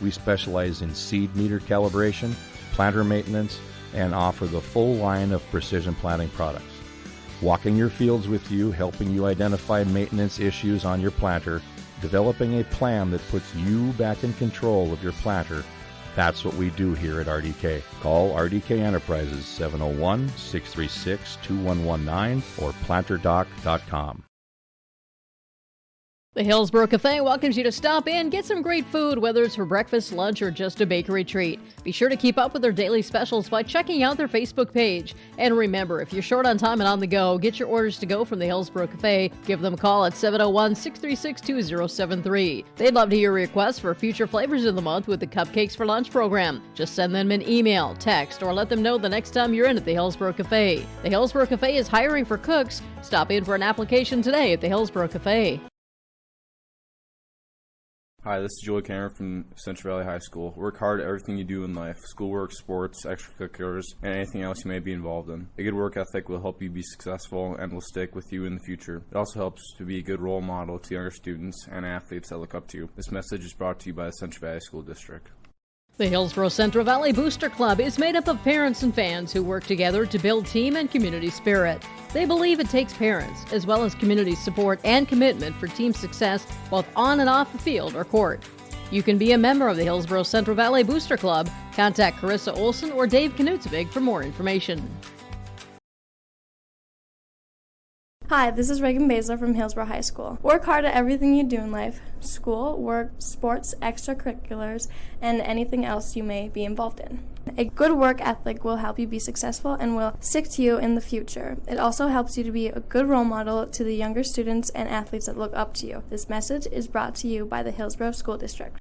We specialize in seed meter calibration, planter maintenance, and offer the full line of precision planting products. Walking your fields with you, helping you identify maintenance issues on your planter, developing a plan that puts you back in control of your planter. That's what we do here at RDK. Call RDK Enterprises 701-636-2119 or planterdoc.com. The Hillsborough Cafe welcomes you to stop in, get some great food, whether it's for breakfast, lunch, or just a bakery treat. Be sure to keep up with their daily specials by checking out their Facebook page. And remember, if you're short on time and on the go, get your orders to go from the Hillsborough Cafe. Give them a call at 701-636-2073. They'd love to hear your requests for future flavors of the month with the Cupcakes for Lunch program. Just send them an email, text, or let them know the next time you're in at the Hillsborough Cafe. The Hillsborough Cafe is hiring for cooks. Stop in for an application today at the Hillsborough Cafe. Hi, this is Joey Cameron from Central Valley High School. Work hard at everything you do in life, schoolwork, sports, extracurriculars, and anything else you may be involved in. A good work ethic will help you be successful and will stick with you in the future. It also helps to be a good role model to younger students and athletes that look up to you. This message is brought to you by the Central Valley School District. The Hillsborough Central Valley Booster Club is made up of parents and fans who work together to build team and community spirit. They believe it takes parents, as well as community support and commitment for team success, both on and off the field or court. You can be a member of the Hillsborough Central Valley Booster Club. Contact Carissa Olson or Dave Knutsvig for more information. Hi, this is Reagan Baszler from Hillsborough High School. Work hard at everything you do in life, school, work, sports, extracurriculars, and anything else you may be involved in. A good work ethic will help you be successful and will stick to you in the future. It also helps you to be a good role model to the younger students and athletes that look up to you. This message is brought to you by the Hillsborough School District.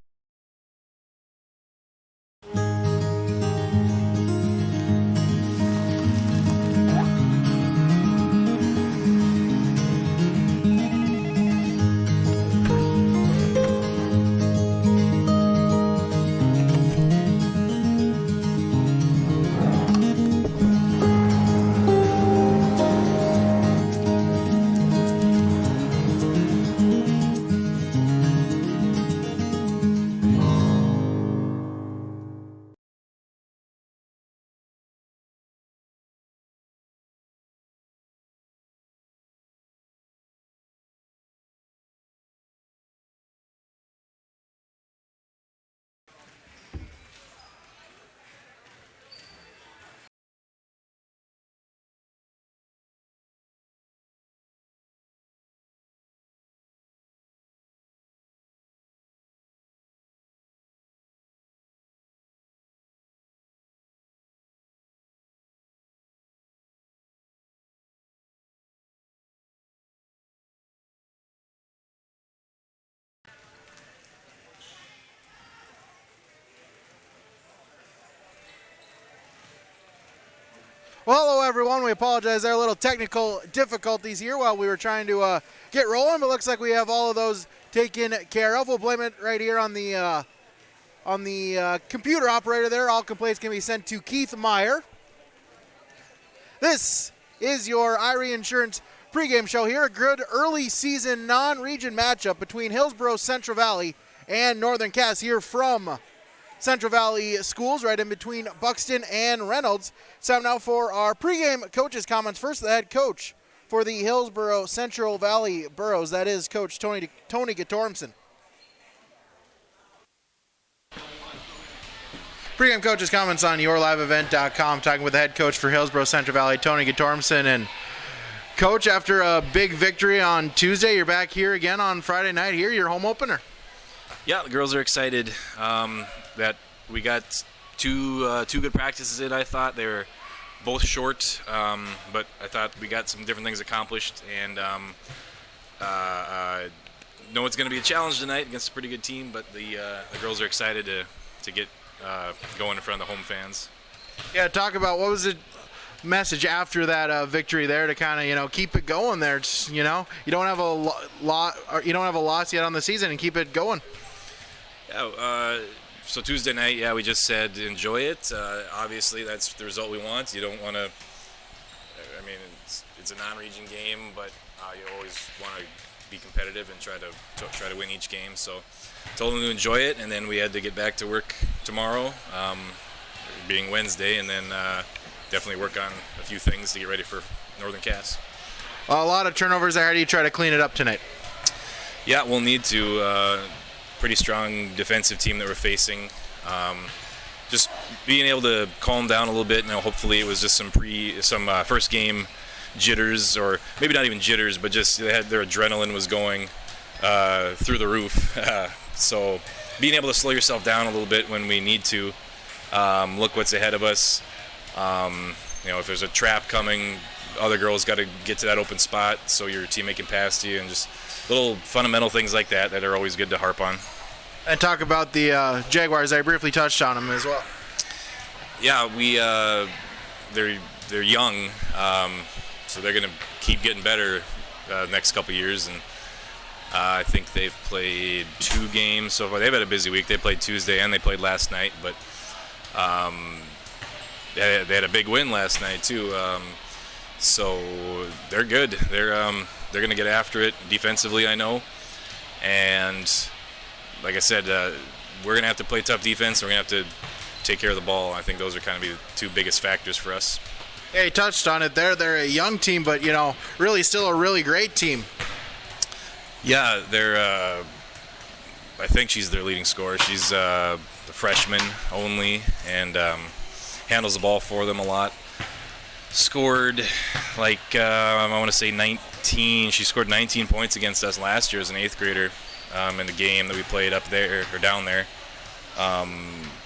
Well, hello everyone. We apologize. There are little technical difficulties here while we were trying to get rolling, but looks like we have all of those taken care of. We'll blame it right here on the computer operator there. All complaints can be sent to Keith Meyer. This is your Irie Insurance pregame show here. A good early season non-region matchup between Hillsborough Central Valley and Northern Cass here from Central Valley Schools, right in between Buxton and Reynolds. It's time now for our pregame coaches' comments. First, the head coach for the Hillsborough Central Valley Burros. That is Coach Tony Gatormson. Pregame coaches' comments on yourliveevent.com. Talking with the head coach for Hillsborough Central Valley, Tony Gatormson. And Coach, after a big victory on Tuesday, you're back here again on Friday night here, your home opener. Yeah, the girls are excited that we got two good practices in. I thought they were both short, but I thought we got some different things accomplished, and know it's going to be a challenge tonight against a pretty good team, but the girls are excited to get going in front of the home fans. Yeah, talk about what was the message after that victory there to kind of keep it going there. It's, you don't have a loss yet on the season and keep it going. Yeah. So Tuesday night, we just said enjoy it. Obviously, that's the result we want. You don't want to. I mean, it's a non-region game, but you always want to be competitive and try to win each game. So told them to enjoy it, and then we had to get back to work tomorrow, being Wednesday, and then definitely work on a few things to get ready for Northern Cass. A lot of turnovers there. How do you try to clean it up tonight? Yeah, we'll need to. Pretty strong defensive team that we're facing. Just being able to calm down a little bit. Hopefully it was just some first game jitters, or maybe not even jitters, but just their adrenaline was going through the roof. So being able to slow yourself down a little bit when we need to, look what's ahead of us. If there's a trap coming, other girls got to get to that open spot so your teammate can pass to you, and just little fundamental things like that are always good to harp on. And talk about the Jaguars. I briefly touched on them as well. Yeah, they're young, so they're going to keep getting better the next couple years. And I think they've played 2 games so far. They've had a busy week. They played Tuesday and they played last night, but they had a big win last night too. So they're good. They're going to get after it defensively, I know. And like I said, we're going to have to play tough defense. We're going to have to take care of the ball. I think those are kind of the 2 biggest factors for us. Yeah, you touched on it there. They're a young team, but, really still a really great team. Yeah, they're I think she's their leading scorer. She's the freshman only, and handles the ball for them a lot. Scored I want to say 19. She scored 19 points against us last year as an 8th grader in the game that we played up there or down there.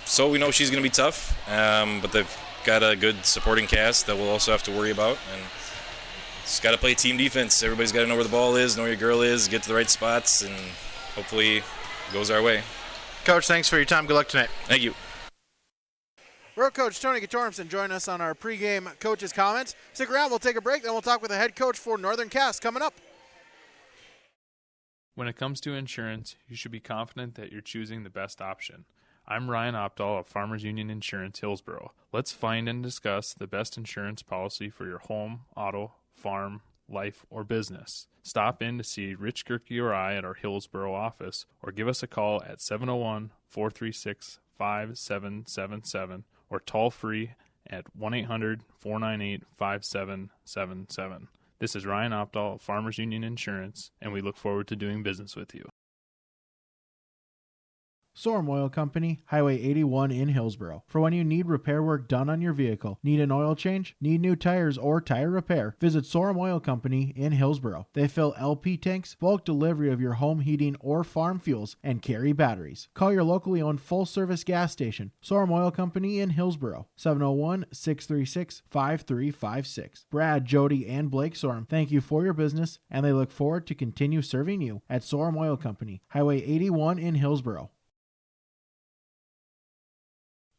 So we know she's going to be tough, but they've got a good supporting cast that we'll also have to worry about. And just got to play team defense. Everybody's got to know where the ball is, know where your girl is, get to the right spots, and hopefully it goes our way. Coach, thanks for your time. Good luck tonight. Thank you. Road coach Tony Katormson join us on our pregame coaches' comments. Stick around, we'll take a break, then we'll talk with the head coach for Northern Cass coming up. When it comes to insurance, you should be confident that you're choosing the best option. I'm Ryan Opdahl of Farmers Union Insurance Hillsboro. Let's find and discuss the best insurance policy for your home, auto, farm, life, or business. Stop in to see Rich Gerke or I at our Hillsboro office, or give us a call at 701-436-5777 or toll free at 1-800-498-5777. This is Ryan Opdahl of Farmers Union Insurance, and we look forward to doing business with you. Sorum Oil Company, Highway 81 in Hillsboro. For when you need repair work done on your vehicle, need an oil change, need new tires or tire repair, visit Sorum Oil Company in Hillsboro. They fill LP tanks, bulk delivery of your home heating or farm fuels, and carry batteries. Call your locally owned full-service gas station, Sorum Oil Company in Hillsboro, 701-636-5356. Brad, Jody, and Blake Sorum thank you for your business, and they look forward to continue serving you at Sorum Oil Company, Highway 81 in Hillsboro.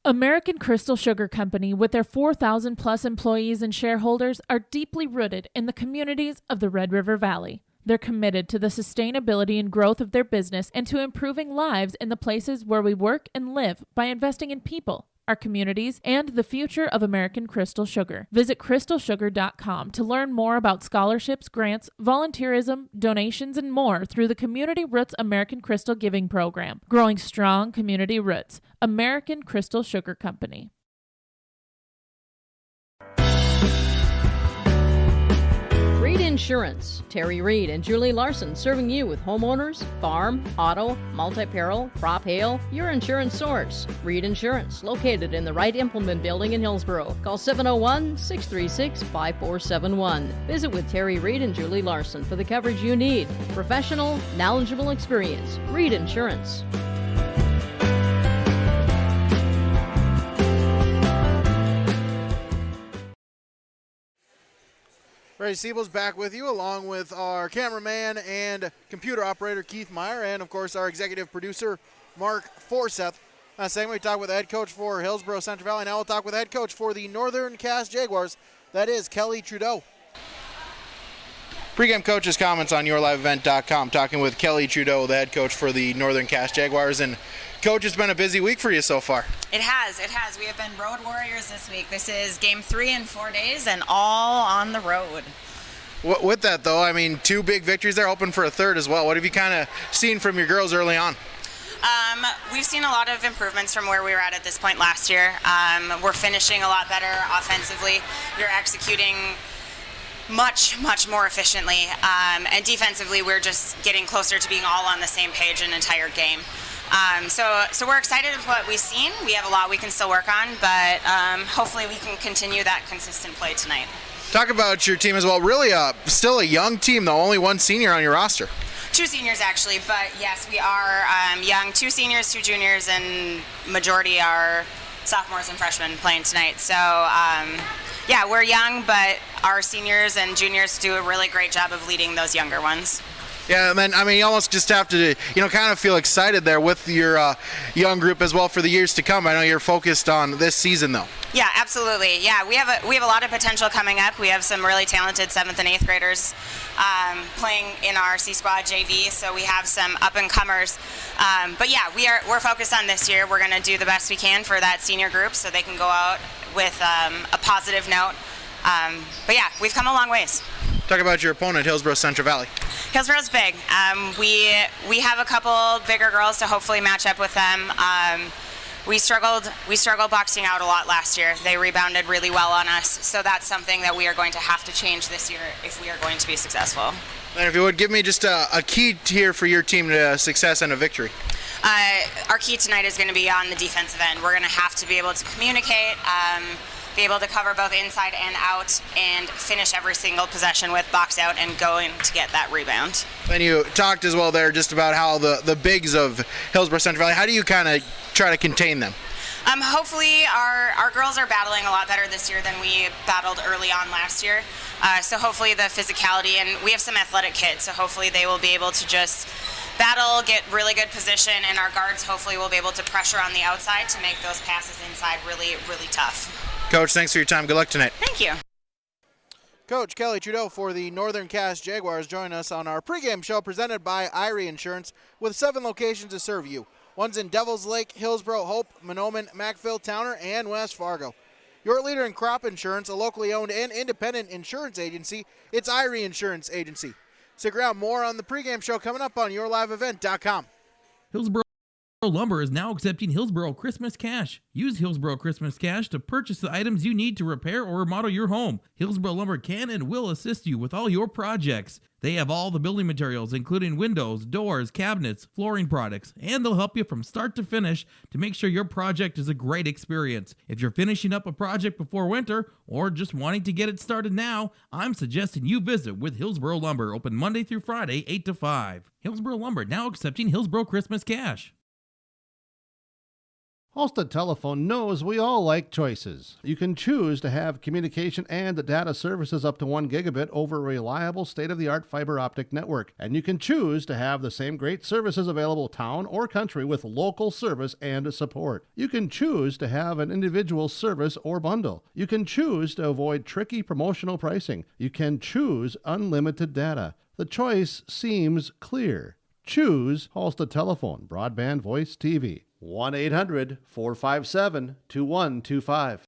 American Crystal Sugar Company, with their 4,000-plus employees and shareholders, are deeply rooted in the communities of the Red River Valley. They're committed to the sustainability and growth of their business and to improving lives in the places where we work and live by investing in people, our communities, and the future of American Crystal Sugar. Visit crystalsugar.com to learn more about scholarships, grants, volunteerism, donations, and more through the Community Roots American Crystal Giving Program. Growing strong community roots. American Crystal Sugar Company. Reed Insurance. Terry Reed and Julie Larson serving you with homeowners, farm, auto, multi-peril, crop hail, your insurance source. Reed Insurance, located in the Wright Implement Building in Hillsboro. Call 701-636-5471. Visit with Terry Reed and Julie Larson for the coverage you need. Professional, knowledgeable experience. Reed Insurance. Ray Siebel's back with you, along with our cameraman and computer operator, Keith Meyer, and, of course, our executive producer, Mark Forseth. Last segment, we talked with the head coach for Hillsboro Central Valley. Now we'll talk with the head coach for the Northern Cass Jaguars. That is Kelly Trudeau. Pre-game coaches' comments on YourLiveEvent.com, talking with Kelly Trudeau, the head coach for the Northern Cass Jaguars. And, Coach, it's been a busy week for you so far. It has. We have been road warriors this week. This is game 3 in 4 days and all on the road. With that, though, 2 big victories there, hoping for a third as well. What have you kind of seen from your girls early on? We've seen a lot of improvements from where we were at this point last year. We're finishing a lot better offensively. We're executing much more efficiently. And defensively, we're just getting closer to being all on the same page an entire game. So we're excited with what we've seen. We have a lot we can still work on, but hopefully we can continue that consistent play tonight. Talk about your team as well. Really, still a young team, though. Only one senior on your roster. 2 seniors, actually, but yes, we are young. 2 seniors, 2 juniors, and majority are sophomores and freshmen playing tonight. So, yeah, we're young, but our seniors and juniors do a really great job of leading those younger ones. Yeah, and then, I mean, you almost just have to, kind of feel excited there with your young group as well for the years to come. I know you're focused on this season, though. Yeah, absolutely. Yeah, we have a lot of potential coming up. We have some really talented 7th and 8th graders playing in our C Squad JV, so we have some up-and-comers. But yeah, we're focused on this year. We're going to do the best we can for that senior group so they can go out with a positive note. But yeah, we've come a long ways. Talk about your opponent, Hillsborough Central Valley. Hillsborough's big. We have a couple bigger girls to hopefully match up with them. We struggled boxing out a lot last year. They rebounded really well on us, so that's something that we are going to have to change this year if we are going to be successful. And if you would give me just a key here for your team to success and a victory. Our key tonight is going to be on the defensive end. We're going to have to be able to communicate, be able to cover both inside and out, and finish every single possession with box out and going to get that rebound. And you talked as well there just about how the bigs of Hillsborough Central Valley, how do you kind of try to contain them? Hopefully our girls are battling a lot better this year than we battled early on last year. So hopefully the physicality, and we have some athletic kids, so hopefully they will be able to just battle, get really good position, and our guards hopefully will be able to pressure on the outside to make those passes inside really, really tough. Coach, thanks for your time. Good luck tonight. Thank you. Coach Kelly Trudeau for the Northern Cass Jaguars join us on our pregame show presented by Irie Insurance with 7 locations to serve you. One's in Devils Lake, Hillsborough, Hope, Mahnomen, Mackville, Towner, and West Fargo. Your leader in crop insurance, a locally owned and independent insurance agency, it's Irie Insurance Agency. Stick around, more on the pregame show coming up on yourliveevent.com. Hillsborough Lumber is now accepting Hillsborough Christmas Cash. Use Hillsborough Christmas Cash to purchase the items you need to repair or remodel your home. Hillsborough Lumber can and will assist you with all your projects. They have all the building materials, including windows, doors, cabinets, flooring products, and they'll help you from start to finish to make sure your project is a great experience. If you're finishing up a project before winter or just wanting to get it started now, I'm suggesting you visit with Hillsborough Lumber, open Monday through Friday, 8 to 5. Hillsborough Lumber now accepting Hillsborough Christmas Cash. Halstead Telephone knows we all like choices. You can choose to have communication and data services up to 1 gigabit over a reliable state-of-the-art fiber optic network. And you can choose to have the same great services available town or country with local service and support. You can choose to have an individual service or bundle. You can choose to avoid tricky promotional pricing. You can choose unlimited data. The choice seems clear. Choose Halstead Telephone, broadband voice TV. 1-800-457-2125.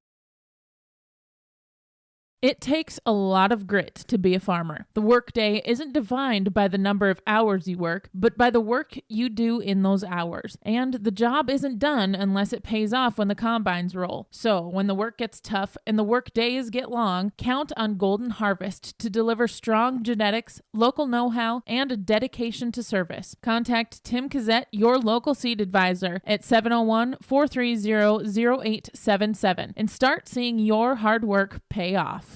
It takes a lot of grit to be a farmer. The workday isn't defined by the number of hours you work, but by the work you do in those hours. And the job isn't done unless it pays off when the combines roll. So when the work gets tough and the work days get long, count on Golden Harvest to deliver strong genetics, local know-how, and a dedication to service. Contact Tim Cassette, your local seed advisor, at 701-430-0877 and start seeing your hard work pay off.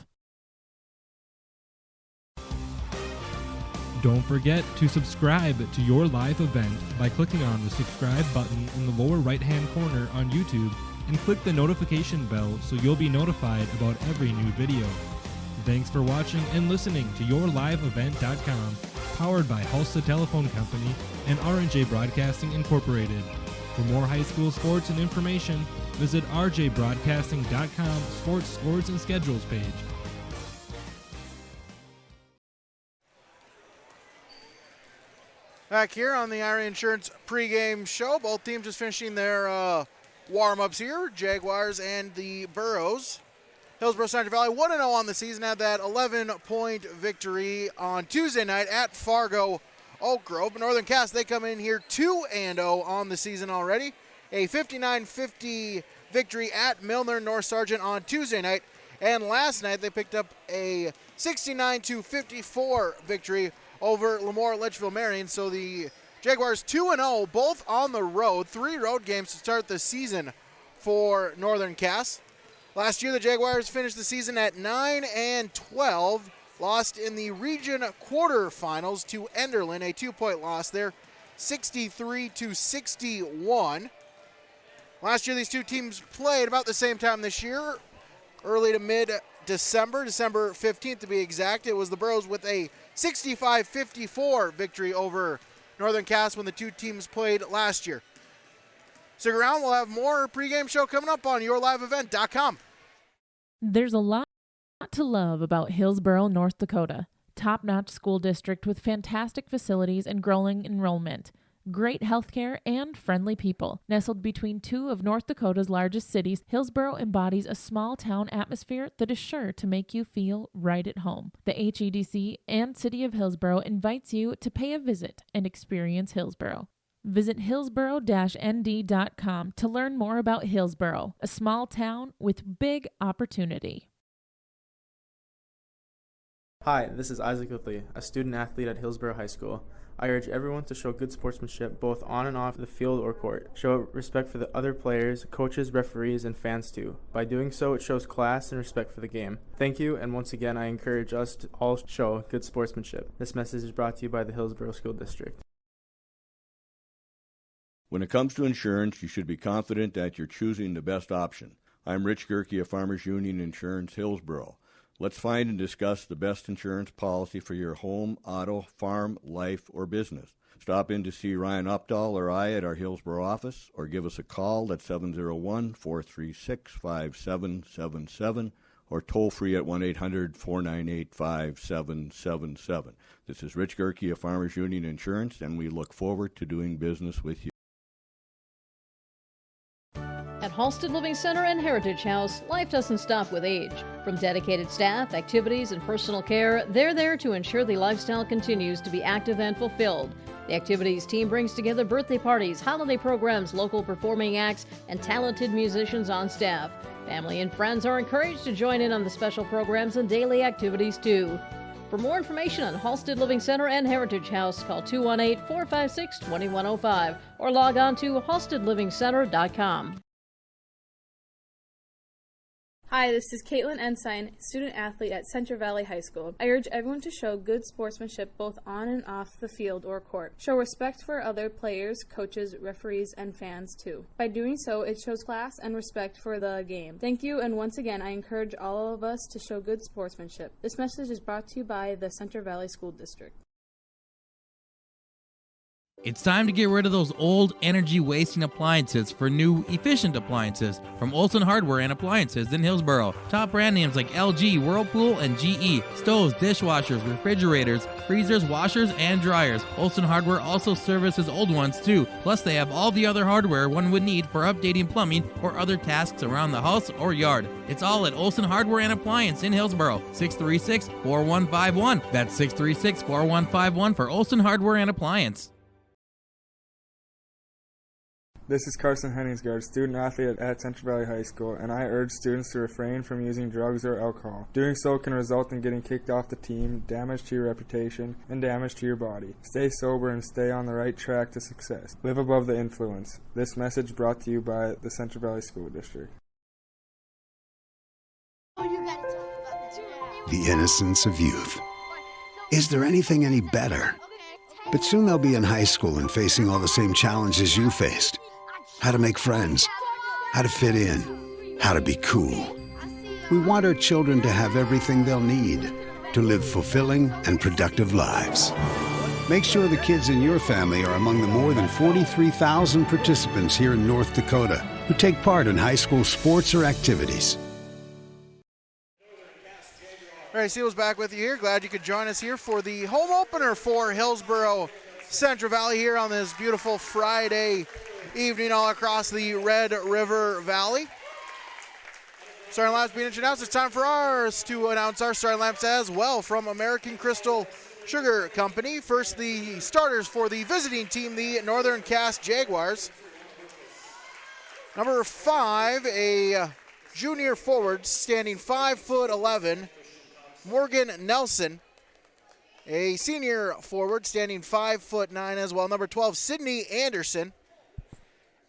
Don't forget to subscribe to your live event by clicking on the subscribe button in the lower right-hand corner on YouTube and click the notification bell so you'll be notified about every new video. Thanks for watching and listening to yourliveevent.com, powered by Halstead Telephone Company and R&J Broadcasting Incorporated. For more high school sports and information, visit rjbroadcasting.com sports scores and schedules page. Back here on the Irie Insurance pregame show, both teams just finishing their warm-ups here, Jaguars and the Burros. Hillsborough Central Valley 1-0 on the season, had that 11-point victory on Tuesday night at Fargo Oak Grove. Northern Cass, they come in here 2-0 on the season already. A 59-50 victory at Milner North Sargent on Tuesday night. And last night they picked up a 69-54 victory over Lemoore Litchfield Marion. So the Jaguars 2-0, both on the road. 3 road games to start the season for Northern Cass. Last year the Jaguars finished the season at 9-12. Lost in the region quarterfinals to Enderlin, a 2-point loss there, 63-61. Last year these two teams played about the same time this year, early to mid-December, December 15th to be exact. It was the Burros with a 65-54 victory over Northern Cass when the two teams played last year. Stick around, we'll have more pregame show coming up on yourliveevent.com. There's a lot to love about Hillsboro, North Dakota. Top-notch school district with fantastic facilities and growing enrollment. Great healthcare and friendly people. Nestled between 2 of North Dakota's largest cities, Hillsboro embodies a small-town atmosphere that is sure to make you feel right at home. The HEDC and City of Hillsboro invites you to pay a visit and experience Hillsboro. Visit hillsboro-nd.com to learn more about Hillsboro, a small town with big opportunity. Hi, this is Isaac Whitley, a student athlete at Hillsboro High School. I urge everyone to show good sportsmanship both on and off the field or court. Show respect for the other players, coaches, referees, and fans too. By doing so, it shows class and respect for the game. Thank you, and once again, I encourage us to all show good sportsmanship. This message is brought to you by the Hillsboro School District. When it comes to insurance, you should be confident that you're choosing the best option. I'm Rich Gerke of Farmers Union Insurance, Hillsboro. Let's find and discuss the best insurance policy for your home, auto, farm, life, or business. Stop in to see Ryan Updahl or I at our Hillsboro office, or give us a call at 701-436-5777, or toll free at 1-800-498-5777. This is Rich Gerke of Farmers Union Insurance, and we look forward to doing business with you. At Halstead Living Center and Heritage House, life doesn't stop with age. From dedicated staff, activities, and personal care, they're there to ensure the lifestyle continues to be active and fulfilled. The activities team brings together birthday parties, holiday programs, local performing acts, and talented musicians on staff. Family and friends are encouraged to join in on the special programs and daily activities too. For more information on Halstead Living Center and Heritage House, call 218-456-2105 or log on to halsteadlivingcenter.com. Hi, this is Caitlin Ensign, student-athlete at Central Valley High School. I urge everyone to show good sportsmanship both on and off the field or court. Show respect for other players, coaches, referees, and fans, too. By doing so, it shows class and respect for the game. Thank you, and once again, I encourage all of us to show good sportsmanship. This message is brought to you by the Central Valley School District. It's time to get rid of those old energy-wasting appliances for new, efficient appliances from Olson Hardware and Appliances in Hillsboro. Top brand names like LG, Whirlpool, and GE. Stoves, dishwashers, refrigerators, freezers, washers, and dryers. Olson Hardware also services old ones too. Plus, they have all the other hardware one would need for updating plumbing or other tasks around the house or yard. It's all at Olson Hardware and Appliance in Hillsboro. 636-4151. That's 636-4151 for Olson Hardware and Appliance. This is Carson Henningsgaard, student-athlete at Central Valley High School, and I urge students to refrain from using drugs or alcohol. Doing so can result in getting kicked off the team, damage to your reputation, and damage to your body. Stay sober and stay on the right track to success. Live above the influence. This message brought to you by the Central Valley School District. The innocence of youth. Is there anything any better? But soon they'll be in high school and facing all the same challenges you faced. How to make friends, how to fit in, how to be cool. We want our children to have everything they'll need to live fulfilling and productive lives. Make sure the kids in your family are among the more than 43,000 participants here in North Dakota who take part in high school sports or activities. All right, Seals back with you here. Glad you could join us here for the home opener for Hillsboro Central Valley here on this beautiful Friday evening all across the Red River Valley. Starting lineups being announced. It's time for ours to announce our starting lineups as well from American Crystal Sugar Company. First, the starters for the visiting team, the Northern Cass Jaguars. Number 5, a junior forward standing 5'11", Morgan Nelson. A senior forward standing 5'9" as well. Number 12, Sydney Anderson.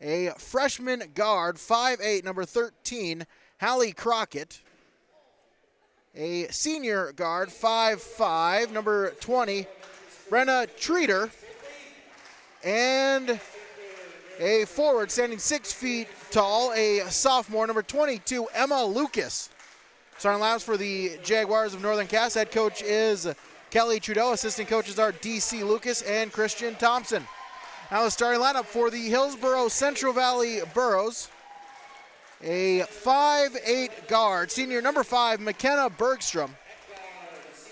A freshman guard, 5'8", number 13, Hallie Crockett. A senior guard, 5'5", number 20, Brenna Treater. And a forward standing 6 feet tall, a sophomore, number 22, Emma Lucas. Starting lineups for the Jaguars of Northern Cass. Head coach is Kelly Trudeau. Assistant coaches are DC Lucas and Christian Thompson. Now the starting lineup for the Hillsborough Central Valley Burros. A 5'8" guard, senior number 5, McKenna Bergstrom.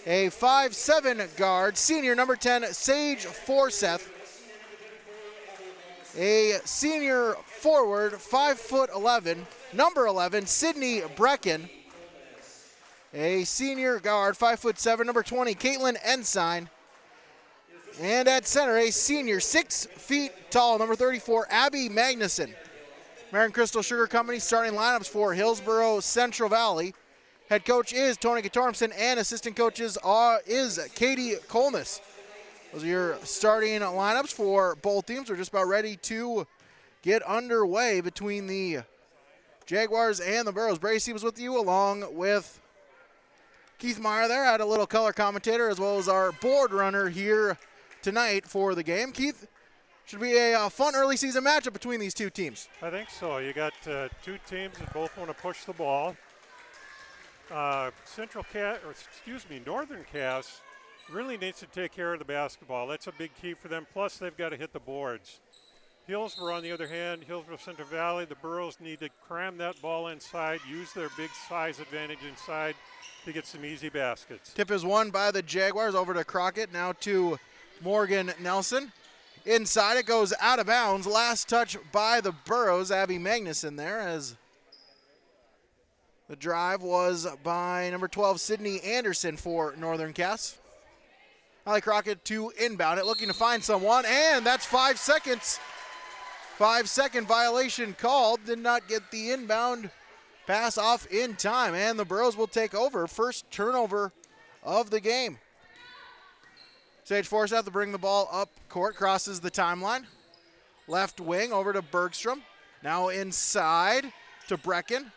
A 5'7" guard, senior number 10, Sage Forseth. A senior forward, 5'11", number 11, Sydney Brecken. A senior guard, 5'7", number 20, Caitlin Ensign. And at center, a senior, 6 feet tall, number 34, Abby Magnuson. American Crystal Sugar Company starting lineups for Hillsborough Central Valley. Head coach is Tony Tormson, and assistant coaches is Katie Colness. Those are your starting lineups for both teams. We're just about ready to get underway between the Jaguars and the Burros. Bracy was with you along with Keith Meyer there. I had a little color commentator as well as our board runner here tonight for the game. Keith, should be a fun early season matchup between these two teams. I think so. You got two teams that both want to push the ball. Northern Cass really needs to take care of the basketball. That's a big key for them. Plus, they've got to hit the boards. Hillsborough, on the other hand, Hillsborough Central Valley, the Burros need to cram that ball inside, use their big size advantage inside to get some easy baskets. Tip is won by the Jaguars over to Crockett, now to Morgan Nelson. Inside it goes out of bounds. Last touch by the Burros, Abby Magnuson there, as the drive was by number 12, Sydney Anderson for Northern Cass. Hallie Crockett to inbound it, looking to find someone, and that's 5 seconds. 5-second violation called. Did not get the inbound pass off in time, and the Burros will take over. First turnover of the game. Sage Forsyth to bring the ball up court, crosses the timeline. Left wing over to Bergstrom. Now inside to Brecken.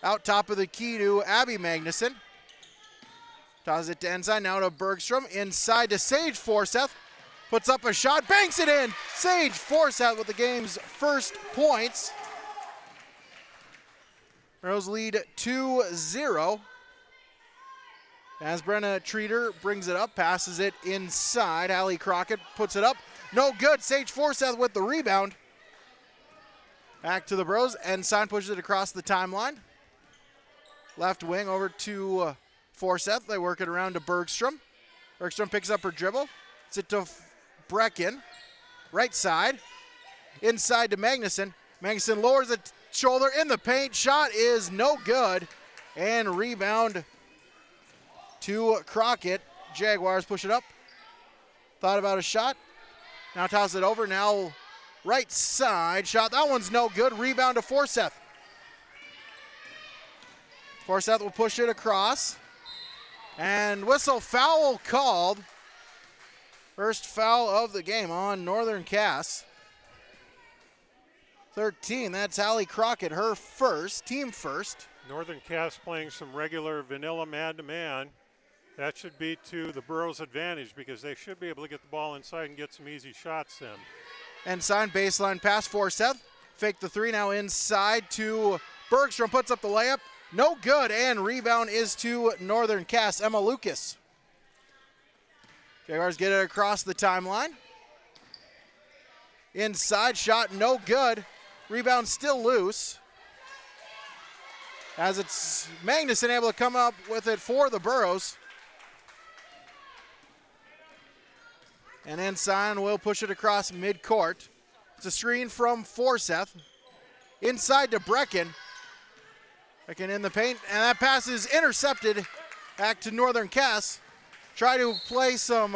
Out top of the key to Abby Magnuson. Tosses it to Ensign, now to Bergstrom. Inside to Sage Forsyth. Puts up a shot, banks it in. Sage Forsyth with the game's first points. Burros lead 2-0. As Brenna Treater brings it up, passes it inside. Hallie Crockett puts it up. No good. Sage Forsyth with the rebound. Back to the Burros. Ensign pushes it across the timeline. Left wing over to Forsyth. They work it around to Bergstrom. Bergstrom picks up her dribble. It's it to Brecken. Right side. Inside to Magnuson. Magnuson lowers the shoulder in the paint. Shot is no good. And rebound to Crockett. Jaguars push it up. Thought about a shot. Now toss it over. Now right side shot. That one's no good. Rebound to Forsyth. Forsyth will push it across. And whistle foul called. First foul of the game on Northern Cass. 13, that's Hallie Crockett, her first, team first. Northern Cass playing some regular vanilla man-to-man. That should be to the Burros' advantage because they should be able to get the ball inside and get some easy shots in. Ensign baseline pass for Seth. Fake the three, now inside to Bergstrom, puts up the layup. No good, and rebound is to Northern Cass, Emma Lucas. Jaguars get it across the timeline. Inside shot, no good. Rebound still loose. As it's Magnuson able to come up with it for the Burros. And Ensign will push it across midcourt. It's a screen from Forsyth. Inside to Brecken. Brecken in the paint, and that pass is intercepted back to Northern Cass. try to play some,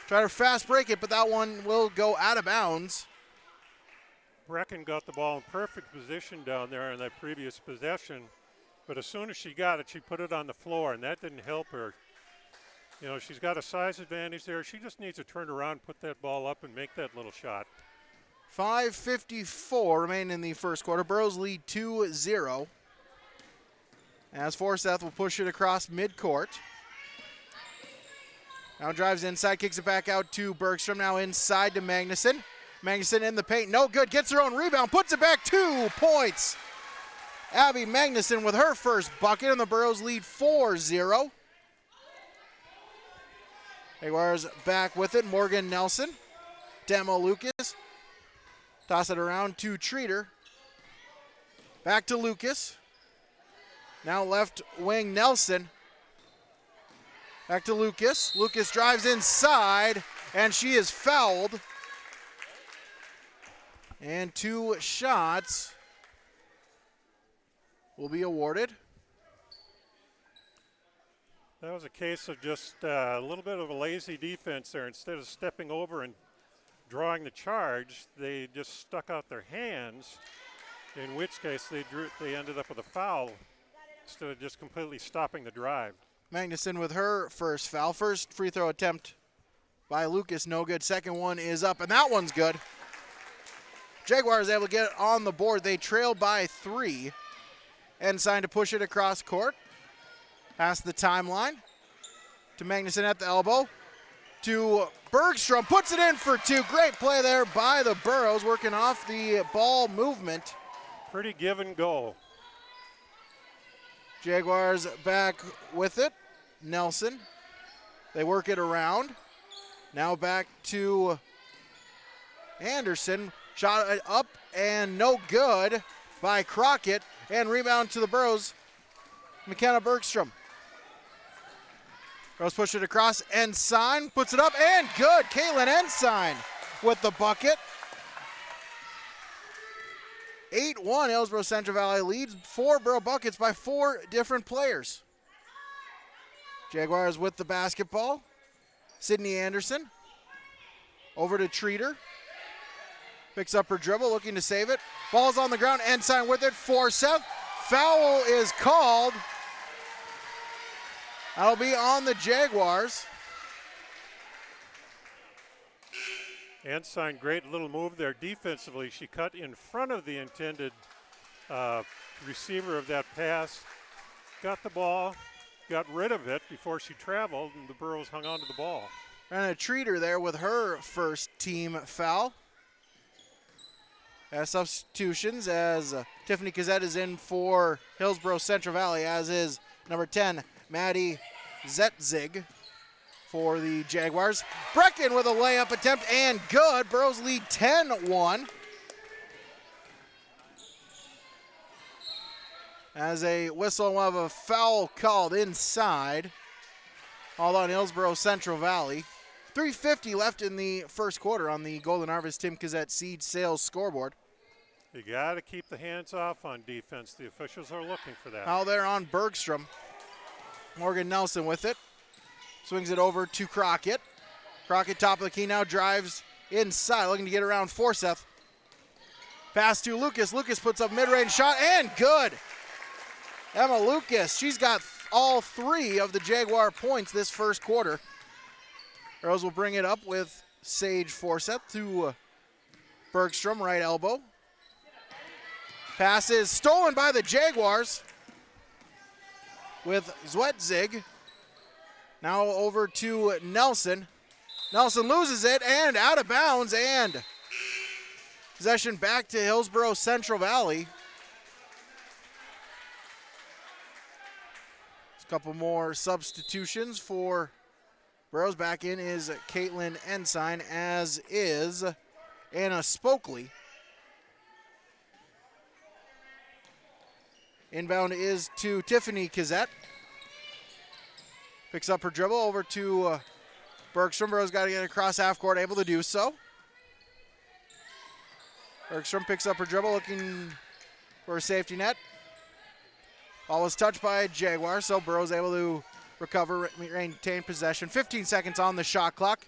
try to fast break it, but that one will go out of bounds. Brecken got the ball in perfect position down there in that previous possession, but as soon as she got it, she put it on the floor, and that didn't help her. You know, she's got a size advantage there. She just needs to turn around, put that ball up, and make that little shot. 5:54 remain in the first quarter. Burrows lead 2-0. As Forsyth will push it across midcourt. Now drives inside, kicks it back out to Bergstrom. Now inside to Magnuson. Magnuson in the paint, no good. Gets her own rebound, puts it back, 2 points. Abby Magnuson with her first bucket, and the Burrows lead 4-0. Jaguars back with it. Morgan Nelson. Demo Lucas. Toss it around to Treater. Back to Lucas. Now left wing Nelson. Back to Lucas. Lucas drives inside, and she is fouled. And 2 shots will be awarded. That was a case of just a little bit of a lazy defense there. Instead of stepping over and drawing the charge, they just stuck out their hands, in which case they ended up with a foul instead of just completely stopping the drive. Magnuson with her first foul. First free throw attempt by Lucas, no good. Second one is up, and that one's good. Jaguars able to get it on the board. They trail by 3. Ensign to push it across court. Past the timeline to Magnuson at the elbow. To Bergstrom, puts it in for 2. Great play there by the Burrows, working off the ball movement. Pretty give and go. Jaguars back with it. Nelson. They work it around. Now back to Anderson. Shot it up and no good by Crockett. And rebound to the Burrows. McKenna Bergstrom. Burrows push it across. Ensign puts it up and good. Caitlin Ensign with the bucket. 8-1, Hillsborough Central Valley leads 4 Borough buckets by 4 different players. Jaguars with the basketball. Sydney Anderson. Over to Treater. Picks up her dribble, looking to save it. Ball's on the ground, Ensign with it. Forsyth. Foul is called. That'll be on the Jaguars. Ensign, great little move there defensively. She cut in front of the intended receiver of that pass, got the ball, got rid of it before she traveled, and the Burrows hung on to the ball. And a Treater there with her first team foul. As substitutions, as Tiffany Kazette is in for Hillsborough Central Valley, as is number 10, Maddie Zetzig for the Jaguars. Brecken with a layup attempt and good. Burrows lead 10-1. As a whistle, we'll have a foul called inside. All on Hillsborough Central Valley. 3:50 left in the first quarter on the Golden Harvest Tim Kazette Seed Sales scoreboard. You got to keep the hands off on defense. The officials are looking for that. Out there on Bergstrom. Morgan Nelson with it. Swings it over to Crockett. Crockett top of the key now, drives inside, looking to get around Forsyth. Pass to Lucas. Lucas puts up mid-range shot and good. Emma Lucas, she's got all 3 of the Jaguar points this first quarter. Rose will bring it up with Sage Forsyth to Bergstrom, right elbow. Pass is stolen by the Jaguars with Zwetzig. Now over to Nelson. Nelson loses it and out of bounds, and possession back to Hillsborough Central Valley. A couple more substitutions for Burrows. Back in is Caitlin Ensign, as is Anna Spokley. Inbound is to Tiffany Kazette. Picks up her dribble over to Bergstrom. Burrows got to get across half court, able to do so. Bergstrom picks up her dribble, looking for a safety net. Ball was touched by Jaguar, so Burrows able to recover, maintain possession. 15 seconds on the shot clock.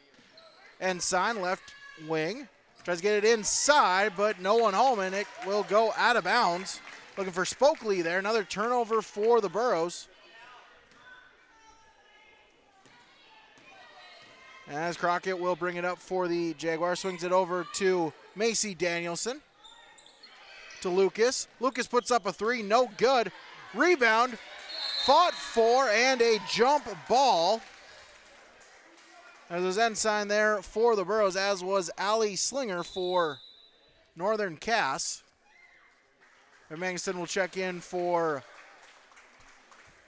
Ensign, left wing. Tries to get it inside, but no one home, and it will go out of bounds. Looking for Spokley there. Another turnover for the Burros. As Crockett will bring it up for the Jaguars. Swings it over to Macy Danielson. To Lucas. Lucas puts up a three, no good. Rebound, fought for, and a jump ball. There's Ensign there for the Burros, as was Allie Slinger for Northern Cass. And Mangaston will check in for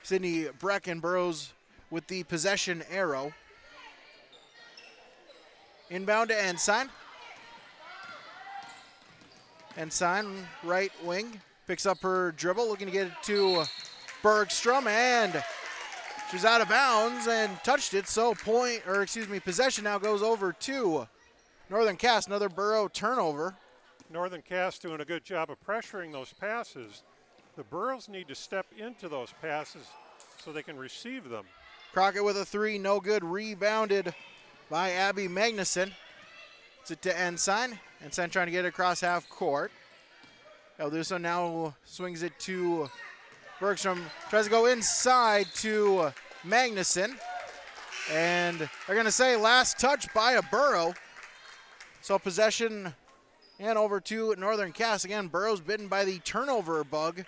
Sydney Brecken. Burros with the possession arrow. Inbound to Ensign. Ensign, right wing, picks up her dribble, looking to get it to Bergstrom, and she's out of bounds and touched it, so possession now goes over to Northern Cass. Another Burro turnover. Northern Cass doing a good job of pressuring those passes. The Burros need to step into those passes so they can receive them. Crockett with a three, no good. Rebounded by Abby Magnuson. It's it to Ensign. Ensign trying to get it across half court. El Duso now swings it to Bergstrom. Tries to go inside to Magnuson. And they're going to say last touch by a Burro. So possession and over to Northern Cass. Again, Burrows bitten by the turnover bug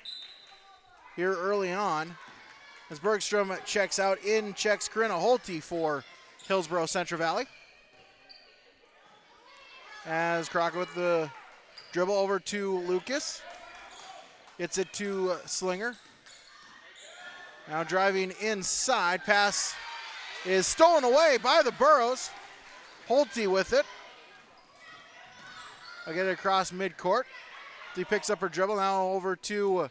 here early on. As Bergstrom checks out, in checks Corinna Holte for Hillsborough Central Valley. As Crockett with the dribble over to Lucas. Gets it to Slinger. Now driving inside. Pass is stolen away by the Burros. Holte with it. I'll get it across midcourt. He picks up her dribble. Now over to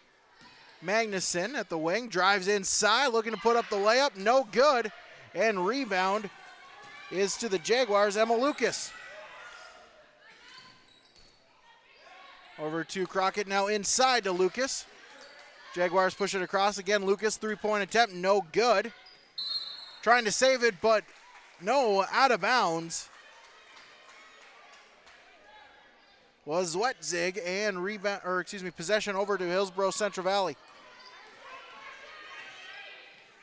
Magnuson at the wing. Drives inside, looking to put up the layup. No good. And rebound is to the Jaguars, Emma Lucas. Over to Crockett, now inside to Lucas. Jaguars push it across again. Lucas, three-point attempt, no good. Trying to save it, but no, out of bounds. Was Wetzig, and possession over to Hillsborough Central Valley.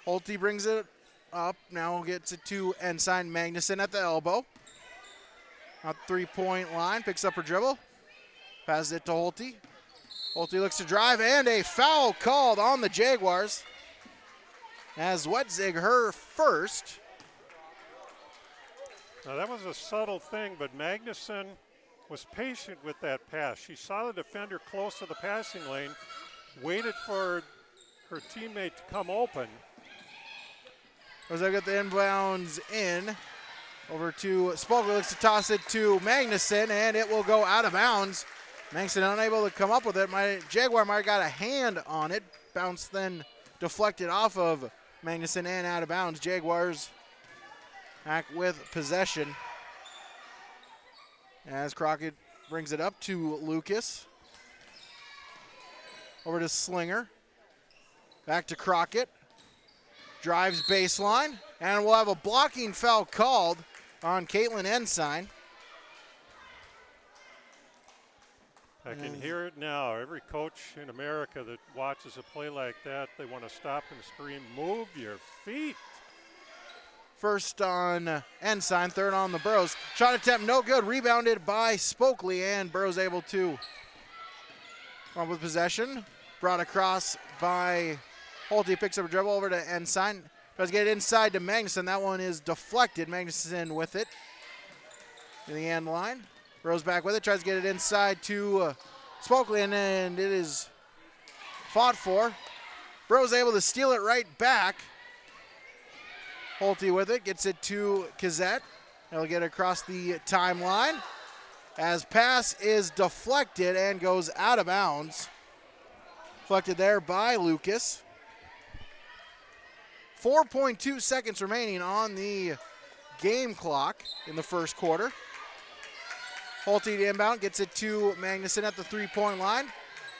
Holte brings it up, now gets it to Ensign. Magnuson at the elbow. Out three-point line, picks up her dribble. Passes it to Holte. Holte looks to drive, and a foul called on the Jaguars. As Wetzig, her first. Now that was a subtle thing, but Magnuson was patient with that pass. She saw the defender close to the passing lane, waited for her teammate to come open. As I got the inbounds in, over to Spoker, looks to toss it to Magnuson, and it will go out of bounds. Magnuson unable to come up with it. Jaguar might have got a hand on it. Bounce then deflected off of Magnuson and out of bounds. Jaguars back with possession. As Crockett brings it up to Lucas. Over to Slinger. Back to Crockett. Drives baseline. And we'll have a blocking foul called on Caitlin Ensign. I can hear it now. Every coach in America that watches a play like that, they want to stop and scream, "Move your feet." First on Ensign, third on the Burros. Shot attempt no good, rebounded by Spokley, and Burros able to come up with possession. Brought across by Holte, picks up a dribble over to Ensign. Tries to get it inside to Magnuson. That one is deflected. Magnuson with it in the end line. Burros back with it, tries to get it inside to Spokley, and it is fought for. Burros able to steal it right back. Holte with it, gets it to Kazette. He'll get it across the timeline as pass is deflected and goes out of bounds. Deflected there by Lucas. 4.2 seconds remaining on the game clock in the first quarter. Holte to inbound, gets it to Magnuson at the three-point line.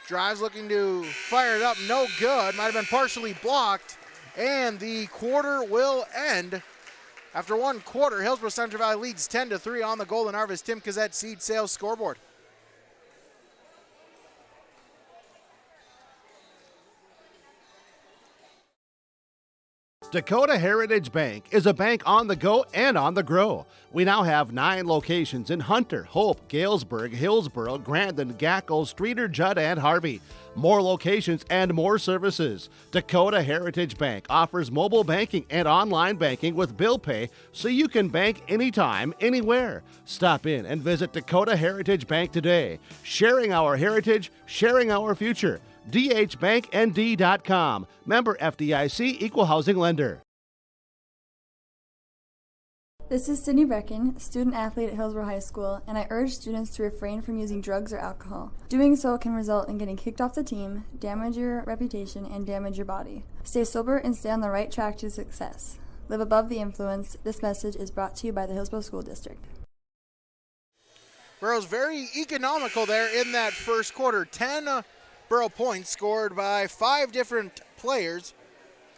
Drives looking to fire it up, no good. Might have been partially blocked. and the quarter will end. After one quarter, Hillsborough Central Valley leads 10-3 on the Golden Harvest Tim Kazette Seed Sales scoreboard. Dakota Heritage Bank is a bank on the go and on the grow. We now have 9 locations in Hunter, Hope, Galesburg, Hillsborough, Grandin, Gackle, Streeter, Judd, and Harvey. More locations and more services. Dakota Heritage Bank offers mobile banking and online banking with bill pay so you can bank anytime, anywhere. Stop in and visit Dakota Heritage Bank today. Sharing our heritage, sharing our future. dhbanknd.com. Member FDIC, Equal Housing Lender. This is Sydney Brecken, student athlete at Hillsborough High School, and I urge students to refrain from using drugs or alcohol. Doing so can result in getting kicked off the team, damage your reputation, and damage your body. Stay sober and stay on the right track to success. Live above the influence. This message is brought to you by the Hillsborough School District. Burrow's very economical there in that first quarter. 10 Burrow points scored by 5 different players.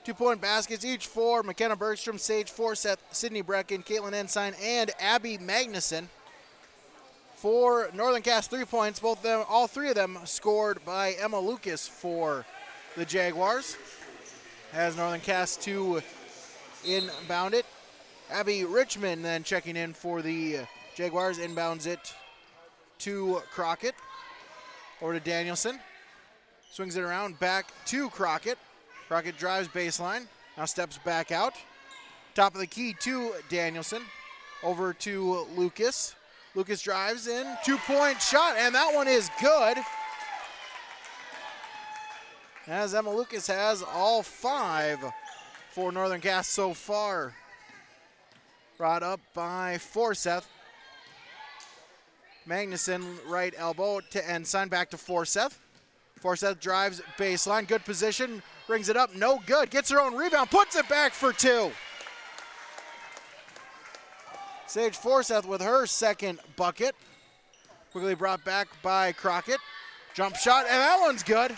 2-point baskets each for McKenna Bergstrom, Sage Forseth, Sydney Brecken, Caitlin Ensign, and Abby Magnuson. For Northern Cass, 3 points. All 3 of them scored by Emma Lucas for the Jaguars. As Northern Cass to inbound it. Abby Richmond then checking in for the Jaguars, inbounds it to Crockett. Over to Danielson. Swings it around back to Crockett. Crockett drives baseline, now steps back out. Top of the key to Danielson. Over to Lucas. Lucas drives in, 2-point shot, and that one is good. As Emma Lucas has all 5 for Northern Cass so far. Brought up by Forseth. Magnuson, right elbow to Ensign, back to Forseth. Forseth drives baseline, good position. Brings it up, no good. Gets her own rebound, puts it back for 2. Sage Forseth with her second bucket. Quickly brought back by Crockett. Jump shot, and that one's good.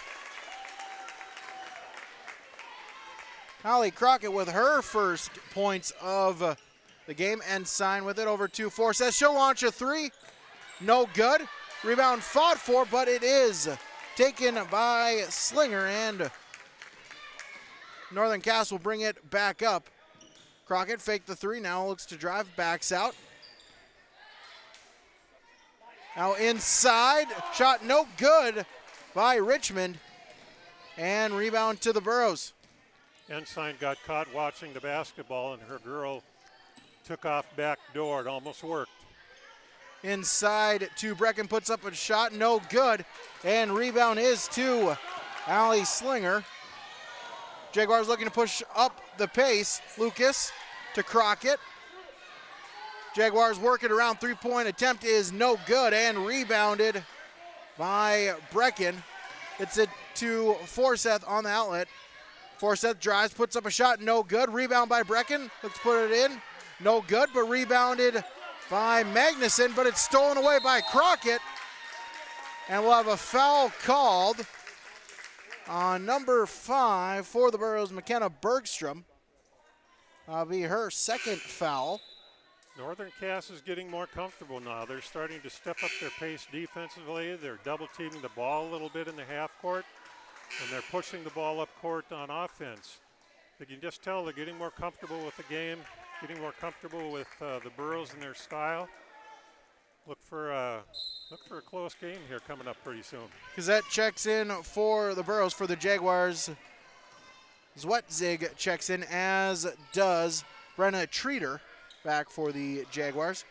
Holly Crockett with her first points of the game. Ensign with it over to Forseth. She'll launch a 3. No good. Rebound fought for, but it is taken by Slinger, and Northern Cass will bring it back up. Crockett faked the 3, now looks to drive, backs out. Now inside, shot no good by Richmond, and rebound to the Burros. Ensign got caught watching the basketball, and her girl took off back door. It almost worked. Inside to Brecken, puts up a shot, no good, and rebound is to Allie Slinger. Jaguars looking to push up the pace. Lucas to Crockett. Jaguars working around, 3-point attempt is no good, and rebounded by Brecken. It's it to Forseth on the outlet. Forseth drives, puts up a shot, no good. Rebound by Brecken, looks to put it in, no good, but rebounded by Magnuson, but it's stolen away by Crockett. And we'll have a foul called on number 5 for the Burros, McKenna Bergstrom. That'll be her second foul. Northern Cass is getting more comfortable now. They're starting to step up their pace defensively. They're double teaming the ball a little bit in the half court, and they're pushing the ball up court on offense. You can just tell they're getting more comfortable with the game, getting more comfortable with the Burros and their style. Look for a close game here coming up pretty soon. Gazette checks in for the Burros. For the Jaguars, Zwetzig checks in, as does Brenna Treater back for the Jaguars.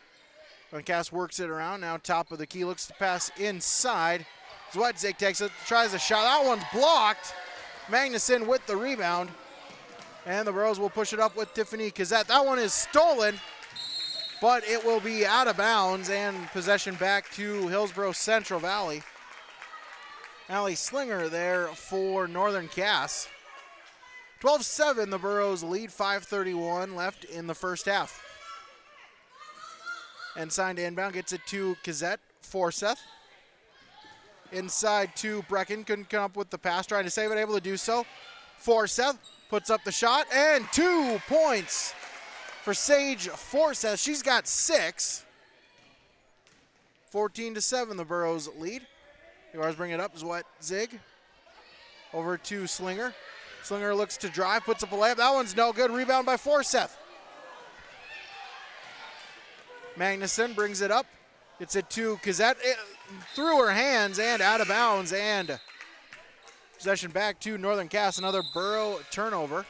Cass works it around, now top of the key, looks to pass inside. Zwetzig takes it, tries a shot, that one's blocked. Magnuson with the rebound. And the Burros will push it up with Tiffany Gazette. That one is stolen, but it will be out of bounds, and possession back to Hillsborough Central Valley. Allie Slinger there for Northern Cass. 12-7, the Burros lead, 5:31 left in the first half. Ensign to inbound, gets it to Gazette, Forseth. Inside to Brecken, couldn't come up with the pass, trying to save it, able to do so. Forseth puts up the shot, and 2 points for Sage Forsyth. She's got 6. 14-7, the Burros lead. Jaguars bring it up. Zig over to Slinger. Slinger looks to drive, puts up a layup. That one's no good. Rebound by Forsyth. Magnuson brings it up. It's it to Kazette. Through her hands and out of bounds. And possession back to Northern Cass. Another Burro turnover.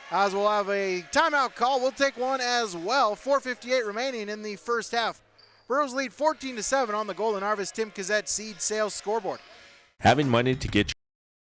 As we'll have a timeout call. We'll take one as well. 4:58 remaining in the first half. Burros lead 14-7 on the Golden Harvest Tim Kazette seed sales scoreboard. Having money to get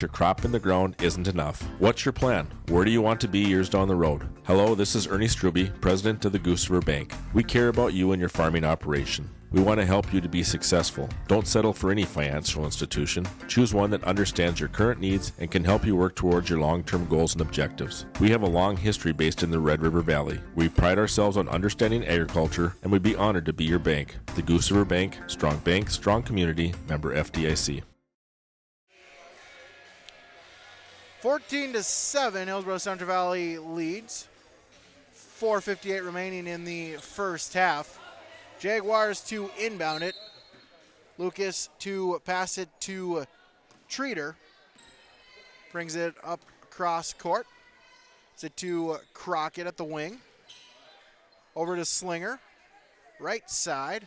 your crop in the ground isn't enough. What's your plan? Where do you want to be years down the road? Hello, this is Ernie Struby, president of the Goose River Bank. We care about you and your farming operation. We want to help you to be successful. Don't settle for any financial institution. Choose one that understands your current needs and can help you work towards your long-term goals and objectives. We have a long history based in the Red River Valley. We pride ourselves on understanding agriculture, and we'd be honored to be your bank. The Goose River Bank, strong community, member FDIC. 14-7, Hillsborough Central Valley leads. 4:58 remaining in the first half. Jaguars to inbound it. Lucas to pass it to Treater. Brings it up across court. It's it to Crockett at the wing. Over to Slinger. Right side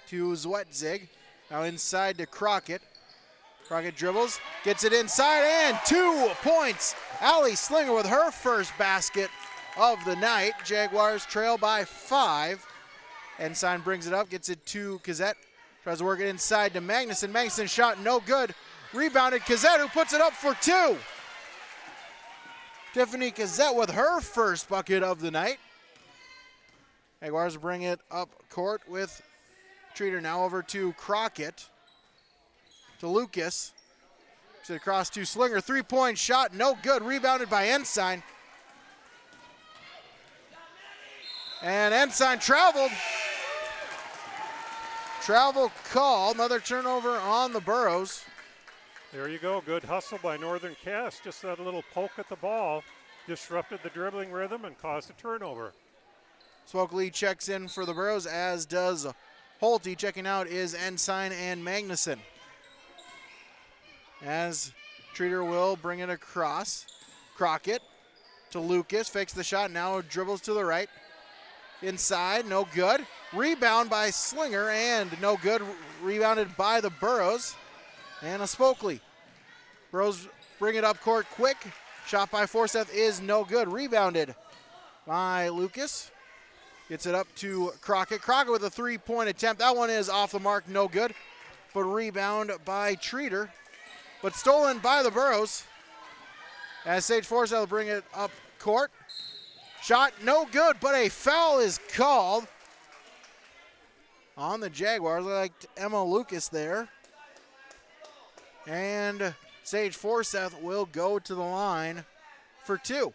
to Zwetzig. Now inside to Crockett. Crockett dribbles, gets it inside, and 2 points. Allie Slinger with her first basket of the night. Jaguars trail by 5. Ensign brings it up, gets it to Kazette. Tries to work it inside to Magnuson. Magnuson shot no good. Rebounded Kazette, who puts it up for 2. Tiffany Kazette with her first bucket of the night. Jaguars bring it up court with Treater. Now over to Crockett. To Lucas. Sit across to Slinger. 3-point shot, no good. Rebounded by Ensign. And Ensign traveled. Travel call. Another turnover on the Burros. There you go. Good hustle by Northern Cass. Just that little poke at the ball disrupted the dribbling rhythm and caused a turnover. Swokley checks in for the Burros, as does Holte. Checking out is Ensign and Magnuson. As Treater will bring it across. Crockett to Lucas, fakes the shot, now dribbles to the right. Inside, no good. Rebound by Slinger, and no good. Rebounded by the Burros. And a Spokley. Burros bring it up court quick. Shot by Forsyth is no good. Rebounded by Lucas. Gets it up to Crockett. Crockett with a 3-point attempt. That one is off the mark, no good. But rebound by Treater. But stolen by the Burros. As Sage Forsyth will bring it up court. Shot no good, but a foul is called on the Jaguars. I liked Emma Lucas there. And Sage Forsyth will go to the line for 2.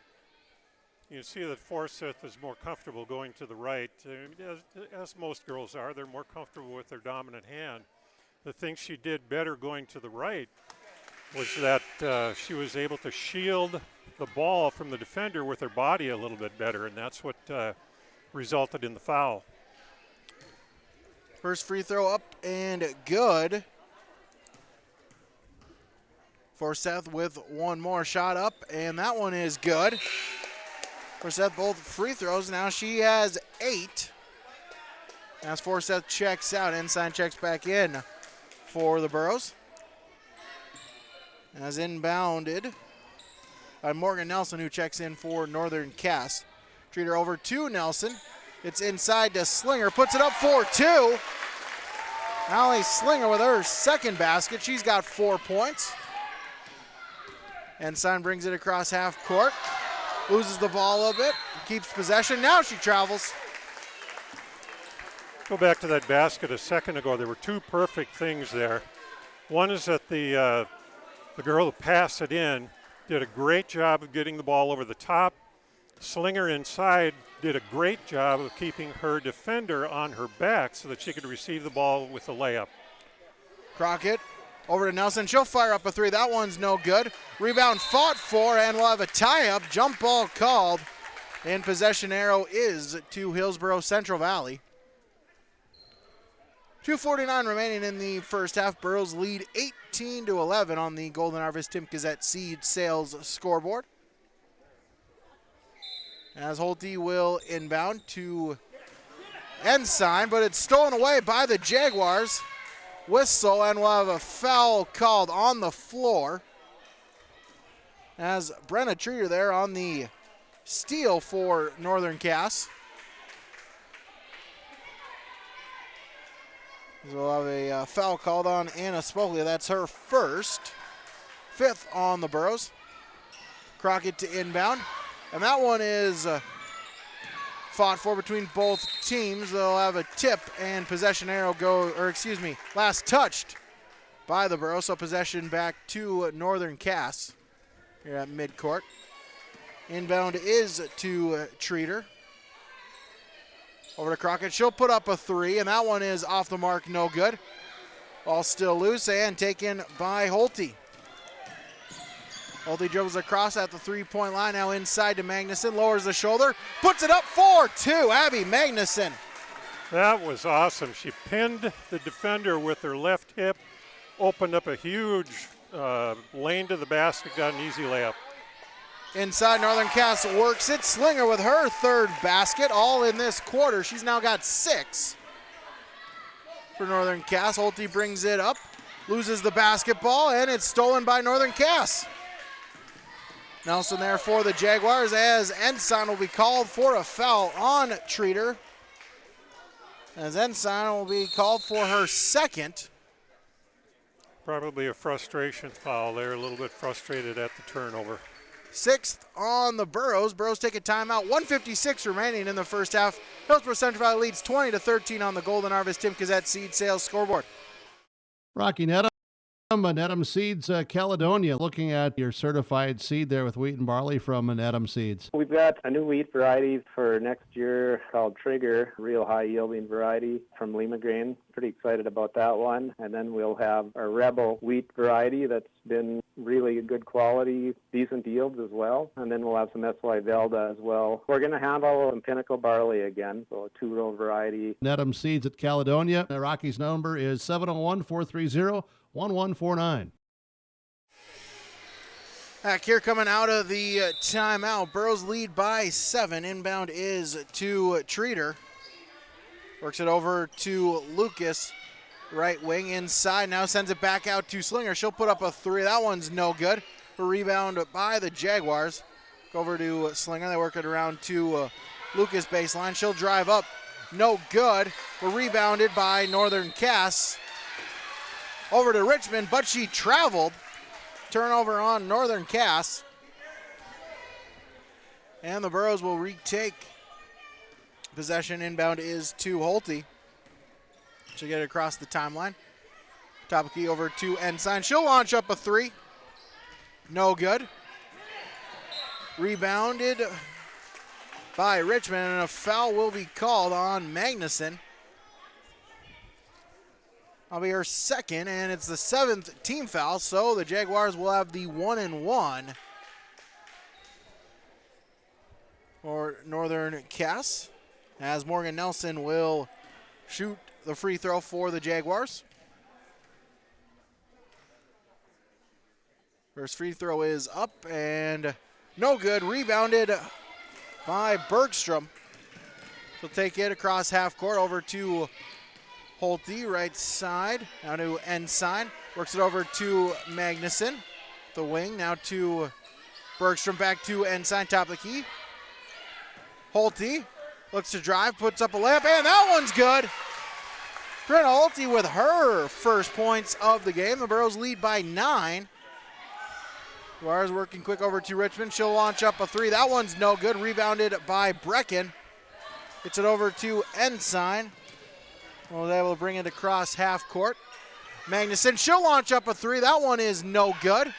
You see that Forsyth is more comfortable going to the right. As most girls are, they're more comfortable with their dominant hand. The thing she did better going to the right was that she was able to shield the ball from the defender with her body a little bit better, and that's what resulted in the foul. First free throw up and good. Forsyth with one more shot up, and that one is good. Forsyth both free throws. Now she has 8. As Forsyth checks out, Ensign checks back in for the Burros. As inbounded by Morgan Nelson, who checks in for Northern Cass. Treater over to Nelson. It's inside to Slinger. Puts it up for 2. Allie Slinger with her second basket. She's got 4 points. Ensign brings it across half court. Loses the ball a bit. Keeps possession. Now she travels. Go back to that basket a second ago. There were 2 perfect things there. One is that the girl who passed it in did a great job of getting the ball over the top. Slinger inside did a great job of keeping her defender on her back so that she could receive the ball with a layup. Crockett Over to Nelson. She'll fire up a three. That one's no good. Rebound fought for, and we'll have a tie-up. Jump ball called. And possession arrow is to Hillsborough Central Valley. 2:49 remaining in the first half. Burrows lead 18-11 on the Golden Harvest Tim Gazette Seed Sales scoreboard. As Holte will inbound to Ensign, but it's stolen away by the Jaguars. Whistle, and we'll have a foul called on the floor. As Brenna Treater there on the steal for Northern Cass. We'll have a foul called on Anna Spokely. That's her first. Fifth on the Burros. Crockett to inbound. And that one is fought for between both teams. They'll have a tip and possession arrow last touched by the Burros. So possession back to Northern Cass here at midcourt. Inbound is to Treater. Over to Crockett. She'll put up a three, and that one is off the mark, no good. Ball still loose and taken by Holte. Holte dribbles across at the three-point line, now inside to Magnuson, lowers the shoulder, puts it up for two. Abby Magnuson. That was awesome. She pinned the defender with her left hip, opened up a huge lane to the basket, got an easy layup. Inside, Northern Cass works it. Slinger with her third basket, all in this quarter. She's now got 6 for Northern Cass. Holte brings it up, loses the basketball, and it's stolen by Northern Cass. Nelson there for the Jaguars as Ensign will be called for a foul on Treater. As Ensign will be called for her second. Probably a frustration foul there, a little bit frustrated at the turnover. 6th on the Burros. Burros take a timeout. 1:56 remaining in the first half. Hillsborough Central Valley leads 20-13 on the Golden Harvest Tim Gazette Seed Sales scoreboard. Rocky Nedham, Nedham Seeds, Caledonia. Looking at your certified seed there with wheat and barley from Nedham Seeds. We've got a new wheat variety for next year called Trigger, real high yielding variety from Lima Grain. Pretty excited about that one. And then we'll have our Rebel wheat variety that's been really good quality, decent yields as well. And then we'll have some SY Velda as well. We're going to handle some Pinnacle barley again, so a 2-row variety. Nedham Seeds at Caledonia. Rocky's number is 701-430-1149. Back here coming out of the timeout. Burros lead by 7. Inbound is to Treater. Works it over to Lucas. Right wing inside. Now sends it back out to Slinger. She'll put up a three. That one's no good. A rebound by the Jaguars. Go over to Slinger. They work it around to Lucas baseline. She'll drive up. No good. But rebounded by Northern Cass. Over to Richmond, but she traveled. Turnover on Northern Cass. And the Burros will retake possession. Inbound is to Holte. She'll get it across the timeline. Top of key over to Ensign. She'll launch up a three. No good. Rebounded by Richmond, and a foul will be called on Magnuson. That'll be her second, and it's the 7th team foul, so the Jaguars will have the 1-and-1 for Northern Cass, as Morgan Nelson will shoot the free throw for the Jaguars. First free throw is up and no good. Rebounded by Bergstrom. She'll take it across half court over to Holte, right side. Now to Ensign. Works it over to Magnuson. The wing now to Bergstrom, back to Ensign, top of the key. Holte looks to drive, puts up a layup, and that one's good. Brenna Holte with her first points of the game. The Burros lead by 9. Jaguars working quick over to Richmond. She'll launch up a three. That one's no good. Rebounded by Brecken. Gets it over to Ensign. Well, they will bring it across half court. Magnuson, she'll launch up a three. That one is no good.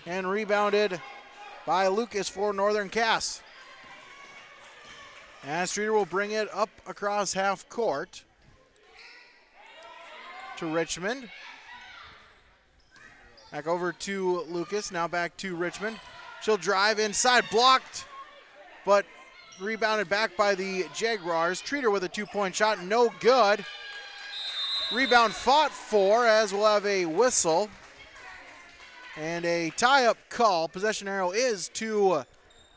And rebounded by Lucas for Northern Cass. And Streeter will bring it up across half court to Richmond. Back over to Lucas, now back to Richmond. She'll drive inside, blocked, but rebounded back by the Jaguars. Treater with a 2-point shot, no good. Rebound fought for, as we'll have a whistle and a tie-up call. Possession arrow is to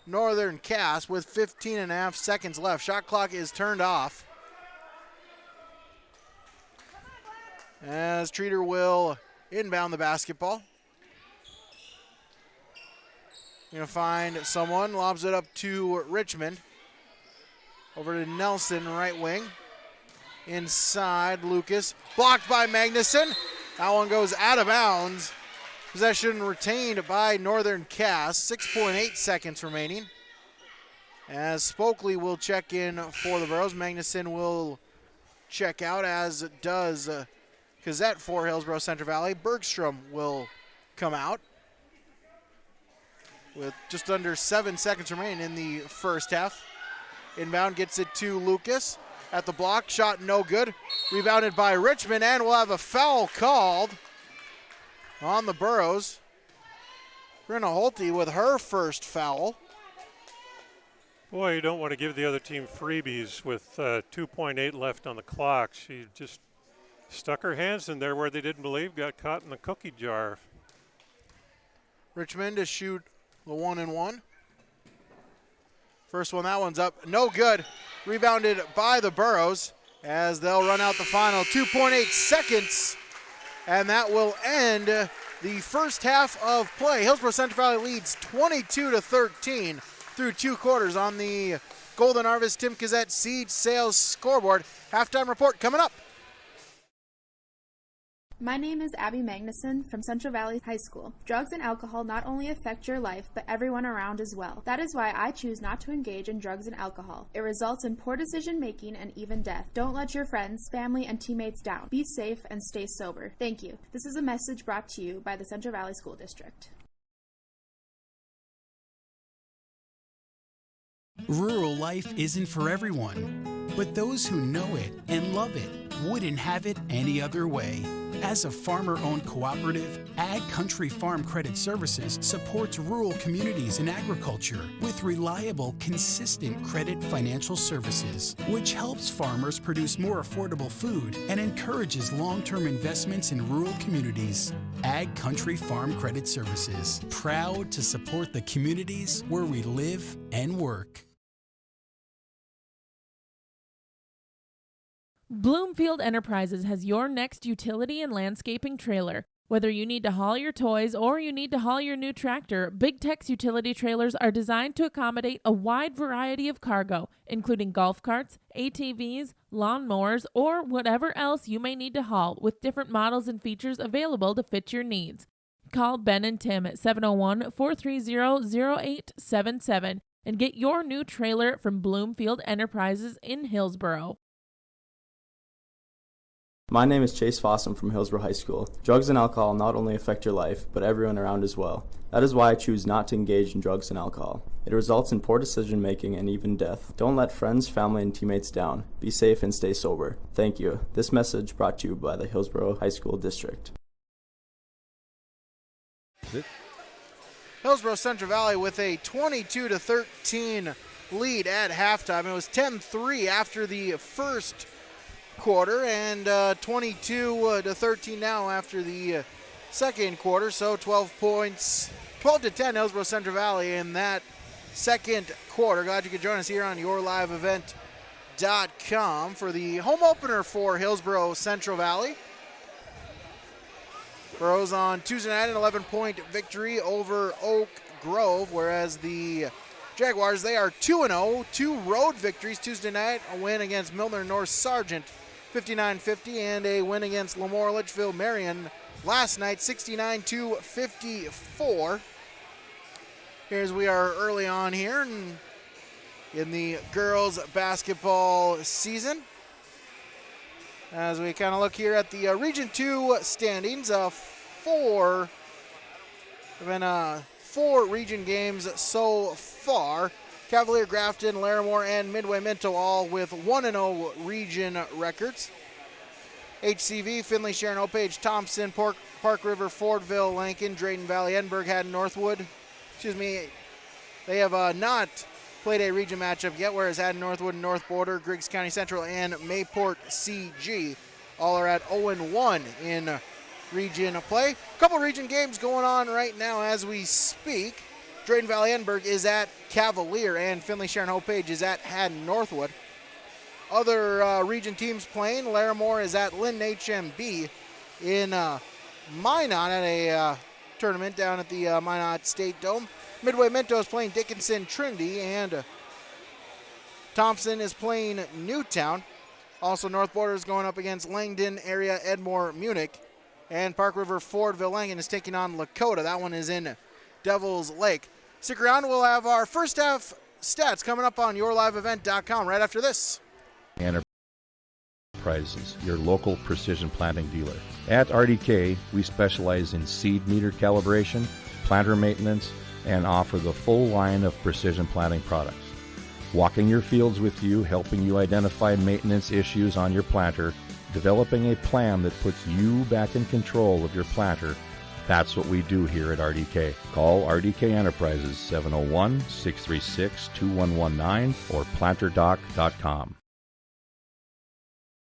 Northern Cass with 15.5 seconds left. Shot clock is turned off, as Treater will inbound the basketball. Gonna find someone, lobs it up to Richmond. Over to Nelson, right wing. Inside, Lucas, blocked by Magnuson. That one goes out of bounds. Possession retained by Northern Cass. 6.8 seconds remaining. As Spokley will check in for the Burros. Magnuson will check out, as does Cassette for Hillsborough Central Valley. Bergstrom will come out with just under 7 seconds remaining in the first half. Inbound gets it to Lucas at the block. Shot no good. Rebounded by Richmond, and we'll have a foul called on the Burros. Brenna Holte with her first foul. Boy, you don't want to give the other team freebies with 2.8 left on the clock. She just stuck her hands in there where they didn't believe, got caught in the cookie jar. Richmond to shoot the 1-and-1. First one, that one's up, no good. Rebounded by the Burros, as they'll run out the final 2.8 seconds, and that will end the first half of play. Hillsborough Central Valley leads 22-13 through 2 quarters on the Golden Harvest Tim Cassette Seed Sales scoreboard. Halftime report coming up. My name is Abby Magnuson from Central Valley High School. Drugs and alcohol not only affect your life, but everyone around as well. That is why I choose not to engage in drugs and alcohol. It results in poor decision making and even death. Don't let your friends, family, and teammates down. Be safe and stay sober. Thank you. This is a message brought to you by the Central Valley School District. Rural life isn't for everyone, but those who know it and love it wouldn't have it any other way. As a farmer-owned cooperative, Ag Country Farm Credit Services supports rural communities in agriculture with reliable, consistent credit financial services, which helps farmers produce more affordable food and encourages long-term investments in rural communities. Ag Country Farm Credit Services, proud to support the communities where we live and work. Bloomfield Enterprises has your next utility and landscaping trailer. Whether you need to haul your toys or you need to haul your new tractor, Big Tech's utility trailers are designed to accommodate a wide variety of cargo, including golf carts, ATVs, lawnmowers, or whatever else you may need to haul, with different models and features available to fit your needs. Call Ben and Tim at 701-430-0877 and get your new trailer from Bloomfield Enterprises in Hillsborough. My name is Chase Fossum from Hillsborough High School. Drugs and alcohol not only affect your life, but everyone around as well. That is why I choose not to engage in drugs and alcohol. It results in poor decision making and even death. Don't let friends, family, and teammates down. Be safe and stay sober. Thank you. This message brought to you by the Hillsborough High School District. Hillsborough Central Valley with a 22-13 lead at halftime. It was 10-3 after the first quarter, and 22-13 now after the second quarter. So 12 points, 12-10 Hillsborough Central Valley in that second quarter. Glad you could join us here on yourliveevent.com for the home opener for Hillsborough Central Valley. Burros on Tuesday night an 11-point victory over Oak Grove, whereas the Jaguars, they are 2-0, 2 road victories Tuesday night, a win against Milner North Sargent 59-50, and a win against Lemoore Litchfield Marion last night 69-54. Here's we are early on here in the girls basketball season. As we kind of look here at the Region 2 standings, 4 region games so far. Cavalier, Grafton, Larimore, and Midway Minto all with 1-0 region records. HCV, Finley, Sharon, Opage, Thompson, Park River, Fordville, Lankin, Drayton Valley, Edinburgh, Haddon, Northwood. They have not played a region matchup yet, whereas Haddon, Northwood, and North Border, Griggs County Central, and Mayport CG all are at 0-1 in region play. A couple region games going on right now as we speak. Drayton Valley Edinburgh is at Cavalier, and Finley Sharon Hope Page is at Haddon Northwood. Other region teams playing, Larimore is at Lynn HMB in Minot at a tournament down at the Minot State Dome. Midway Minto is playing Dickinson Trinity, and Thompson is playing Newtown. Also, North Border is going up against Langdon area Edmore Munich. And Park River Fordville Langen is taking on Lakota. That one is in Devil's Lake. Stick around. We'll have our first half stats coming up on yourliveevent.com right after this. Enterprises, your local precision planting dealer. At RDK, we specialize in seed meter calibration, planter maintenance, and offer the full line of precision planting products. Walking your fields with you, helping you identify maintenance issues on your planter, developing a plan that puts you back in control of your planter. That's what we do here at RDK. Call RDK Enterprises 701-636-2119 or planterdoc.com.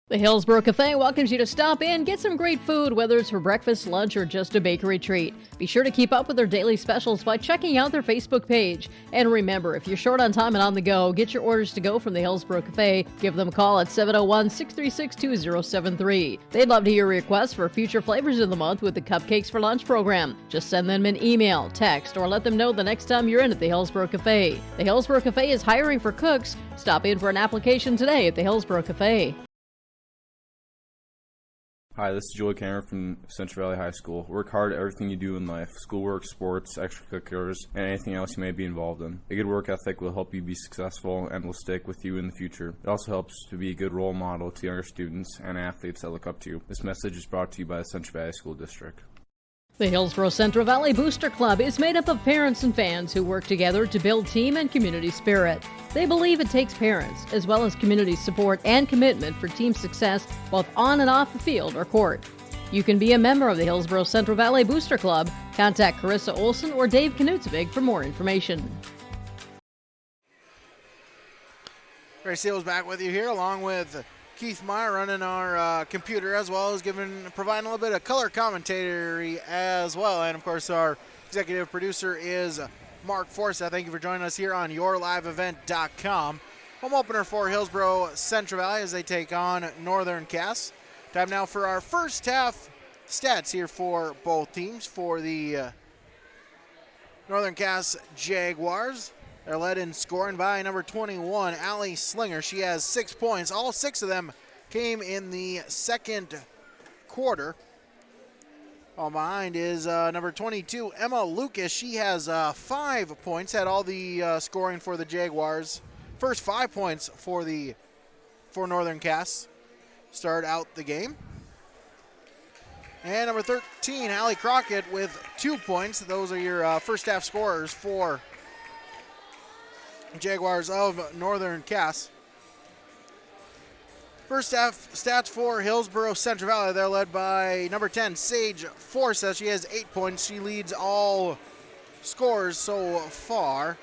The Hillsborough Cafe welcomes you to stop in, get some great food, whether it's for breakfast, lunch, or just a bakery treat. Be sure to keep up with their daily specials by checking out their Facebook page. And remember, if you're short on time and on the go, get your orders to go from the Hillsborough Cafe. Give them a call at 701-636-2073. They'd love to hear requests for future flavors of the month with the Cupcakes for Lunch program. Just send them an email, text, or let them know the next time you're in at the Hillsborough Cafe. The Hillsborough Cafe is hiring for cooks. Stop in for an application today at the Hillsborough Cafe. Hi, this is Joey Cameron from Central Valley High School. Work hard at everything you do in life, schoolwork, sports, extracurriculars, and anything else you may be involved in. A good work ethic will help you be successful and will stick with you in the future. It also helps to be a good role model to younger students and athletes that look up to you. This message is brought to you by the Central Valley School District. The Hillsborough Central Valley Booster Club is made up of parents and fans who work together to build team and community spirit. They believe it takes parents, as well as community support and commitment for team success, both on and off the field or court. You can be a member of the Hillsborough Central Valley Booster Club. Contact Carissa Olson or Dave Knutsvig for more information. Ray Seals back with you here, along with Keith Meyer running our computer, as well as providing a little bit of color commentary as well. And of course, our executive producer is Mark Forsyth. Thank you for joining us here on yourliveevent.com. Home opener for Hillsborough Central Valley as they take on Northern Cass. Time now for our first half stats here for both teams. For the Northern Cass Jaguars, they're led in scoring by number 21, Allie Slinger. She has 6 points. All 6 of them came in the second quarter. All behind is number 22, Emma Lucas. She has 5 points, had all the scoring for the Jaguars. First 5 points for Northern Cass start out the game. And number 13, Allie Crockett with 2 points. Those are your first half scorers for Jaguars of Northern Cass. First half stats for Hillsborough Central Valley. They're led by number 10, Sage Forsyth. She has 8 points. She leads all scores so far.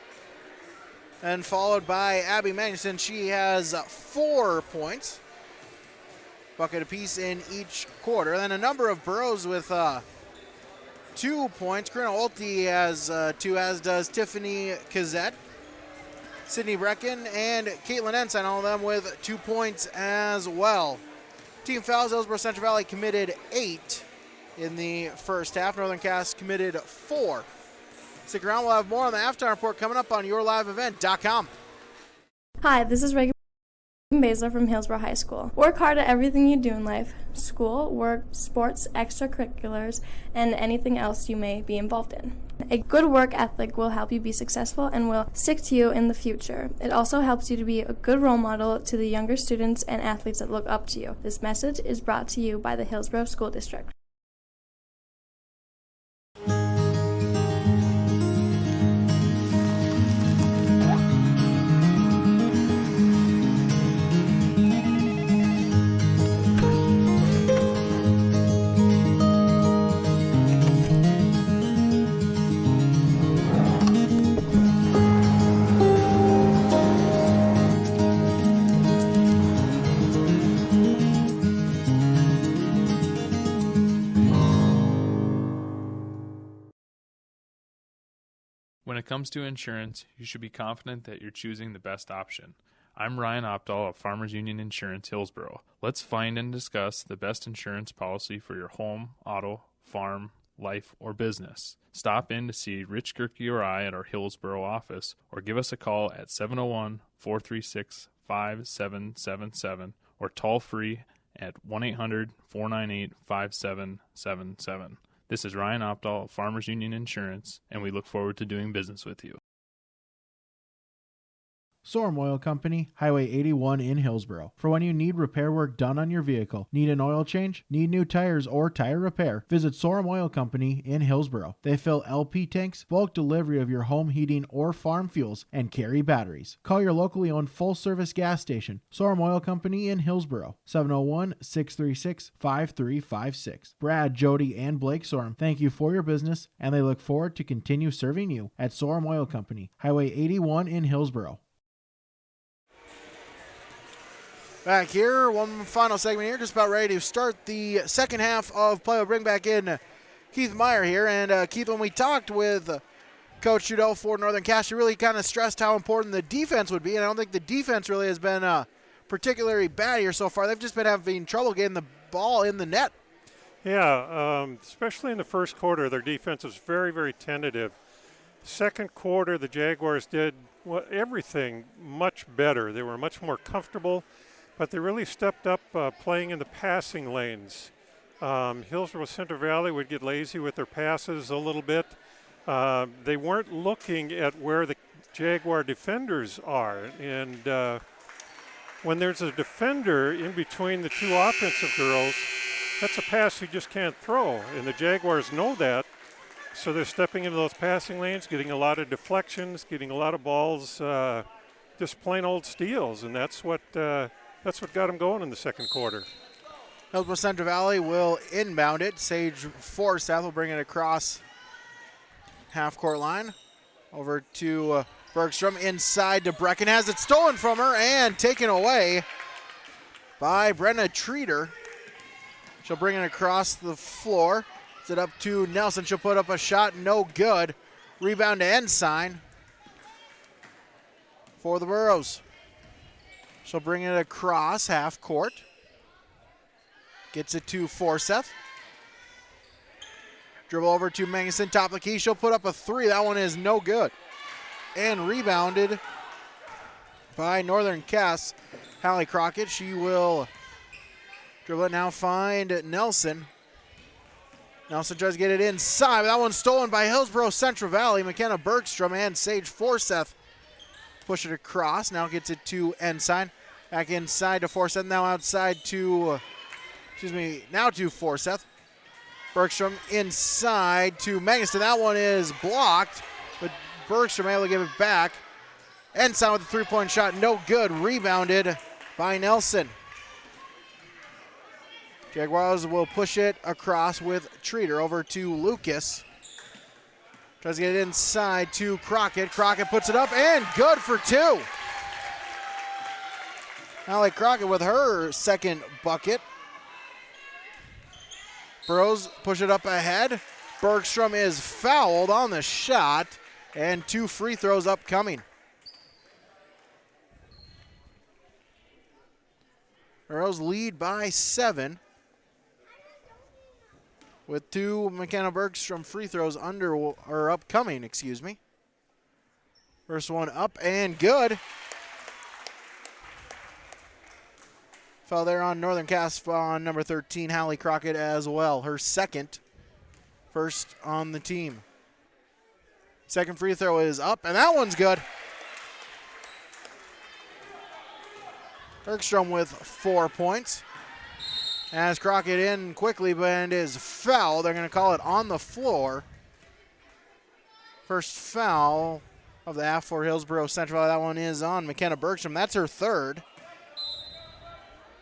And followed by Abby Magnuson. She has 4 points. Bucket apiece in each quarter. Then a number of Burrows with 2 points. Karina Olte has 2, as does Tiffany Kazette. Sydney Brecken and Caitlin Ensign, all of them with 2 points as well. Team fouls, Hillsborough Central Valley committed 8 in the first half. Northern Cass committed 4. Stick around, we'll have more on the halftime report coming up on yourliveevent.com. Hi, this is Reagan Baszler from Hillsborough High School. Work hard at everything you do in life: school, work, sports, extracurriculars, and anything else you may be involved in. A good work ethic will help you be successful and will stick to you in the future. It also helps you to be a good role model to the younger students and athletes that look up to you. This message is brought to you by the Hillsborough School District. When it comes to insurance, you should be confident that you're choosing the best option. I'm Ryan Opdahl of Farmers Union Insurance Hillsborough. Let's find and discuss the best insurance policy for your home, auto, farm, life, or business. Stop in to see Rich Gerke or I at our Hillsborough office, or give us a call at 701-436-5777 or toll free at 1-800-498-5777. This is Ryan Opdahl of Farmers Union Insurance, and we look forward to doing business with you. Sorum Oil Company, Highway 81 in Hillsborough. For when you need repair work done on your vehicle, need an oil change, need new tires or tire repair, visit Sorum Oil Company in Hillsborough. They fill LP tanks, bulk delivery of your home heating or farm fuels, and carry batteries. Call your locally owned full-service gas station, Sorum Oil Company in Hillsborough, 701-636-5356. Brad, Jody, and Blake Sorum thank you for your business, and they look forward to continue serving you at Sorum Oil Company, Highway 81 in Hillsborough. Back here, one final segment here, just about ready to start the second half of play. We'll bring back in Keith Meyer here. And Keith, when we talked with Coach Trudeau for Northern Cass, he really kind of stressed how important the defense would be. And I don't think the defense really has been particularly bad here so far. They've just been having trouble getting the ball in the net. Yeah, especially in the first quarter, their defense was very, very tentative. Second quarter, the Jaguars did everything much better. They were much more comfortable. But they really stepped up playing in the passing lanes. Hillsborough Central Valley would get lazy with their passes a little bit. They weren't looking at where the Jaguar defenders are. And when there's a defender in between the two offensive girls, that's a pass you just can't throw. And the Jaguars know that. So they're stepping into those passing lanes, getting a lot of deflections, getting a lot of balls, just plain old steals. And that's what got them going in the second quarter. Hillsborough Central Valley will inbound it. Sage Forsyth will bring it across half-court line. Over to Bergstrom, inside to Brecken. Has it stolen from her and taken away by Brenna Treater. She'll bring it across the floor. It's it up to Nelson. She'll put up a shot, no good. Rebound to Ensign for the Burros. She'll bring it across half court. Gets it to Forsyth. Dribble over to Mangerson, top of the key. She'll put up a three. That one is no good. And rebounded by Northern Cass. Hallie Crockett, she will dribble it now, find Nelson. Nelson tries to get it inside, but that one's stolen by Hillsborough Central Valley. McKenna Bergstrom and Sage Forsyth push it across. Now gets it to Ensign. Back inside to Forsyth. Now outside to, now to Forsyth. Bergstrom inside to Mangaston. That one is blocked, but Bergstrom able to give it back. Ensign with a three-point shot, no good. Rebounded by Nelson. Jaguars will push it across with Treater over to Lucas. Tries to get it inside to Crockett. Crockett puts it up and good for two. Allie Crockett with her second bucket. Burros push it up ahead. Bergstrom is fouled on the shot, and two free throws upcoming. Burros lead by 7. With two McKenna Bergstrom free throws upcoming, excuse me. First one up and good. Foul there on Northern Cass on number 13, Hallie Crockett as well. Her second, first on the team. Second free throw is up, and that one's good. Bergstrom with 4 points. As Crockett in quickly, but is fouled. They're going to call it on the floor. First foul of the half for Hillsborough Central. That one is on McKenna Bergstrom. That's her third.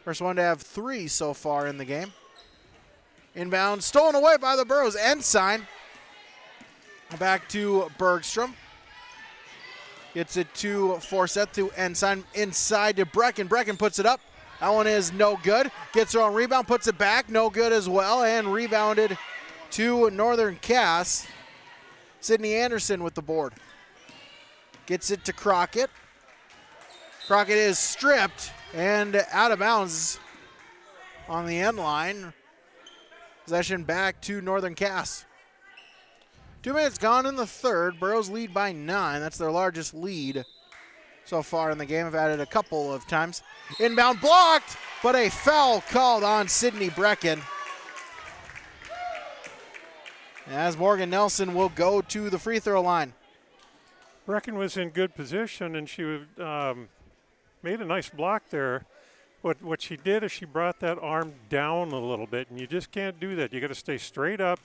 First one to have 3 so far in the game. Inbound, stolen away by the Burros. Ensign. Back to Bergstrom. Gets it to Forsyth, to Ensign. Inside to Brecken. Brecken puts it up. That one is no good. Gets her own rebound, puts it back. No good as well. And rebounded to Northern Cass. Sydney Anderson with the board. Gets it to Crockett. Crockett is stripped and out of bounds on the end line. Possession back to Northern Cass. 2 minutes gone in the third. Burrows lead by 9. That's their largest lead so far in the game. I've added a couple of times. Inbound blocked, but a foul called on Sydney Brecken. As Morgan Nelson will go to the free throw line. Brecken was in good position, and she made a nice block there. What she did is she brought that arm down a little bit, and you just can't do that. You got to stay straight up.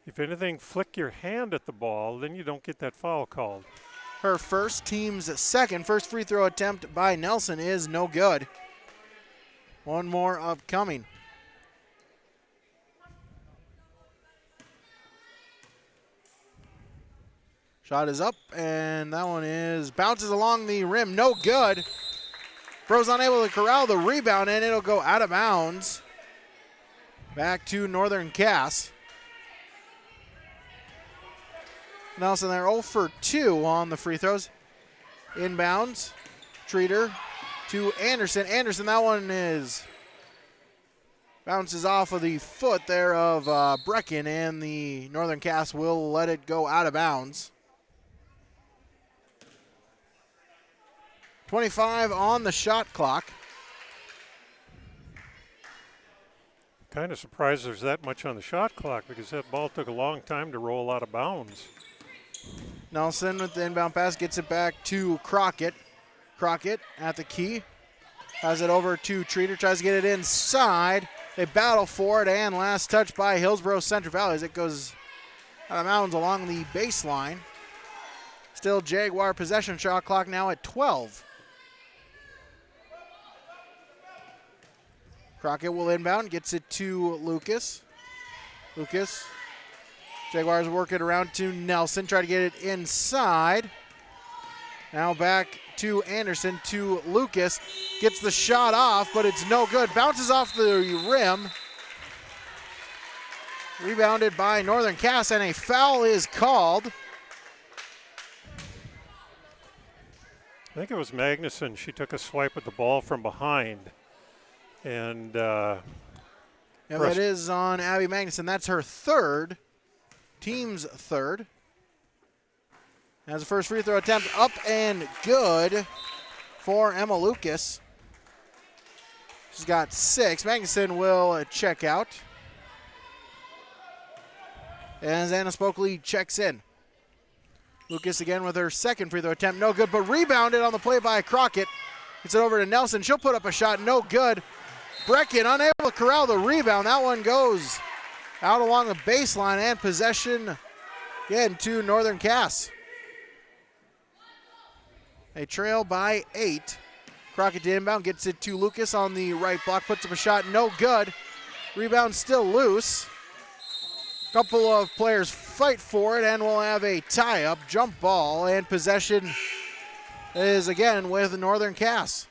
If anything, flick your hand at the ball, then you don't get that foul called. Her first, team's second. First free throw attempt by Nelson is no good. One more upcoming. Shot is up, and that one bounces along the rim. No good. Bro's unable to corral the rebound, and it'll go out of bounds. Back to Northern Cass. Nelson, they're 0 for 2 on the free throws. Inbounds. Treater to Anderson. Anderson, that one bounces off of the foot there of Brecken, and the Northern Cass will let it go out of bounds. 25 on the shot clock. Kind of surprised there's that much on the shot clock because that ball took a long time to roll out of bounds. Nelson with the inbound pass gets it back to Crockett. Crockett at the key. Has it over to Treater. Tries to get it inside. They battle for it, and last touch by Hillsborough Central Valley as it goes out of bounds along the baseline. Still Jaguar possession. Shot clock now at 12. Crockett will inbound, gets it to Lucas. Lucas. Jaguars work it around to Nelson, try to get it inside. Now back to Anderson, to Lucas. Gets the shot off, but it's no good. Bounces off the rim. Rebounded by Northern Cass, and a foul is called. I think it was Magnuson. She took a swipe at the ball from behind. And that is on Abby Magnuson. That's her third, team's third. As the first free throw attempt up and good for Emma Lucas. She's got 6. Magnuson will check out. As Anna Spokley checks in. Lucas again with her second free throw attempt. No good, but rebounded on the play by Crockett. Gets it over to Nelson. She'll put up a shot. No good. Brecken unable to corral the rebound. That one goes out along the baseline, and possession again to Northern Cass. They trail by 8. Crockett to inbound, gets it to Lucas on the right block, puts up a shot, no good. Rebound still loose. Couple of players fight for it, and we'll have a tie-up, jump ball, and possession is again with Northern Cass.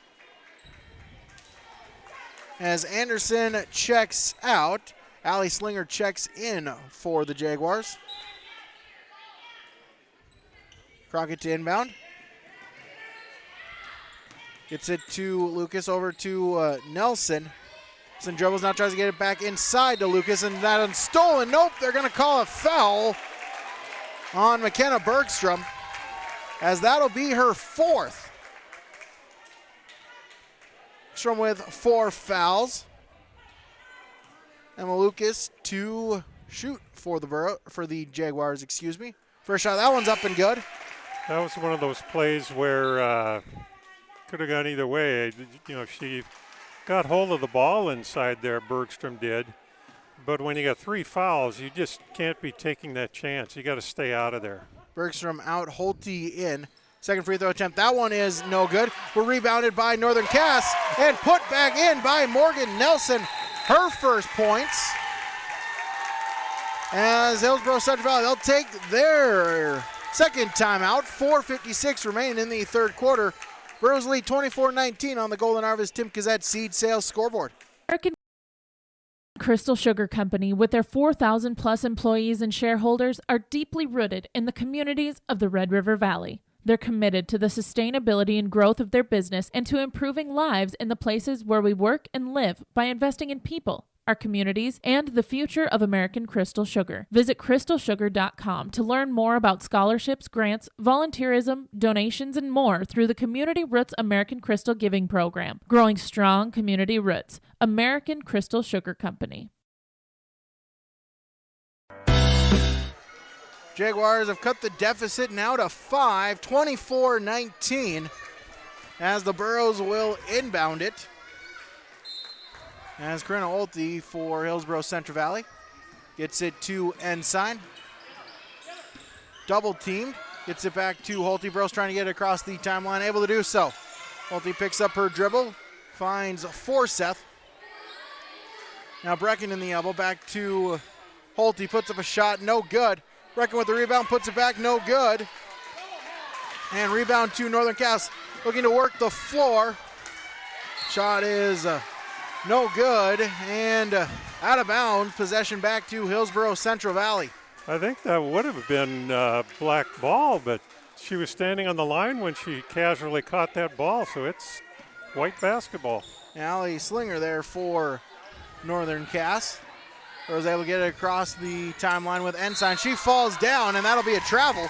As Anderson checks out, Allie Slinger checks in for the Jaguars. Crockett to inbound. Gets it to Lucas, over to Nelson. Nelson dribbles, now tries to get it back inside to Lucas, and that one's stolen. Nope, they're going to call a foul on McKenna Bergstrom, as that'll be her 4th. Bergstrom with 4 fouls. Emma Lucas to shoot for the Jaguars, excuse me. First shot, that one's up and good. That was one of those plays where could have gone either way. You know, she got hold of the ball inside there, Bergstrom did. But when you got 3 fouls, you just can't be taking that chance. You got to stay out of there. Bergstrom out, Holte in. Second free throw attempt, that one is no good. We're rebounded by Northern Cass and put back in by Morgan Nelson. Her first points. As Hillsborough Central Valley, they'll take their second timeout. 4:56 remaining in the third quarter. Burrows lead 24-19 on the Golden Harvest Tim Kazette Seed Sales scoreboard. American Crystal Sugar Company, with their 4,000 plus employees and shareholders, are deeply rooted in the communities of the Red River Valley. They're committed to the sustainability and growth of their business and to improving lives in the places where we work and live by investing in people, our communities, and the future of American Crystal Sugar. Visit crystalsugar.com to learn more about scholarships, grants, volunteerism, donations, and more through the Community Roots American Crystal Giving Program. Growing strong community roots. American Crystal Sugar Company. Jaguars have cut the deficit now to 5, 24-19, as the Burros will inbound it. As Corinna Olte for Hillsborough Central Valley gets it to Ensign. Double teamed, gets it back to Holte. Burros trying to get it across the timeline, able to do so. Holte picks up her dribble, finds Forseth. Now Brecken in the elbow, back to Holte, puts up a shot, no good. Brecken with the rebound, puts it back, no good. And rebound to Northern Cass, looking to work the floor. Shot is no good, and out of bounds. Possession back to Hillsborough Central Valley. I think that would have been black ball, but she was standing on the line when she casually caught that ball, so it's white basketball. Allie Slinger there for Northern Cass. Was able to get it across the timeline with Ensign. She falls down, and that'll be a travel.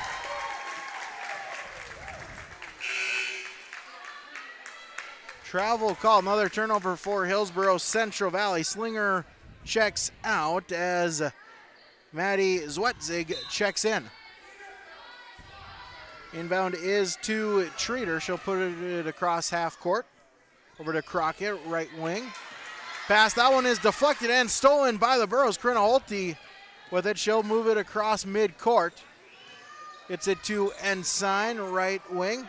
Travel call, another turnover for Hillsborough Central Valley. Slinger checks out as Maddie Zwetzig checks in. Inbound is to Treater. She'll put it across half court. Over to Crockett, right wing. Pass, that one is deflected and stolen by the Burros. Corinna Holte with it. She'll move it across midcourt. Gets it to Ensign, right wing.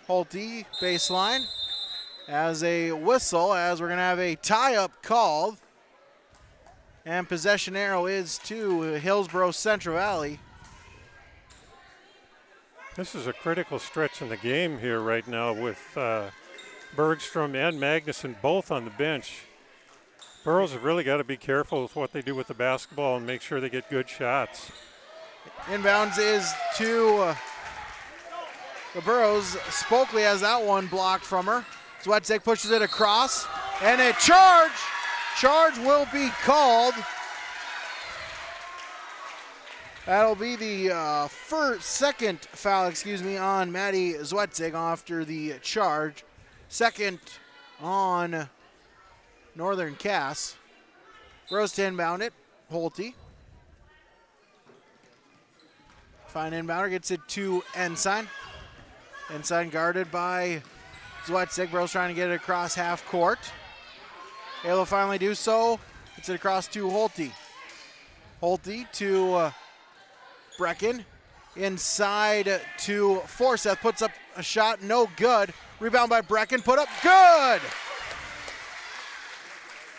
Holte, baseline. As a whistle, as we're going to have a tie-up called. And possession arrow is to Hillsborough Central Valley. This is a critical stretch in the game here right now with Bergstrom and Magnuson both on the bench. Burros have really got to be careful with what they do with the basketball and make sure they get good shots. Inbounds is to the Burros. Spokley has that one blocked from her. Zwetzig pushes it across, and a charge. Charge will be called. That'll be the second foul, on Maddie Zwetzig after the charge. Second on Northern Cass. Rose to inbound it. Holte. Fine inbounder, gets it to Ensign. Ensign guarded by Zwetzig. Rose trying to get it across half court. Able to finally do so. Gets it across to Holte. Holte to Brecken. Inside to Forseth. Puts up a shot, no good. Rebound by Brecken, put up, good!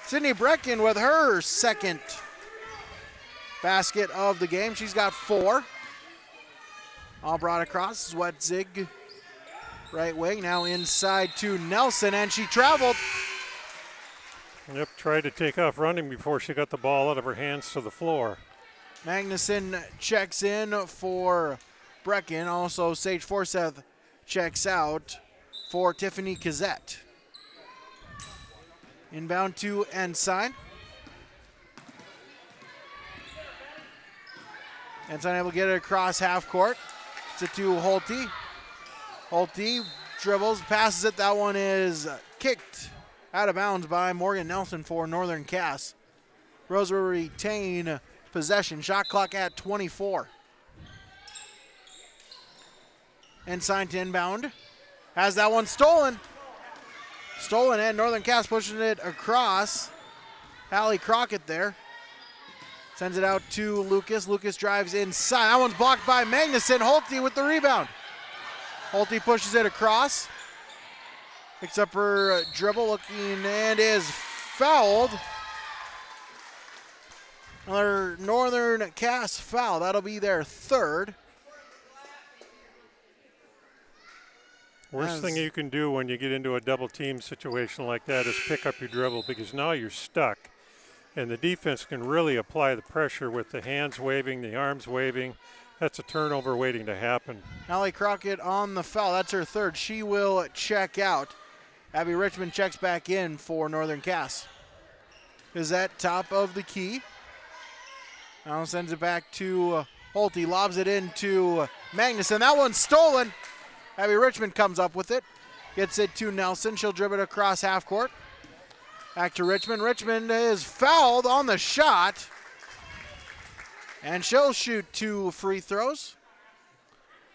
Sydney Brecken with her second basket of the game. She's got 4. All brought across. Zwetzig, right wing. Now inside to Nelson, and she traveled. Yep, tried to take off running before she got the ball out of her hands to the floor. Magnuson checks in for Brecken. Also, Sage Forseth checks out for Tiffany Kazette. Inbound to Ensign. Ensign able to get it across half court. It's it to Holte. Holte dribbles, passes it. That one is kicked out of bounds by Morgan Nelson for Northern Cass. Rose will retain possession. Shot clock at 24. Ensign to inbound. Has that one stolen. Stolen, and Northern Cass pushing it across. Hallie Crockett there. Sends it out to Lucas. Lucas drives inside. That one's blocked by Magnuson. Holte with the rebound. Holte pushes it across. Picks up her dribble, looking, and is fouled. Another Northern Cass foul. That'll be their third. Worst thing you can do when you get into a double team situation like that is pick up your dribble, because now you're stuck. And the defense can really apply the pressure with the hands waving, the arms waving, that's a turnover waiting to happen. Allie Crockett on the foul. That's her third. She will check out. Abby Richmond checks back in for Northern Cass. Is that top of the key? Now sends it back to Holte. Lobs it into Magnuson. That one's stolen. Abby Richmond comes up with it. Gets it to Nelson. She'll dribble it across half court. Back to Richmond. Richmond is fouled on the shot. And she'll shoot 2 free throws.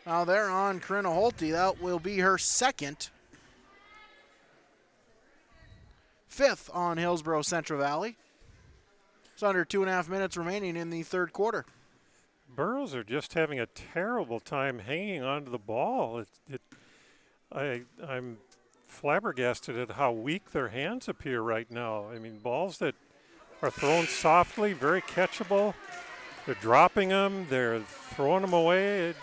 Now they're on Corinna Holte. That will be her second. 5th on Hillsborough Central Valley. It's under 2.5 minutes remaining in the third quarter. Burrows are just having a terrible time hanging onto the ball. I'm flabbergasted at how weak their hands appear right now. I mean, balls that are thrown softly, very catchable. They're dropping them. They're throwing them away.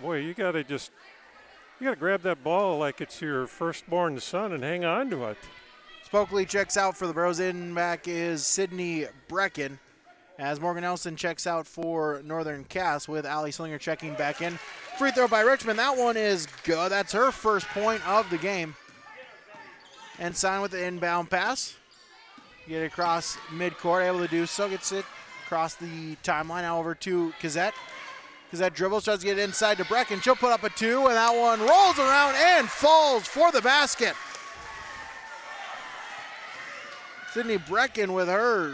Boy, you got to grab that ball like it's your firstborn son and hang on to it. Spokley checks out for the Burrows. In back is Sydney Brecken as Morgan Nelson checks out for Northern Cass with Allie Slinger checking back in. Free throw by Richmond. That one is good. That's her first point of the game. And Sign with the inbound pass. Get it across midcourt, able to do so. Gets it across the timeline. Now over to Kazette. Kazette dribbles, tries to get it inside to Brecken. She'll put up a 2, and that one rolls around and falls for the basket. Sydney Brecken with her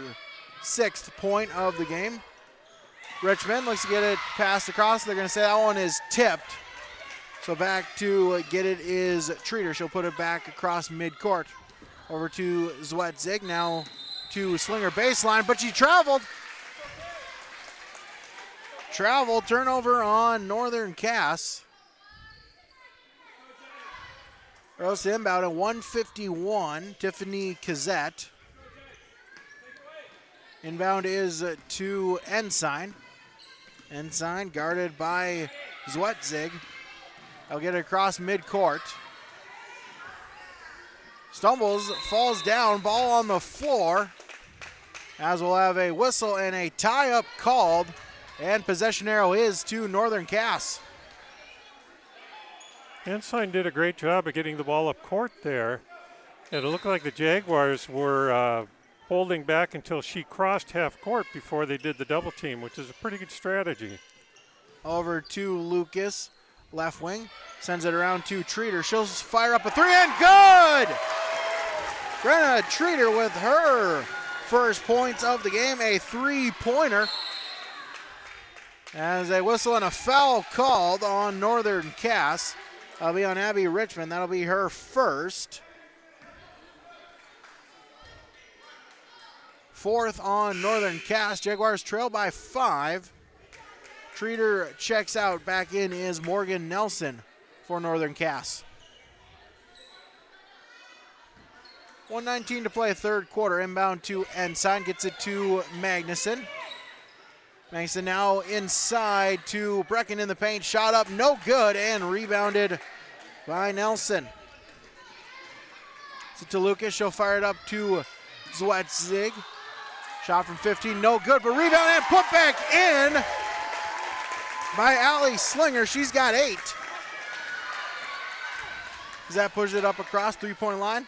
6th point of the game. Richmond looks to get it passed across. They're going to say that one is tipped. So back to get it is Treater. She'll put it back across midcourt. Over to Zwetzig. Now to Slinger baseline, but she traveled. Turnover on Northern Cass. Rose inbound at 1:51. Tiffany Kazette. Inbound is to Ensign. Ensign guarded by Zwetzig. I'll get it across midcourt. Stumbles, falls down, ball on the floor. As we'll have a whistle and a tie-up called. And possession arrow is to Northern Cass. Ensign did a great job of getting the ball up court there. And it looked like the Jaguars were holding back until she crossed half court before they did the double team, which is a pretty good strategy. Over to Lucas, left wing, sends it around to Treater. She'll fire up a 3 and good! Brenna Treater with her first points of the game, a 3-pointer. As a whistle and a foul called on Northern Cass. That'll be on Abby Richmond. That'll be her first. 4th on Northern Cass. Jaguars trail by 5. Treater checks out. Back in is Morgan Nelson for Northern Cass. 1:19 to play, third quarter. Inbound to Ensign. Gets it to Magnuson. Magnuson now inside to Brecken in the paint. Shot up, no good, and rebounded by Nelson. So to Lucas. She'll fire it up to Zwetzig. Shot from 15, no good, but rebound and put back in by Allie Slinger. She's got 8. Does that push it up across 3-point line?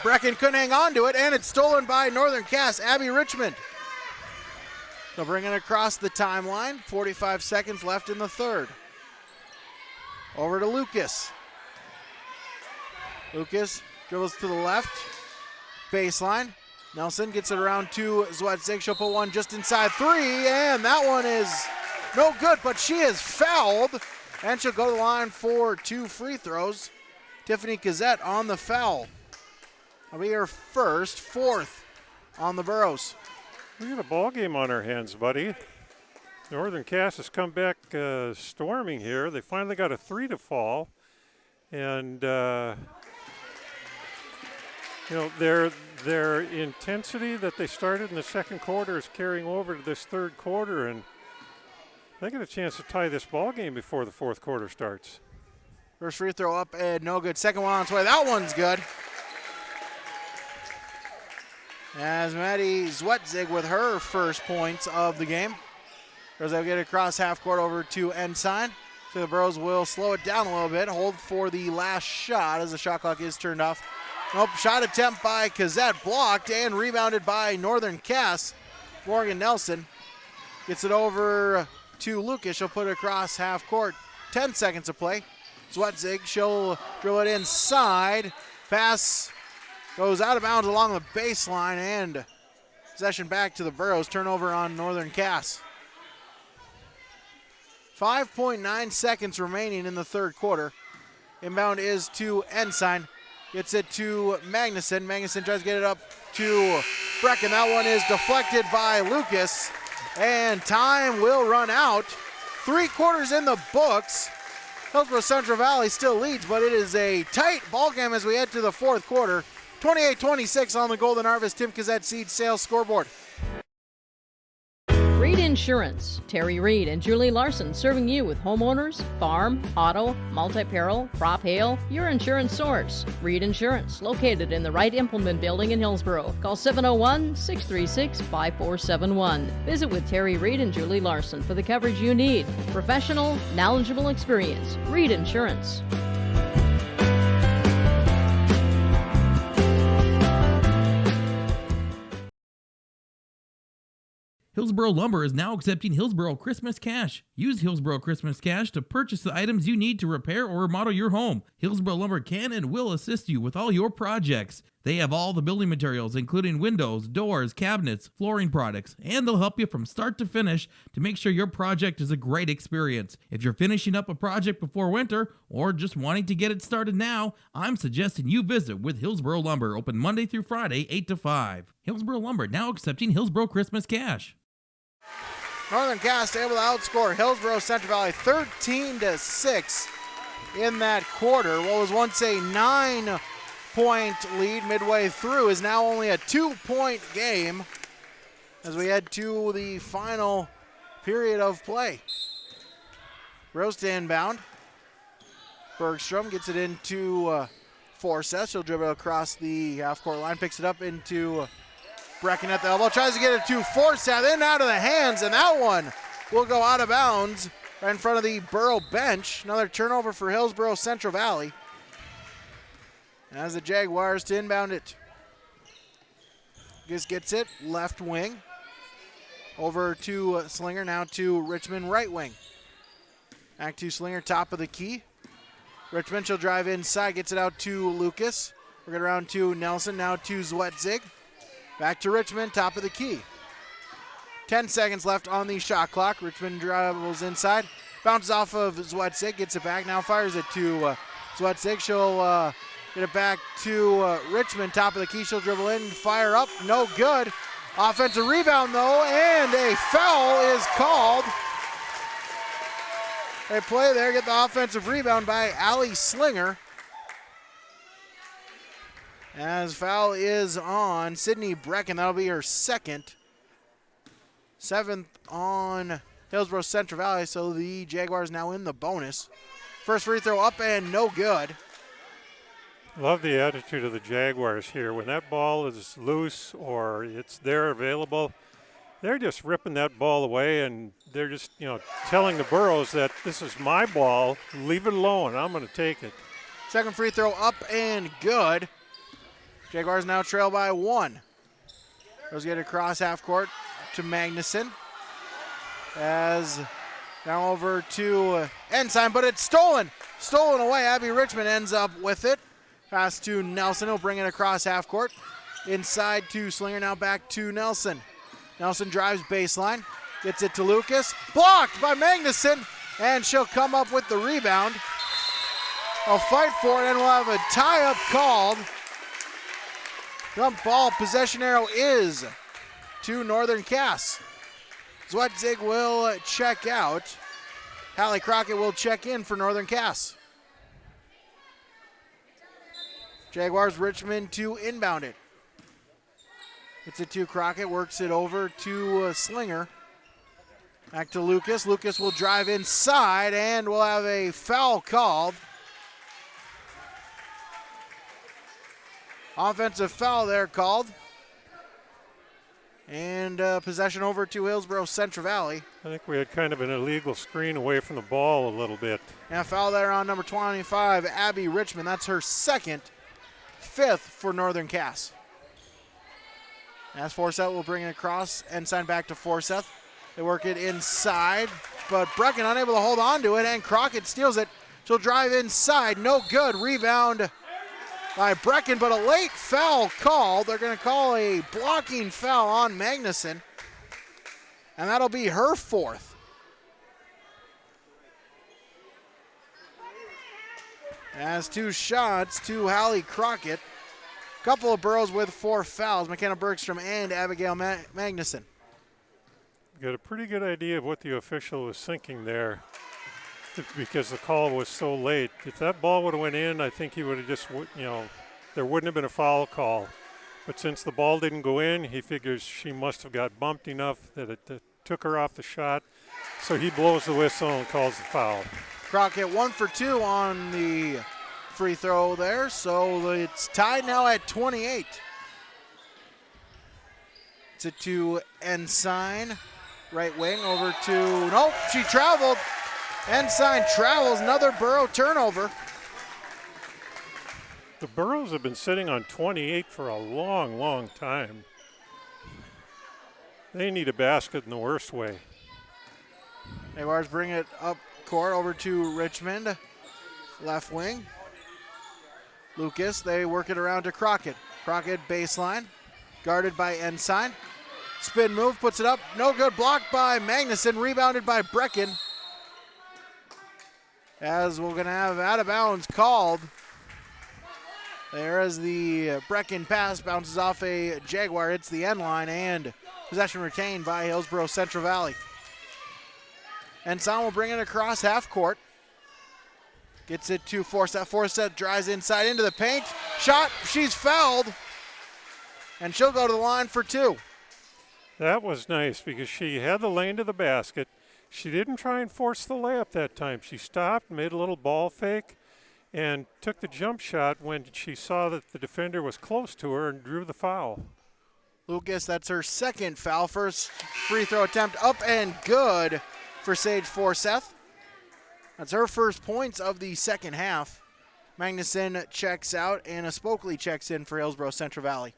Brecken couldn't hang on to it, and it's stolen by Northern Cass. Abby Richmond. They'll bring it across the timeline. 45 seconds left in the third. Over to Lucas. Lucas dribbles to the left. Baseline. Nelson gets it around to Zwetzig. She'll put one just inside 3, and that one is no good, but she is fouled, and she'll go to the line for 2 free throws. Tiffany Kazette on the foul. That'll be her first, 4th on the Burrows. We got a ball game on our hands, buddy. Northern Cass has come back storming here. They finally got a 3 to fall, and their intensity that they started in the second quarter is carrying over to this third quarter, and they get a chance to tie this ball game before the fourth quarter starts. First free throw up and no good. Second one on its way. That one's good. As Maddie Zwetzig with her first points of the game. They'll get it across half court over to Ensign. So the Burros will slow it down a little bit, hold for the last shot as the shot clock is turned off. Nope, shot attempt by Kazette blocked and rebounded by Northern Cass. Morgan Nelson gets it over to Lucas. She'll put it across half court. 10 seconds to play. Zwetzig, she'll drill it inside. Pass goes out of bounds along the baseline and possession back to the Burros. Turnover on Northern Cass. 5.9 seconds remaining in the third quarter. Inbound is to Ensign. Gets it to Magnuson. Magnuson tries to get it up to Brecken. That one is deflected by Lucas. And time will run out. 3 quarters in the books. Hillsborough Central Valley still leads, but it is a tight ball game as we head to the fourth quarter. 28-26 on the Golden Harvest Tim Kazette Seed Sales scoreboard. Reed Insurance. Terry Reed and Julie Larson serving you with homeowners, farm, auto, multi-peril, crop hail, your insurance source. Reed Insurance, located in the Wright Implement Building in Hillsborough. Call 701-636-5471. Visit with Terry Reed and Julie Larson for the coverage you need. Professional, knowledgeable experience. Reed Insurance. Hillsborough Lumber is now accepting Hillsborough Christmas Cash. Use Hillsborough Christmas Cash to purchase the items you need to repair or remodel your home. Hillsborough Lumber can and will assist you with all your projects. They have all the building materials, including windows, doors, cabinets, flooring products, and they'll help you from start to finish to make sure your project is a great experience. If you're finishing up a project before winter or just wanting to get it started now, I'm suggesting you visit with Hillsborough Lumber, open Monday through Friday, 8 to 5. Hillsborough Lumber now accepting Hillsborough Christmas Cash. Northern Cass able to outscore Hillsborough Central Valley 13-6 in that quarter. What was once a 9-point lead midway through is now only a 2-point game as we head to the final period of play. Rose to inbound. Bergstrom gets it into Forseth. She'll dribble across the half-court line, picks it up into Brecken at the elbow, tries to get it to Forseth, in out of the hands, and that one will go out of bounds right in front of the Borough bench. Another turnover for Hillsborough Central Valley as the Jaguars to inbound it. Just gets it, left wing, over to Slinger, now to Richmond, right wing. Back to Slinger, top of the key. Richmond, she'll drive inside, gets it out to Lucas. We're going around to Nelson, now to Zwetzig. Back to Richmond, top of the key. 10 seconds left on the shot clock. Richmond dribbles inside, bounces off of Zwetzig, gets it back, now fires it to Zwetzig. She'll get it back to Richmond, top of the key. She'll dribble in, fire up, no good. Offensive rebound though, and a foul is called. They play there, get the offensive rebound by Allie Slinger. As foul is on Sydney Brecken. That'll be her second. 7th on Hillsborough Central Valley, so the Jaguars now in the bonus. First free throw up and no good. Love the attitude of the Jaguars here. When that ball is loose or it's there available, they're just ripping that ball away, and they're just, telling the Burros that this is my ball, leave it alone, I'm going to take it. Second free throw up and good. Jaguars now trail by 1. Goes get it across half court to Magnuson. As now over to Ensign, but it's stolen. Stolen away. Abby Richmond ends up with it. Pass to Nelson. He'll bring it across half court. Inside to Slinger. Now back to Nelson. Nelson drives baseline. Gets it to Lucas. Blocked by Magnuson. And she'll come up with the rebound. I'll fight for it, and we'll have a tie-up called. Jump ball possession arrow is to Northern Cass. Zwetzig will check out. Hallie Crockett will check in for Northern Cass. Jaguars Richmond to inbound it. It's it to Crockett, works it over to Slinger. Back to Lucas. Lucas will drive inside, and we'll have a foul called. Offensive foul there called. And possession over to Hillsborough Central Valley. I think we had kind of an illegal screen away from the ball a little bit. And a foul there on number 25, Abby Richmond. That's her second, fifth for Northern Cass. As Forsyth will bring it across, Ensign back to Forsyth. They work it inside, but Brecken unable to hold on to it, and Crockett steals it. She'll drive inside, no good. Rebound by Brecken, but a late foul call. They're going to call a blocking foul on Magnuson, and that'll be her fourth. As 2 shots to Hallie Crockett. Couple of Burrows with 4 fouls, McKenna Bergstrom and Abigail Magnuson. Got a pretty good idea of what the official was thinking there because the call was so late. If that ball would have went in, I think he would have just, there wouldn't have been a foul call. But since the ball didn't go in, he figures she must have got bumped enough that it took her off the shot. So he blows the whistle and calls the foul. Crockett 1 for 2 on the free throw there, so it's tied now at 28. It's a to Ensign, right wing over to, nope, she traveled. Ensign travels, another Burrow turnover. The Burrows have been sitting on 28 for a long, long time. They need a basket in the worst way. Navar's bring it up court over to Richmond, left wing. Lucas, they work it around to Crockett. Crockett baseline, guarded by Ensign. Spin move, puts it up, no good. Blocked by Magnuson, rebounded by Brecken. As we're going to have out of bounds called. There as the Brecken pass bounces off a Jaguar, hits the end line, and possession retained by Hillsborough Central Valley. Ensign will bring it across half court. Gets it to Forsyth. Forsyth drives inside into the paint. Shot, she's fouled. And she'll go to the line for 2. That was nice because she had the lane to the basket. She didn't try and force the layup that time. She stopped, made a little ball fake, and took the jump shot when she saw that the defender was close to her and drew the foul. Lucas, that's her second foul. First free throw attempt up and good for Sage Forsyth. That's her first points of the second half. Magnuson checks out, and a Spokley checks in for Hillsborough Central Valley.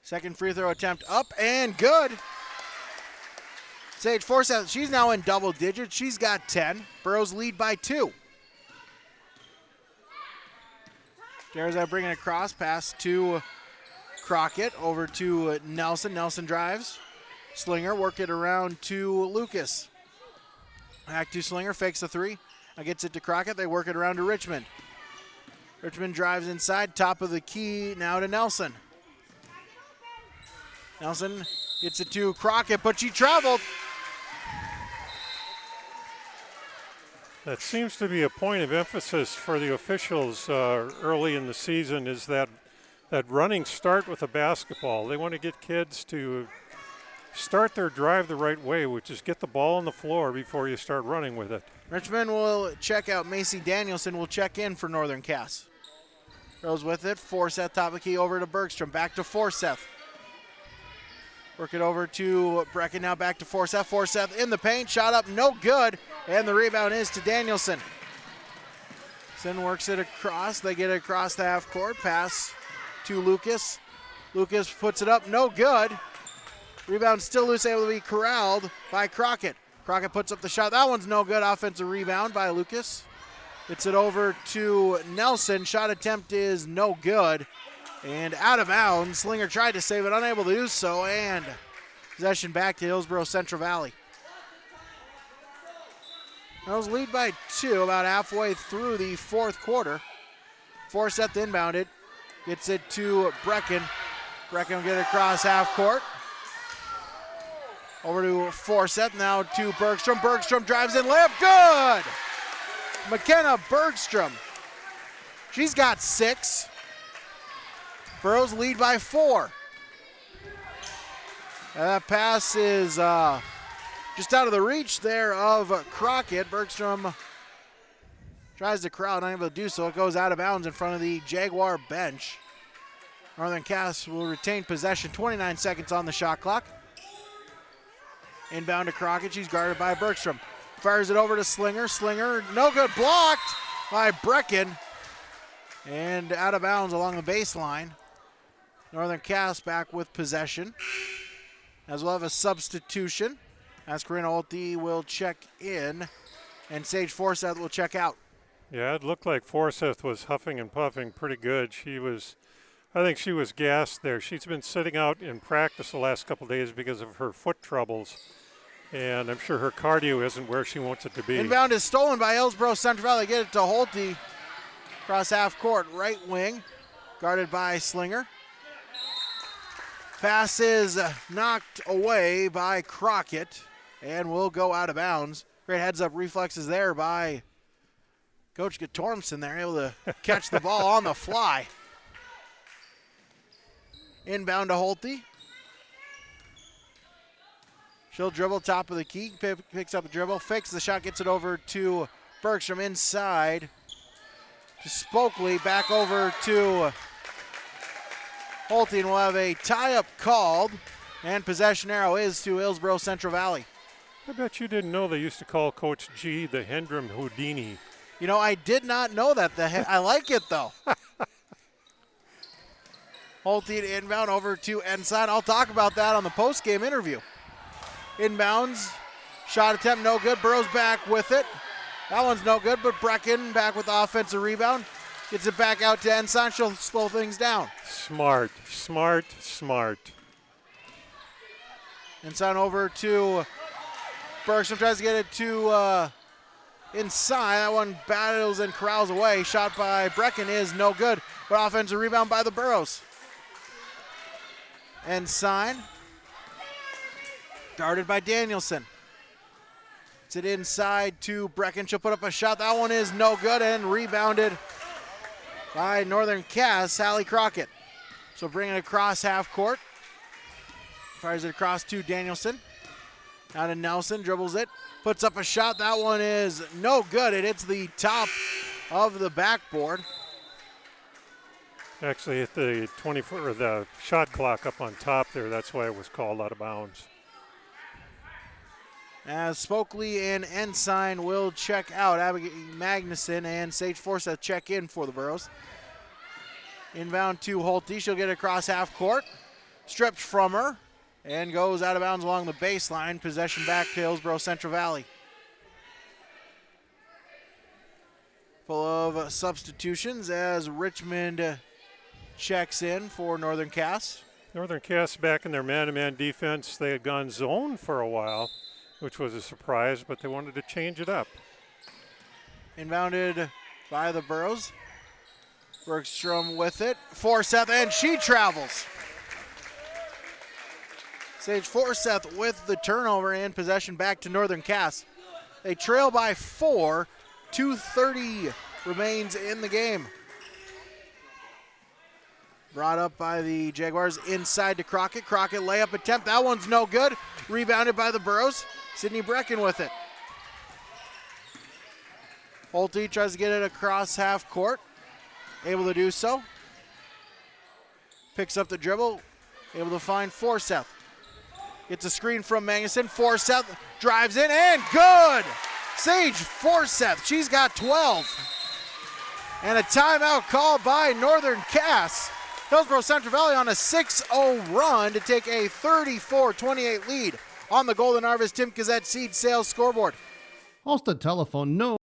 Second free throw attempt up and good. Sage Forsyth, she's now in double digits. She's got 10. Burrows lead by 2. Jarzak bringing it across, pass to Crockett, over to Nelson. Nelson drives. Slinger work it around to Lucas. Back to Slinger, fakes the 3. Now gets it to Crockett. They work it around to Richmond. Richmond drives inside, top of the key, now to Nelson. Nelson gets it to Crockett, but she traveled. That seems to be a point of emphasis for the officials early in the season, is that running start with a basketball. They want to get kids to start their drive the right way, which is get the ball on the floor before you start running with it. Richmond will check out. Macy Danielson will check in for Northern Cass. Goes with it. Forsyth top of the key over to Bergstrom. Back to Forsyth. Work it over to Brecken. Now back to Forsyth. Forsyth in the paint. Shot up, no good. And the rebound is to Danielson. Sin works it across. They get it across the half court. Pass to Lucas. Lucas puts it up, no good. Rebound still loose, able to be corralled by Crockett. Crockett puts up the shot. That one's no good. Offensive rebound by Lucas. Gets it over to Nelson. Shot attempt is no good. And out of bounds. Slinger tried to save it, unable to do so. And possession back to Hillsborough Central Valley. Those lead by 2 about halfway through the fourth quarter. Forsyth inbound it. Gets it to Brecken. Brecken will get it across half court. Over to Forsyth, now to Bergstrom. Bergstrom drives in, layup, good! McKenna Bergstrom. She's got 6. Burrows lead by 4. And that pass is just out of the reach there of Crockett. Bergstrom tries to crowd, unable to do so. It goes out of bounds in front of the Jaguar bench. Northern Cass will retain possession. 29 seconds on the shot clock. Inbound to Crockett. She's guarded by Bergstrom. Fires it over to Slinger. Slinger, no good. Blocked by Brecken. And out of bounds along the baseline. Northern Cass back with possession. As we'll have a substitution. As Corinna Olte will check in. And Sage Forsyth will check out. Yeah, it looked like Forsyth was huffing and puffing pretty good. I think she was gassed there. She's been sitting out in practice the last couple of days because of her foot troubles. And I'm sure her cardio isn't where she wants it to be. Inbound is stolen by Hillsborough Central Valley. Get it to Holte. Across half court, right wing. Guarded by Slinger. Pass is knocked away by Crockett. And will go out of bounds. Great heads-up reflexes there by Coach Gatormson there, able to catch the ball on the fly. Inbound to Holte. She'll dribble top of the key, picks up the dribble, fakes the shot, gets it over to Bergstrom inside. To Spokley, back over to Holte, and we'll have a tie-up called. And possession arrow is to Hillsborough Central Valley. I bet you didn't know they used to call Coach G the Hendrum Houdini. You know, I did not know that. I like it, though. Holte to inbound over to Ensign. I'll talk about that on the post-game interview. Inbounds. Shot attempt, no good. Burrows back with it. That one's no good, but Brecken back with the offensive rebound. Gets it back out to Ensign. She'll slow things down. Smart. Ensign over to Bergstrom. Tries to get it to inside. That one battles and corrals away. Shot by Brecken is no good, but offensive rebound by the Burrows. Ensign. Guarded by Danielson. It's it inside to Brecken. She'll put up a shot. That one is no good and rebounded by Northern Cass, Sally Crockett. So bring it across half court. Fires it across to Danielson. Out to Nelson, dribbles it. Puts up a shot. That one is no good. It hits the top of the backboard. Actually, hit the 20-foot or the shot clock up on top there. That's why it was called out of bounds. As Spokley and Ensign will check out. Abigail Magnuson and Sage Forsyth check in for the Burrows. Inbound to Holte. She'll get it across half court. Stripped from her and goes out of bounds along the baseline. Possession back to Hillsborough Central Valley. Full of substitutions as Richmond checks in for Northern Cass. Northern Cass back in their man-to-man defense. They had gone zone for a while, which was a surprise, but they wanted to change it up. Inbounded by the Burrows. Bergstrom with it. Forsyth, and she travels. Sage Forsyth with the turnover and possession back to Northern Cass. They trail by 4. 2:30 remains in the game. Brought up by the Jaguars inside to Crockett. Crockett layup attempt. That one's no good. Rebounded by the Burrows. Sydney Brecken with it. Holte tries to get it across half court. Able to do so. Picks up the dribble. Able to find Forsyth. Gets a screen from Magnuson. Forsyth drives in and good! Sage Forsyth, she's got 12. And a timeout called by Northern Cass. Hillsborough Central Valley on a 6-0 run to take a 34-28 lead on the Golden Harvest Tim Gazette Seed Sales scoreboard. Halstead Telephone knows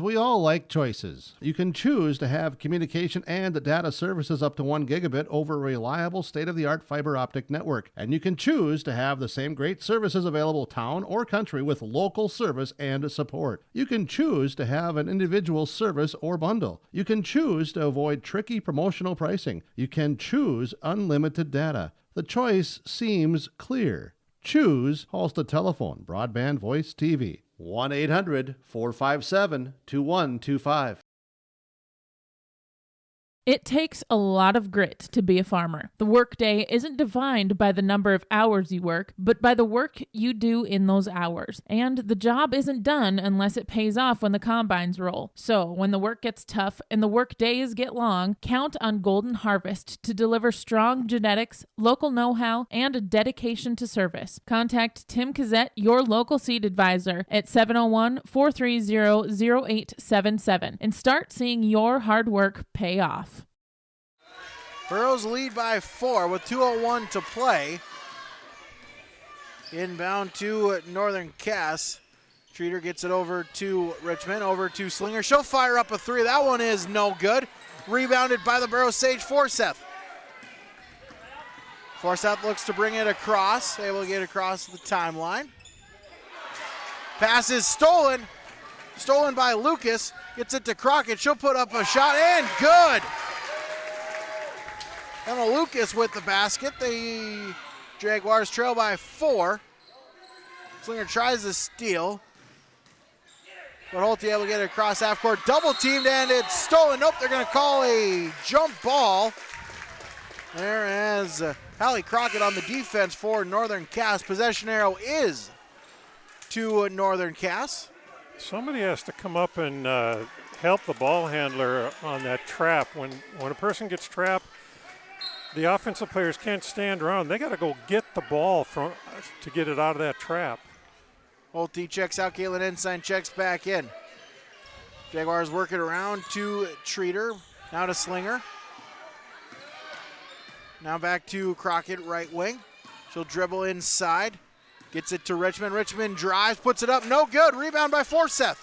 we all like choices. You can choose to have communication and data services up to 1 gigabit over a reliable state-of-the-art fiber optic network. And you can choose to have the same great services available town or country with local service and support. You can choose to have an individual service or bundle. You can choose to avoid tricky promotional pricing. You can choose unlimited data. The choice seems clear. Choose Halstead Telephone, Broadband Voice TV. 1-800-457-2125. It takes a lot of grit to be a farmer. The workday isn't defined by the number of hours you work, but by the work you do in those hours. And the job isn't done unless it pays off when the combines roll. So when the work gets tough and the work days get long, count on Golden Harvest to deliver strong genetics, local know-how, and a dedication to service. Contact Tim Cassette, your local seed advisor, at 701-430-0877 and start seeing your hard work pay off. Burrows lead by 4 with 2:01 to play. Inbound to Northern Cass. Treater gets it over to Richmond, over to Slinger. She'll fire up a 3. That one is no good. Rebounded by the Burrows Sage Forsyth. Forsyth looks to bring it across, able to get across the timeline. Pass is stolen. Stolen by Lucas. Gets it to Crockett. She'll put up a shot and good. Emma Lucas with the basket. The Jaguars trail by 4. Slinger tries to steal. But Holte able to get it across half court. Double teamed and it's stolen. Nope, they're going to call a jump ball. There as Hallie Crockett on the defense for Northern Cass. Possession arrow is to Northern Cass. Somebody has to come up and help the ball handler on that trap. When a person gets trapped, the offensive players can't stand around. They got to go get the ball to get it out of that trap. Holte checks out. Caitlin Ensign checks back in. Jaguars work it around to Treater. Now to Slinger. Now back to Crockett, right wing. She'll dribble inside. Gets it to Richmond. Richmond drives, puts it up. No good. Rebound by Forsyth.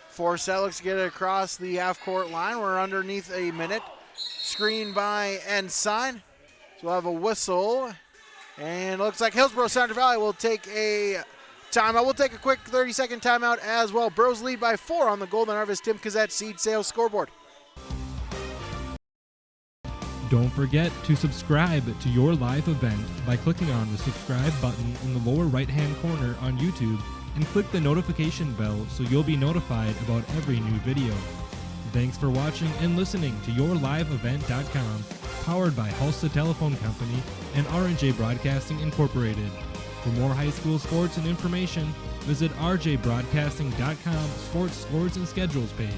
Forsyth looks to get it across the half-court line. We're underneath a minute. Screen by Ensign. So we'll have a whistle. And it looks like Hillsborough Central Valley will take a timeout. We'll take a quick 30-second timeout as well. Bros lead by 4 on the Golden Harvest Tim Cassette Seed Sales scoreboard. Don't forget to subscribe to your live event by clicking on the subscribe button in the lower right-hand corner on YouTube and click the notification bell so you'll be notified about every new video. Thanks for watching and listening to YourLiveEvent.com, powered by Hulsa Telephone Company and R&J Broadcasting Incorporated. For more high school sports and information, visit rjbroadcasting.com sports scores and schedules page.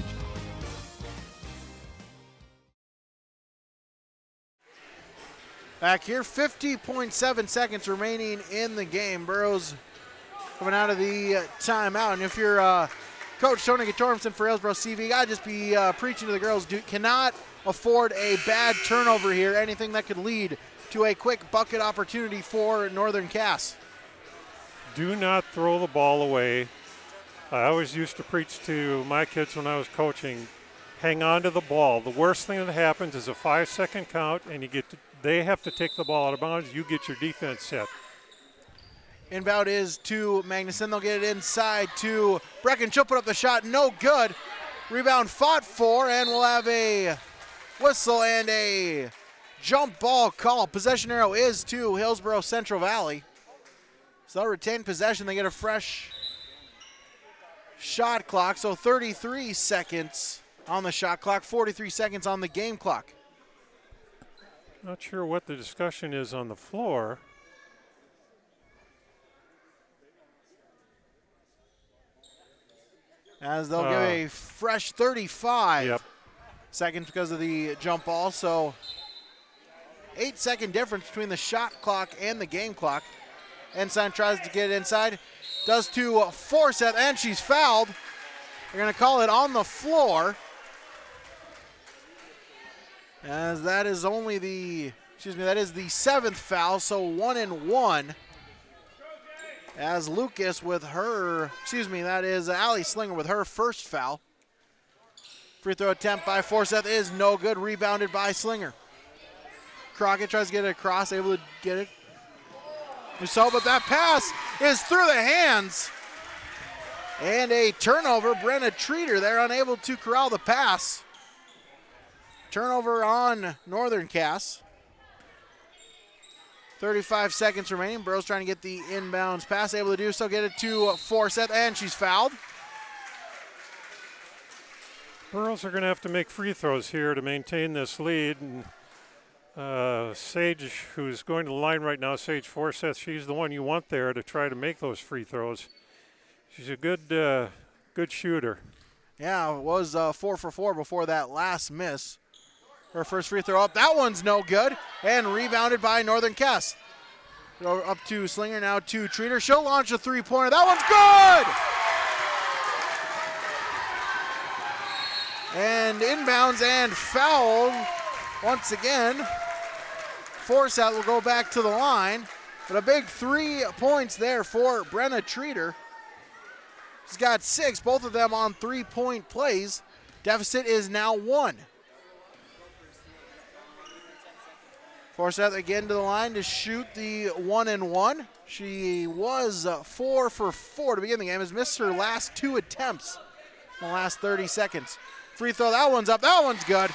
Back here, 50.7 seconds remaining in the game. Burrows coming out of the timeout. And if you're Coach Tony Tormson for Hillsborough CV, I'd just be preaching to the girls, cannot afford a bad turnover here, anything that could lead to a quick bucket opportunity for Northern Cass. Do not throw the ball away. I always used to preach to my kids when I was coaching, hang on to the ball. The worst thing that happens is a 5-second count and they have to take the ball out of bounds. You get your defense set. Inbound is to Magnuson. They'll get it inside to Brecken. She'll put up the shot. No good. Rebound fought for, and we'll have a whistle and a jump ball call. Possession arrow is to Hillsborough Central Valley. So they'll retain possession. They get a fresh shot clock. So 33 seconds on the shot clock, 43 seconds on the game clock. Not sure what the discussion is on the floor. As they'll give a fresh 35 seconds because of the jump ball. So 8-second difference between the shot clock and the game clock. Ensign tries to get it inside. Does to Forsyth, and she's fouled. They're going to call it on the floor. As that is only that is the 7th foul, so 1 and 1. As Lucas with her, that is Allie Slinger with her first foul. Free throw attempt by Forsyth is no good, rebounded by Slinger. Crockett tries to get it across, able to get it. But that pass is through the hands. And a turnover, Brenna Treater there, unable to corral the pass. Turnover on Northern Cass. 35 seconds remaining. Burrows trying to get the inbounds pass, able to do so, get it to Forsyth, and she's fouled. Burrows are going to have to make free throws here to maintain this lead. And Sage, who's going to the line right now, Sage Forseth, she's the one you want there to try to make those free throws. She's a good shooter. Yeah, it was 4 for 4 before that last miss. Her first free throw up. That one's no good. And rebounded by Northern Cass. Up to Slinger, now to Treater. She'll launch a three-pointer. That one's good! And inbounds and foul once again. Forsyth will go back to the line. But a big 3 points there for Brenna Treater. She's got 6, both of them on 3-point plays. Deficit is now 1. Forsyth again to the line to shoot the 1-and-1. She was 4 for 4 to begin the game. Has missed her last 2 attempts in the last 30 seconds. Free throw, that one's up. That one's good.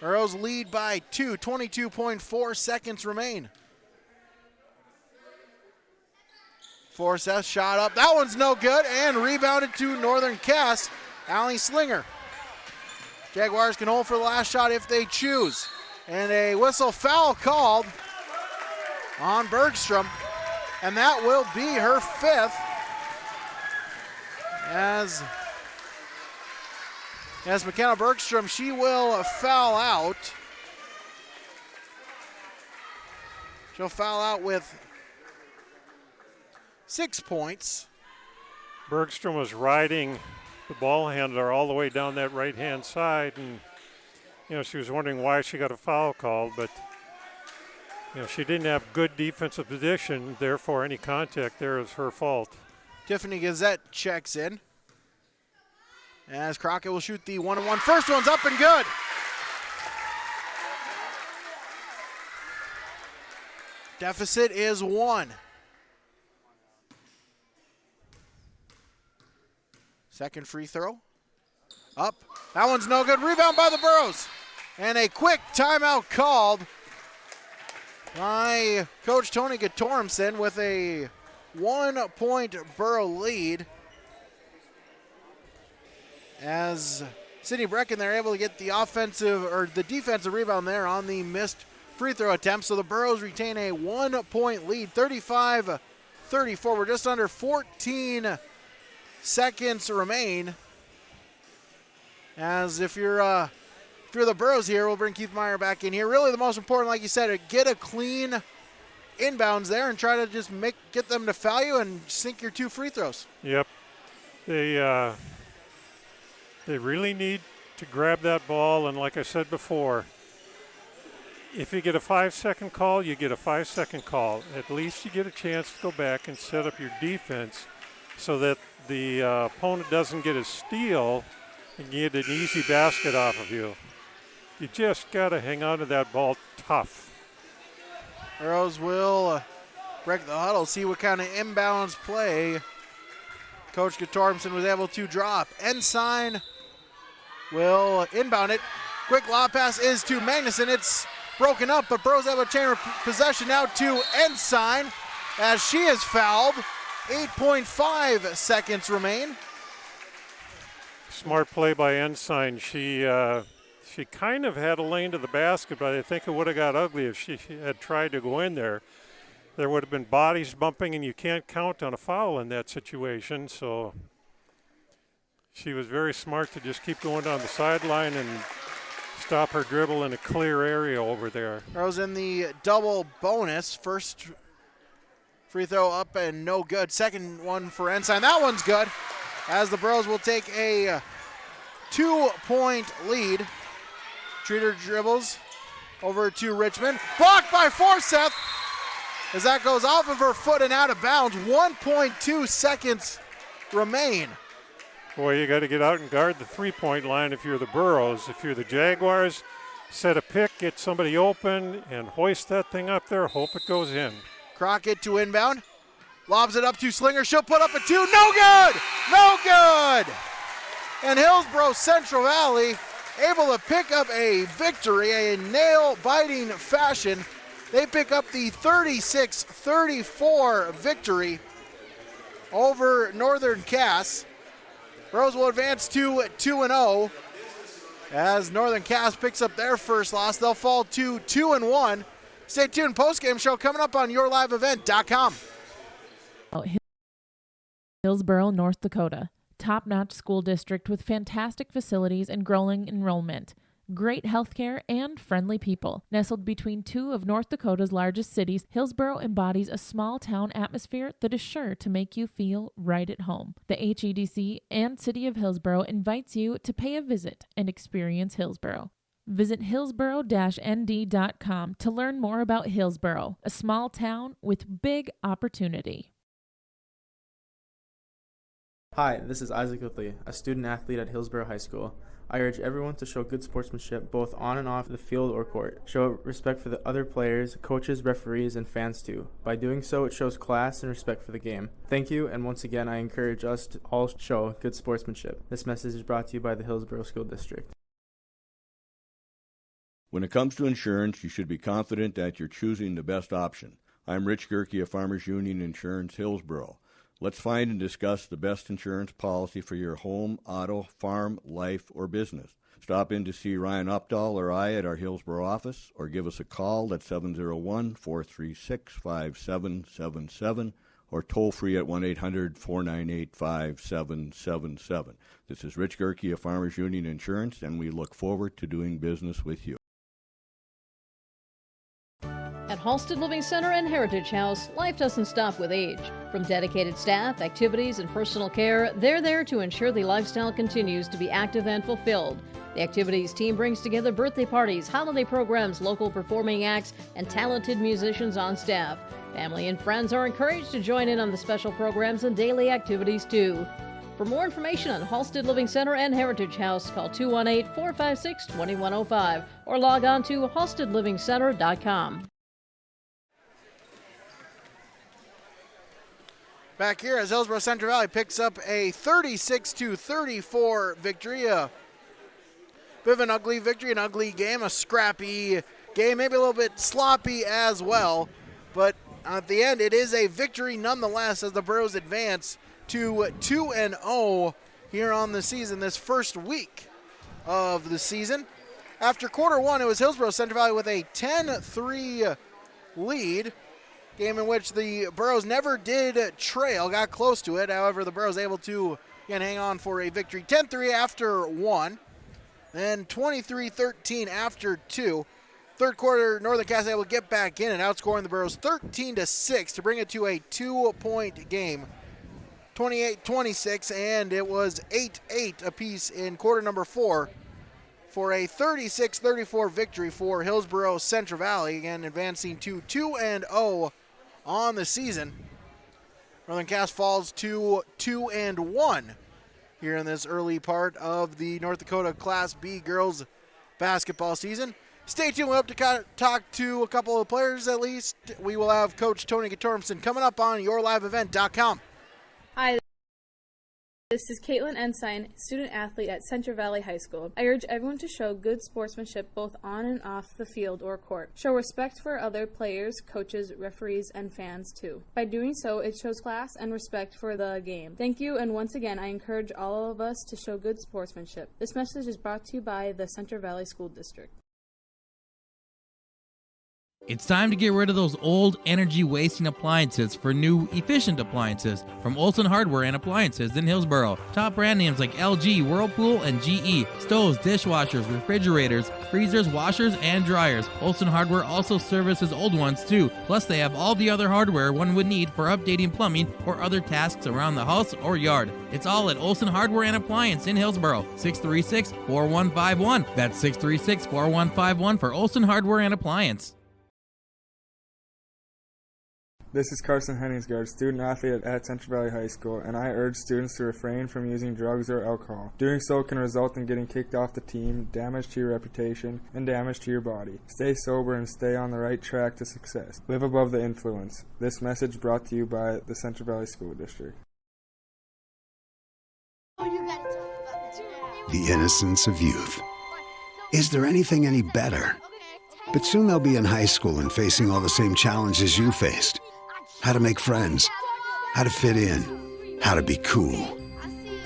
Burrows lead by 2. 22.4 seconds remain. Forsyth shot up. That one's no good. And rebounded to Northern Cass. Allie Slinger. Jaguars can hold for the last shot if they choose. And a whistle foul called on Bergstrom. And that will be her 5th. As McKenna Bergstrom, she will foul out. She'll foul out with 6 points. Bergstrom was riding the ball handler all the way down that right-hand side, and she was wondering why she got a foul called, but she didn't have good defensive position, therefore any contact there is her fault. Tiffany Gazette checks in as Crockett will shoot the 1-and-1. First one's up and good. Deficit is 1. Second free throw. Up. That one's no good. Rebound by the Burrows. And a quick timeout called by Coach Tony Gatormson with a 1-point Burrow lead. As Sydney Brecken, they're able to get the defensive rebound there on the missed free throw attempt. So the Burrows retain a 1-point lead, 35-34. We're just under 14 seconds remain. As if you're the Burrows here, we'll bring Keith Meyer back in here. Really the most important, like you said, get a clean inbounds there and try to just get them to foul you and sink your 2 free throws. Yep. They really need to grab that ball, and like I said before, if you get a 5-second call, you get a 5-second call. At least you get a chance to go back and set up your defense so that the opponent doesn't get a steal and get an easy basket off of you. You just got to hang on to that ball tough. Burrows will break the huddle, see what kind of inbounds play Coach Gatormson was able to drop. Ensign will inbound it. Quick lob pass is to Magnuson. It's broken up, but Burrows able to chain possession now to Ensign as she is fouled. 8.5 seconds remain. Smart play by Ensign. She kind of had a lane to the basket, but I think it would have got ugly if she had tried to go in there. There would have been bodies bumping, and you can't count on a foul in that situation. So she was very smart to just keep going down the sideline and stop her dribble in a clear area over there. Burrows in the double bonus. First free throw up and no good. Second one for Ensign. That one's good. As the Burrows will take a 2-point lead. Treater dribbles over to Richmond. Blocked by Forsyth as that goes off of her foot and out of bounds. 1.2 seconds remain. Boy, you got to get out and guard the three-point line if you're the Burrows. If you're the Jaguars, set a pick, get somebody open, and hoist that thing up there. Hope it goes in. Crockett to inbound. Lobs it up to Slinger. She'll put up a 2. No good! No good! And Hillsborough Central Valley able to pick up a victory, a nail-biting fashion. They pick up the 36-34 victory over Northern Cass. Burrows will advance to 2-0 as Northern Cass picks up their first loss. They'll fall to 2-1. Stay tuned. Postgame show coming up on yourliveevent.com. Hillsboro, North Dakota. Top-notch school district with fantastic facilities and growing enrollment. Great healthcare and friendly people. Nestled between two of North Dakota's largest cities, Hillsboro embodies a small-town atmosphere that is sure to make you feel right at home. The HEDC and City of Hillsboro invites you to pay a visit and experience Hillsboro. Visit hillsboro-nd.com to learn more about Hillsboro, a small town with big opportunity. Hi, this is Isaac Whitley, a student athlete at Hillsboro High School. I urge everyone to show good sportsmanship both on and off the field or court. Show respect for the other players, coaches, referees, and fans too. By doing so, it shows class and respect for the game. Thank you, and once again, I encourage us to all show good sportsmanship. This message is brought to you by the Hillsboro School District. When it comes to insurance, you should be confident that you're choosing the best option. I'm Rich Gerke of Farmers Union Insurance, Hillsboro. Let's find and discuss the best insurance policy for your home, auto, farm, life, or business. Stop in to see Ryan Updahl or I at our Hillsboro office, or give us a call at 701-436-5777, or toll free at 1-800-498-5777. This is Rich Gerke of Farmers Union Insurance, and we look forward to doing business with you. At Halsted Living Center and Heritage House, life doesn't stop with age. From dedicated staff, activities, and personal care, they're there to ensure the lifestyle continues to be active and fulfilled. The activities team brings together birthday parties, holiday programs, local performing acts, and talented musicians on staff. Family and friends are encouraged to join in on the special programs and daily activities too. For more information on Halsted Living Center and Heritage House, call 218-456-2105 or log on to halstedlivingcenter.com. Back here as Hillsboro Central Valley picks up a 36-34 victory. A bit of an ugly victory, an ugly game, a scrappy game, maybe a little bit sloppy as well. But at the end, it is a victory nonetheless as the Burros advance to 2-0 here on the season, this first week of the season. After quarter one, it was Hillsboro Central Valley with a 10-3 lead. Game in which the Burros never did trail, got close to it. However, the Burros able to again hang on for a victory. 10-3 after one, then 23-13 after two. Third quarter, Northern Cass able to get back in and outscoring the Burros 13-6 to bring it to a 2-point game. 28-26, and it was 8-8 apiece in quarter number four for a 36-34 victory for Hillsboro Central Valley, again advancing to 2-0 on the season. Northern Cass falls to 2-1 here in this early part of the North Dakota Class B girls basketball season. Stay tuned. We hope to talk to a couple of players at least. We will have Coach Tony Gatormson coming up on yourliveevent.com. Hi, this is Caitlin Ensign, student athlete at Central Valley High School. I urge everyone to show good sportsmanship both on and off the field or court. Show respect for other players, coaches, referees, and fans too. By doing so, it shows class and respect for the game. Thank you, and once again, I encourage all of us to show good sportsmanship. This message is brought to you by the Central Valley School District. It's time to get rid of those old energy-wasting appliances for new, efficient appliances from Olson Hardware and Appliances in Hillsboro. Top brand names like LG, Whirlpool, and GE. Stoves, dishwashers, refrigerators, freezers, washers, and dryers. Olson Hardware also services old ones too. Plus, they have all the other hardware one would need for updating plumbing or other tasks around the house or yard. It's all at Olson Hardware and Appliance in Hillsboro. 636-4151. That's 636-4151 for Olson Hardware and Appliance. This is Carson Henningsgaard, student athlete at Central Valley High School, and I urge students to refrain from using drugs or alcohol. Doing so can result in getting kicked off the team, damage to your reputation, and damage to your body. Stay sober and stay on the right track to success. Live above the influence. This message brought to you by the Central Valley School District. The innocence of youth. Is there anything any better? But soon they'll be in high school and facing all the same challenges you faced. How to make friends, how to fit in, how to be cool.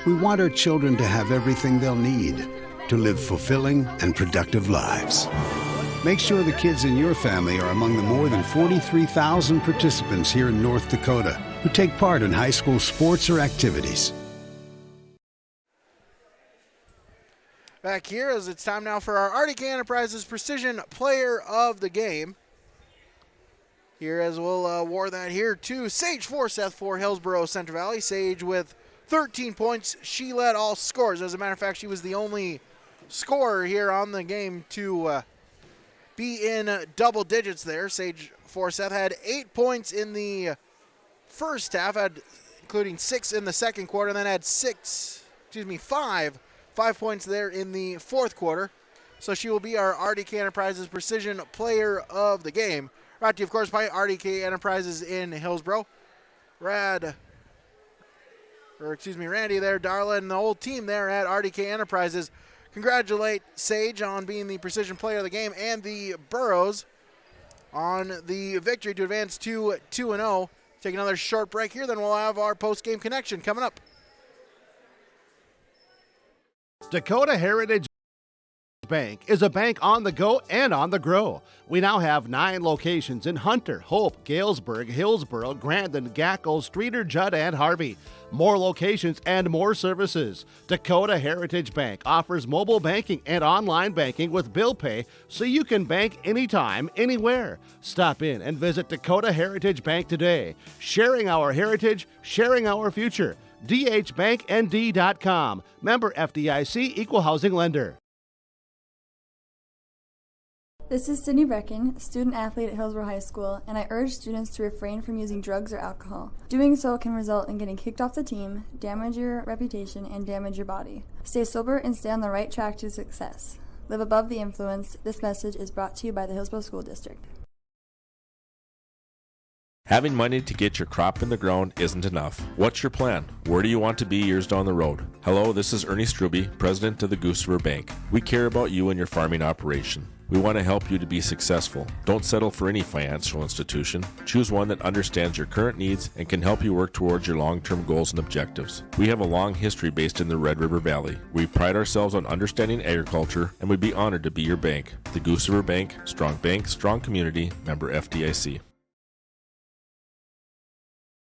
We want our children to have everything they'll need to live fulfilling and productive lives. Make sure the kids in your family are among the more than 43,000 participants here in North Dakota who take part in high school sports or activities. Back here as it's time now for our RDK Enterprises Precision Player of the Game. Here as we'll award that here to Sage Forseth for Hillsborough Central Valley. Sage with 13 points. She led all scores. As a matter of fact, she was the only scorer here on the game to be in double digits there. Sage Forseth had 8 points in the first half, including 6 in the second quarter, and then had 5 points there in the fourth quarter. So she will be our RDK Enterprises Precision Player of the Game. Brought to you, of course, by RDK Enterprises in Hillsborough. Randy there, Darla, and the whole team there at RDK Enterprises congratulate Sage on being the Precision Player of the Game and the Burros on the victory to advance to 2-0. Take another short break here, then we'll have our post-game connection coming up. Dakota Heritage Bank is a bank on the go and on the grow. We now have 9 locations in Hunter, Hope, Galesburg, Hillsborough, Grandin, Gackle, Streeter, Judd, and Harvey. More locations and more services. Dakota Heritage Bank offers mobile banking and online banking with bill pay so you can bank anytime, anywhere. Stop in and visit Dakota Heritage Bank today. Sharing our heritage, sharing our future. dhbanknd.com. Member FDIC, Equal Housing Lender. This is Sydney Brecken, student athlete at Hillsborough High School, and I urge students to refrain from using drugs or alcohol. Doing so can result in getting kicked off the team, damage your reputation, and damage your body. Stay sober and stay on the right track to success. Live above the influence. This message is brought to you by the Hillsborough School District. Having money to get your crop in the ground isn't enough. What's your plan? Where do you want to be years down the road? Hello, this is Ernie Struby, president of the Goose River Bank. We care about you and your farming operation. We want to help you to be successful. Don't settle for any financial institution. Choose one that understands your current needs and can help you work towards your long-term goals and objectives. We have a long history based in the Red River Valley. We pride ourselves on understanding agriculture, and we'd be honored to be your bank. The Goose River Bank, strong community, member FDIC.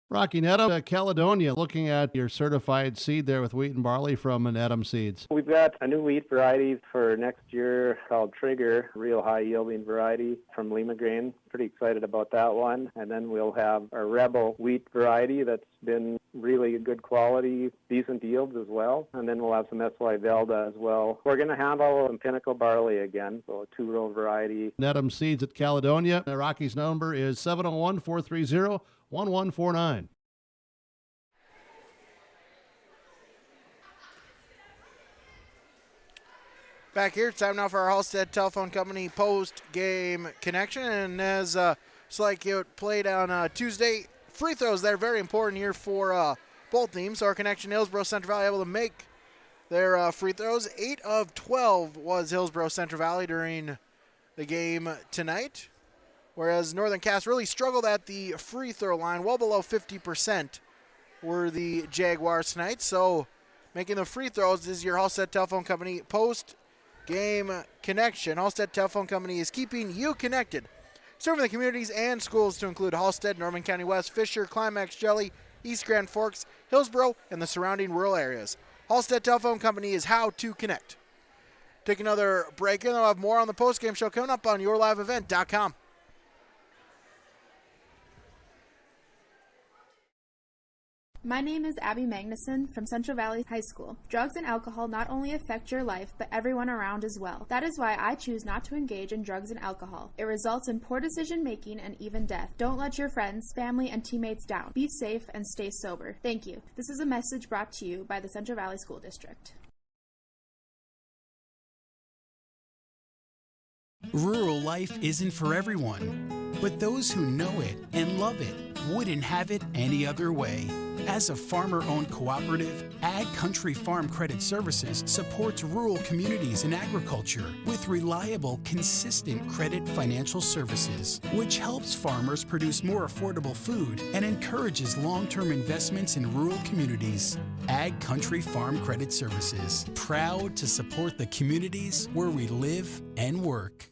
Rocky Nedham, Caledonia, looking at your certified seed there with wheat and barley from Nedham Seeds. We've got a new wheat variety for next year called Trigger, real high yielding variety from Lima Grain. Pretty excited about that one. And then we'll have our Rebel wheat variety that's been really good quality, decent yields as well. And then we'll have some SY Velda as well. We're going to handle some Pinnacle barley again, so a 2-row variety. Nedham Seeds at Caledonia. Rocky's number is 701-430-1149. Back here, it's time now for our Halstead Telephone Company post-game connection. And as it's like it played on Tuesday, free throws there, very important here for both teams. So our connection, Hillsborough Central Valley, able to make their free throws. 8 of 12 was Hillsborough Central Valley during the game tonight, whereas Northern Cass really struggled at the free throw line. Well below 50% were the Jaguars tonight. So making the free throws is your Halstead Telephone Company post-game connection. Halstead Telephone Company is keeping you connected, serving the communities and schools to include Halstead, Norman County West, Fisher, Climax, Jelly, East Grand Forks, Hillsborough, and the surrounding rural areas. Halstead Telephone Company is how to connect. Take another break, and I'll have more on the postgame show coming up on yourliveevent.com. My name is Abby Magnuson from Central Valley High School. Drugs and alcohol not only affect your life, but everyone around as well. That is why I choose not to engage in drugs and alcohol. It results in poor decision making and even death. Don't let your friends, family, and teammates down. Be safe and stay sober. Thank you. This is a message brought to you by the Central Valley School District. Rural life isn't for everyone, but those who know it and love it wouldn't have it any other way. As a farmer-owned cooperative, Ag Country Farm Credit Services supports rural communities and agriculture with reliable, consistent credit financial services, which helps farmers produce more affordable food and encourages long-term investments in rural communities. Ag Country Farm Credit Services, proud to support the communities where we live and work.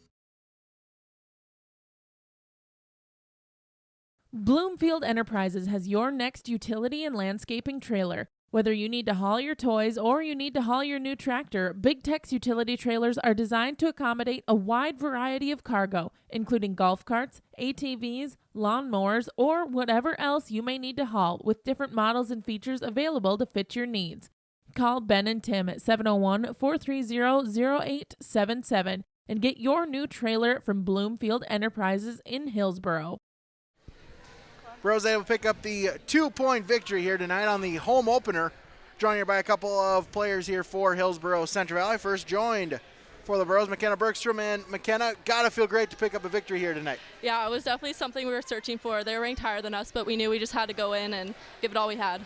Bloomfield Enterprises has your next utility and landscaping trailer. Whether you need to haul your toys or you need to haul your new tractor, Big Tech's utility trailers are designed to accommodate a wide variety of cargo, including golf carts, ATVs, lawnmowers, or whatever else you may need to haul, with different models and features available to fit your needs. Call Ben and Tim at 701-430-0877 and get your new trailer from Bloomfield Enterprises in Hillsboro. Bros able to pick up the 2-point victory here tonight on the home opener. Joined here by a couple of players here for Hillsboro Central Valley. First joined for the Bros, McKenna Bergstrom. And McKenna, gotta feel great to pick up a victory here tonight. Yeah, it was definitely something we were searching for. They were ranked higher than us, but we knew we just had to go in and give it all we had.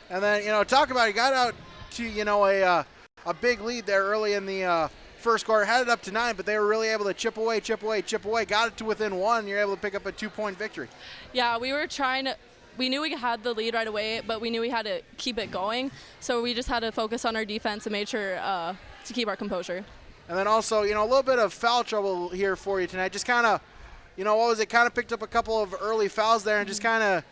And then, talk about it. Got out to, a big lead there early in the first quarter. Had it up to 9, but they were really able to chip away. Got it to within 1. You're able to pick up a 2-point victory. Yeah, we knew we had the lead right away, but we knew we had to keep it going. So we just had to focus on our defense and made sure to keep our composure. And then also, a little bit of foul trouble here for you tonight. Just kind of, kind of picked up a couple of early fouls there and just kind of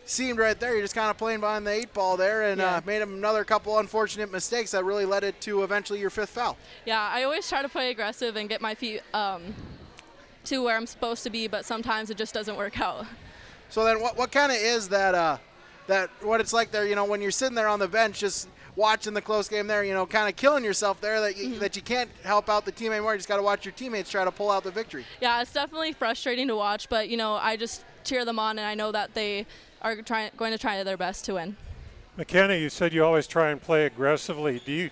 seemed right there. You're just kind of playing behind the 8 ball there and made another couple unfortunate mistakes that really led it to eventually your 5th foul. Yeah, I always try to play aggressive and get my feet to where I'm supposed to be, but sometimes it just doesn't work out. So then what kind of is that what it's like there, when you're sitting there on the bench just watching the close game there, kind of killing yourself there that you can't help out the team anymore. You just got to watch your teammates try to pull out the victory. Yeah, it's definitely frustrating to watch, but, I just cheer them on, and I know that they are going to try their best to win. McKenna, you said you always try and play aggressively.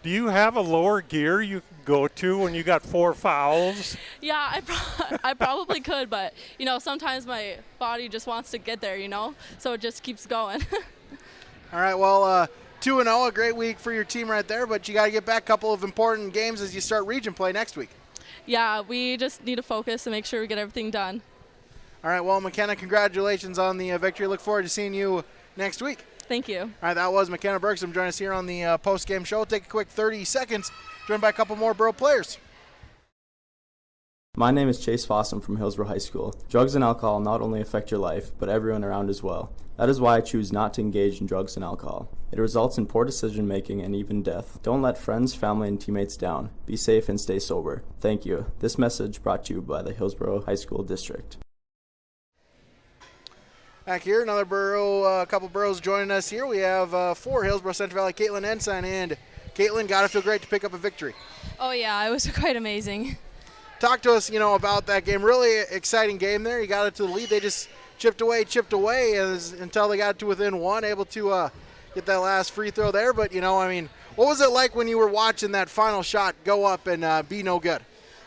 Do you have a lower gear you can go to when you got 4 fouls? Yeah, I probably could, but, sometimes my body just wants to get there, so it just keeps going. All right, well, 2-0, a great week for your team right there, but you got to get back a couple of important games as you start region play next week. Yeah, we just need to focus and make sure we get everything done. All right, well, McKenna, congratulations on the victory. Look forward to seeing you next week. Thank you. All right, that was McKenna Bergstrom joining us here on the post-game show. Take a quick 30 seconds, joined by a couple more Borough players. My name is Chase Fossum from Hillsboro High School. Drugs and alcohol not only affect your life, but everyone around as well. That is why I choose not to engage in drugs and alcohol. It results in poor decision-making and even death. Don't let friends, family, and teammates down. Be safe and stay sober. Thank you. This message brought to you by the Hillsboro High School District. Back here, another Borough, a couple Boroughs joining us here. We have 4 Hillsboro Central Valley, Caitlin Ensign, and Caitlin, gotta feel great to pick up a victory. Oh yeah, it was quite amazing. Talk to us, about that game. Really exciting game there. You got it to the lead. They just chipped away until they got to within 1, able to get that last free throw there. But, what was it like when you were watching that final shot go up and be no good?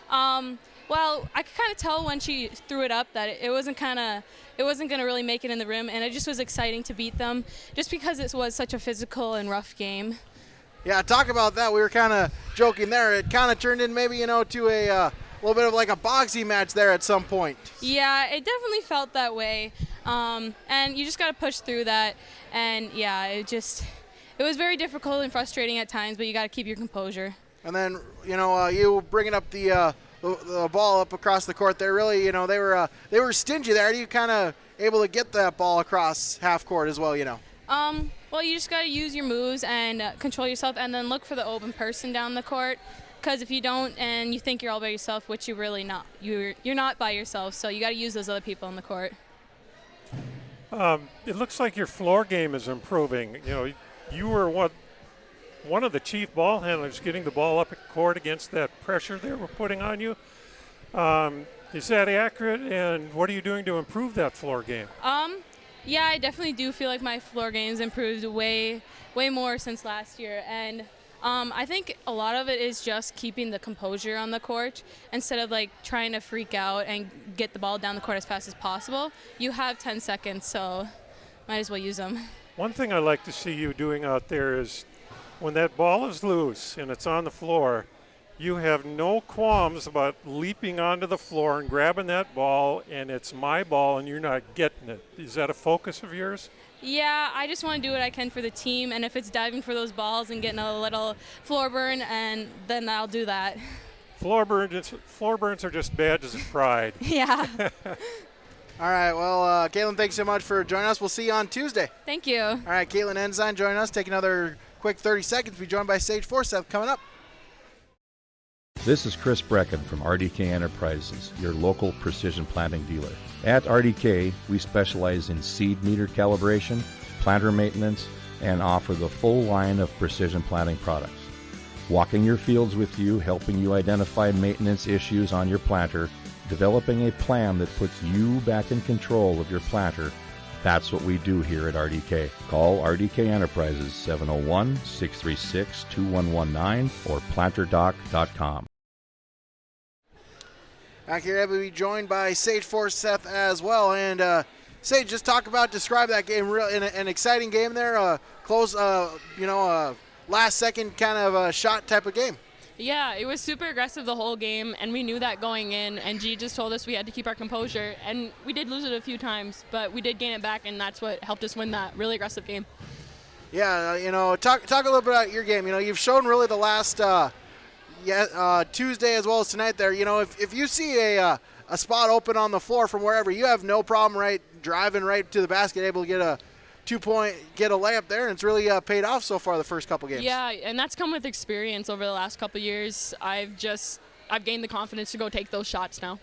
Well, I could kind of tell when she threw it up that it wasn't going to really make it in the rim, and it just was exciting to beat them just because it was such a physical and rough game. Yeah, talk about that. We were kind of joking there. It kind of turned in maybe, to a little bit of like a boxing match there at some point. Yeah, it definitely felt that way, and you just got to push through that, and yeah, it was very difficult and frustrating at times, but you got to keep your composure. And then, you bringing up the ball up across the court there, really, they were stingy there. Are you kind of able to get that ball across half court as well, Well, you just got to use your moves and control yourself, and then look for the open person down the court. Because if you don't and you think you're all by yourself, which you're really not, you're not by yourself. So you got to use those other people on the court. It looks like your floor game is improving. You were one of the chief ball handlers, getting the ball up at court against that pressure they were putting on you. Is that accurate? And what are you doing to improve that floor game? Yeah, I definitely do feel like my floor game's improved way more since last year. And I think a lot of it is just keeping the composure on the court instead of trying to freak out and get the ball down the court as fast as possible. You have 10 seconds, so might as well use them. One thing I like to see you doing out there is when that ball is loose and it's on the floor, you have no qualms about leaping onto the floor and grabbing that ball, and it's my ball and you're not getting it. Is that a focus of yours? Yeah, I just want to do what I can for the team, and if it's diving for those balls and getting a little floor burn, and then I'll do that. Floor burns are just badges of pride. Yeah. All right, well, Caitlin, thanks so much for joining us. We'll see you on Tuesday. Thank you. All right, Caitlin Ensign joining us. Take another quick 30 seconds. Be joined by Sage Forsyth coming up. This is Chris Brecken from RDK Enterprises, your local precision planting dealer. At RDK, we specialize in seed meter calibration, planter maintenance, and offer the full line of precision planting products. Walking your fields with you, helping you identify maintenance issues on your planter, developing a plan that puts you back in control of your planter. That's what we do here at RDK. Call RDK Enterprises 701-636-2119 or planterdoc.com. Back here, we'll be joined by Sage Forsyth as well. And Sage, just describe that game. An exciting game there. Close, last second kind of shot type of game. Yeah, it was super aggressive the whole game, and we knew that going in, and G just told us we had to keep our composure, and we did lose it a few times, but we did gain it back, and that's what helped us win that really aggressive game. Yeah, talk a little bit about your game. You've shown really the last Tuesday as well as tonight there. If you see a spot open on the floor from wherever, you have no problem driving right to the basket, able to get a 2-point, get a layup there, and it's really paid off so far the first couple games. Yeah, and that's come with experience over the last couple years. I've gained the confidence to go take those shots now.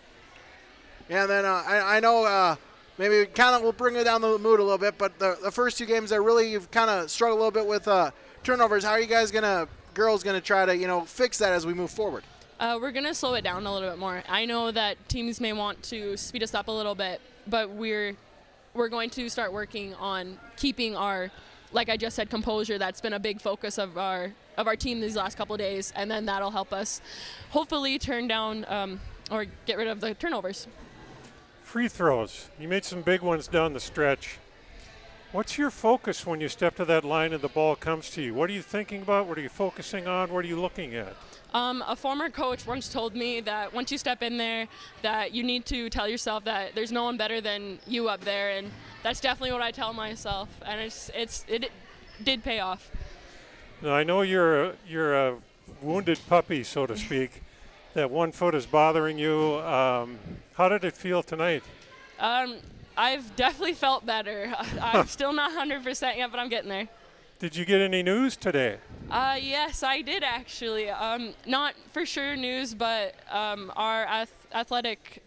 Yeah, and then I know maybe we'll bring it down the mood a little bit, but the first two games there really you've kind of struggled a little bit with turnovers. How are you guys girls gonna try to fix that as we move forward? We're gonna slow it down a little bit more. I know that teams may want to speed us up a little bit, but we're going to start working on keeping our, like I just said, composure. That's been a big focus of our team these last couple of days, and then that'll help us hopefully turn down or get rid of the turnovers. Free throws. You made some big ones down the stretch. What's your focus when you step to that line and the ball comes to you? What are you thinking about? What are you focusing on? What are you looking at? A former coach once told me that once you step in there, that you need to tell yourself that there's no one better than you up there, and that's definitely what I tell myself, and it did pay off. Now, I know you're a wounded puppy, so to speak. That one foot is bothering you. How did it feel tonight? I've definitely felt better. I'm still not 100% yet, but I'm getting there. Did you get any news today? Yes, I did actually. Not for sure news, but our athletic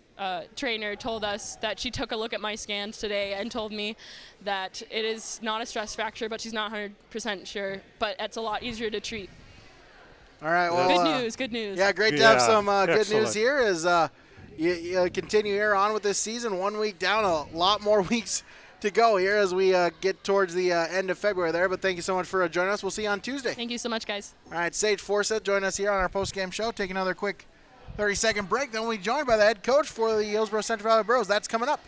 trainer told us that she took a look at my scans today and told me that it is not a stress fracture, but she's not 100% sure. But it's a lot easier to treat. All right. Well, good news. Yeah, great to have some good news here as you continue here on with this season. 1 week down, a lot more weeks to go here as we get towards the end of February there. But thank you so much for joining us. We'll see you on Tuesday. Thank you so much, guys. All right, Sage Forsyth join us here on our post-game show. Take another quick 30-second break. Then we'll be joined by the head coach for the Hillsborough Central Valley Bros. That's coming up.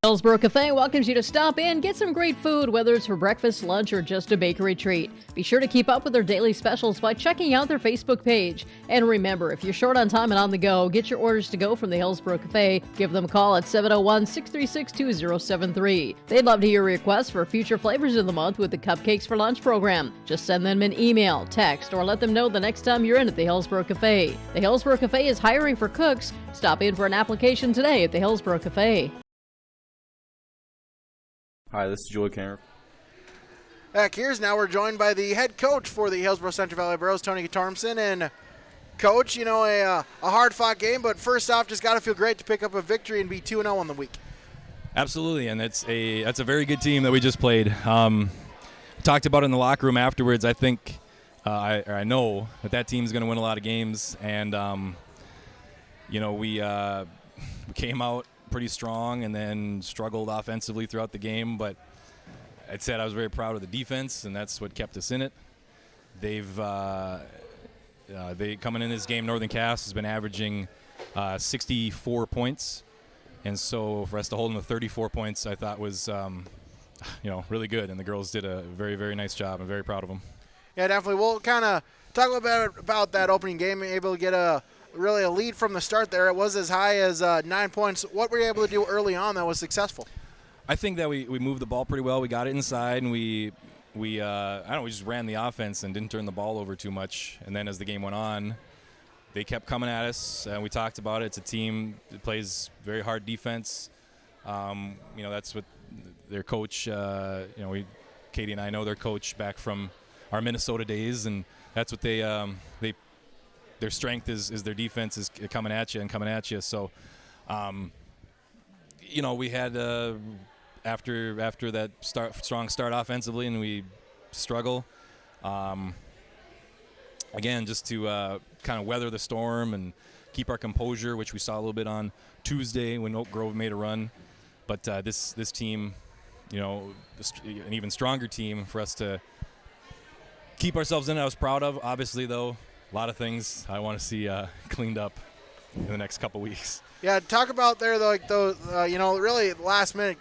Hillsborough Cafe welcomes you to stop in, get some great food, whether it's for breakfast, lunch, or just a bakery treat. Be sure to keep up with their daily specials by checking out their Facebook page. And remember, if you're short on time and on the go, get your orders to go from the Hillsborough Cafe. Give them a call at 701-636-2073. They'd love to hear requests for future flavors of the month with the Cupcakes for Lunch program. Just send them an email, text, or let them know the next time you're in at the Hillsborough Cafe. The Hillsborough Cafe is hiring for cooks. Stop in for an application today at the Hillsborough Cafe. Hi, this is Joey Cameron. Back here's now we're joined by the head coach for the Hillsborough Central Valley Bros, Tony Tormson. And coach, a hard-fought game, but first off, just got to feel great to pick up a victory and be 2-0 on the week. Absolutely, and that's a very good team that we just played. Talked about it in the locker room afterwards. I think I know that team's going to win a lot of games, and we came out pretty strong and then struggled offensively throughout the game, but I was very proud of the defense, and that's what kept us in it. They coming in this game, Northern Cass has been averaging 64 points, and so for us to hold them to 34 points I thought was really good, and the girls did a very, very nice job. I'm very proud of them. Yeah, definitely. We'll kind of talk a little bit about that opening game, able to get a lead from the start there. It was as high as 9 points. What were you able to do early on that was successful? I think that we moved the ball pretty well. We got it inside, and we just ran the offense and didn't turn the ball over too much. And then as the game went on, they kept coming at us, and we talked about it. It's a team that plays very hard defense. That's what their coach, Katie and I know their coach back from our Minnesota days, and that's what their strength is their defense is coming at you. So, we had after that strong start offensively, and we struggle. Again, just to kind of weather the storm and keep our composure, which we saw a little bit on Tuesday when Oak Grove made a run. But this team, an even stronger team for us to keep ourselves in. I was proud of. Obviously, though, a lot of things I want to see cleaned up in the next couple weeks. Yeah, talk about there those really last minute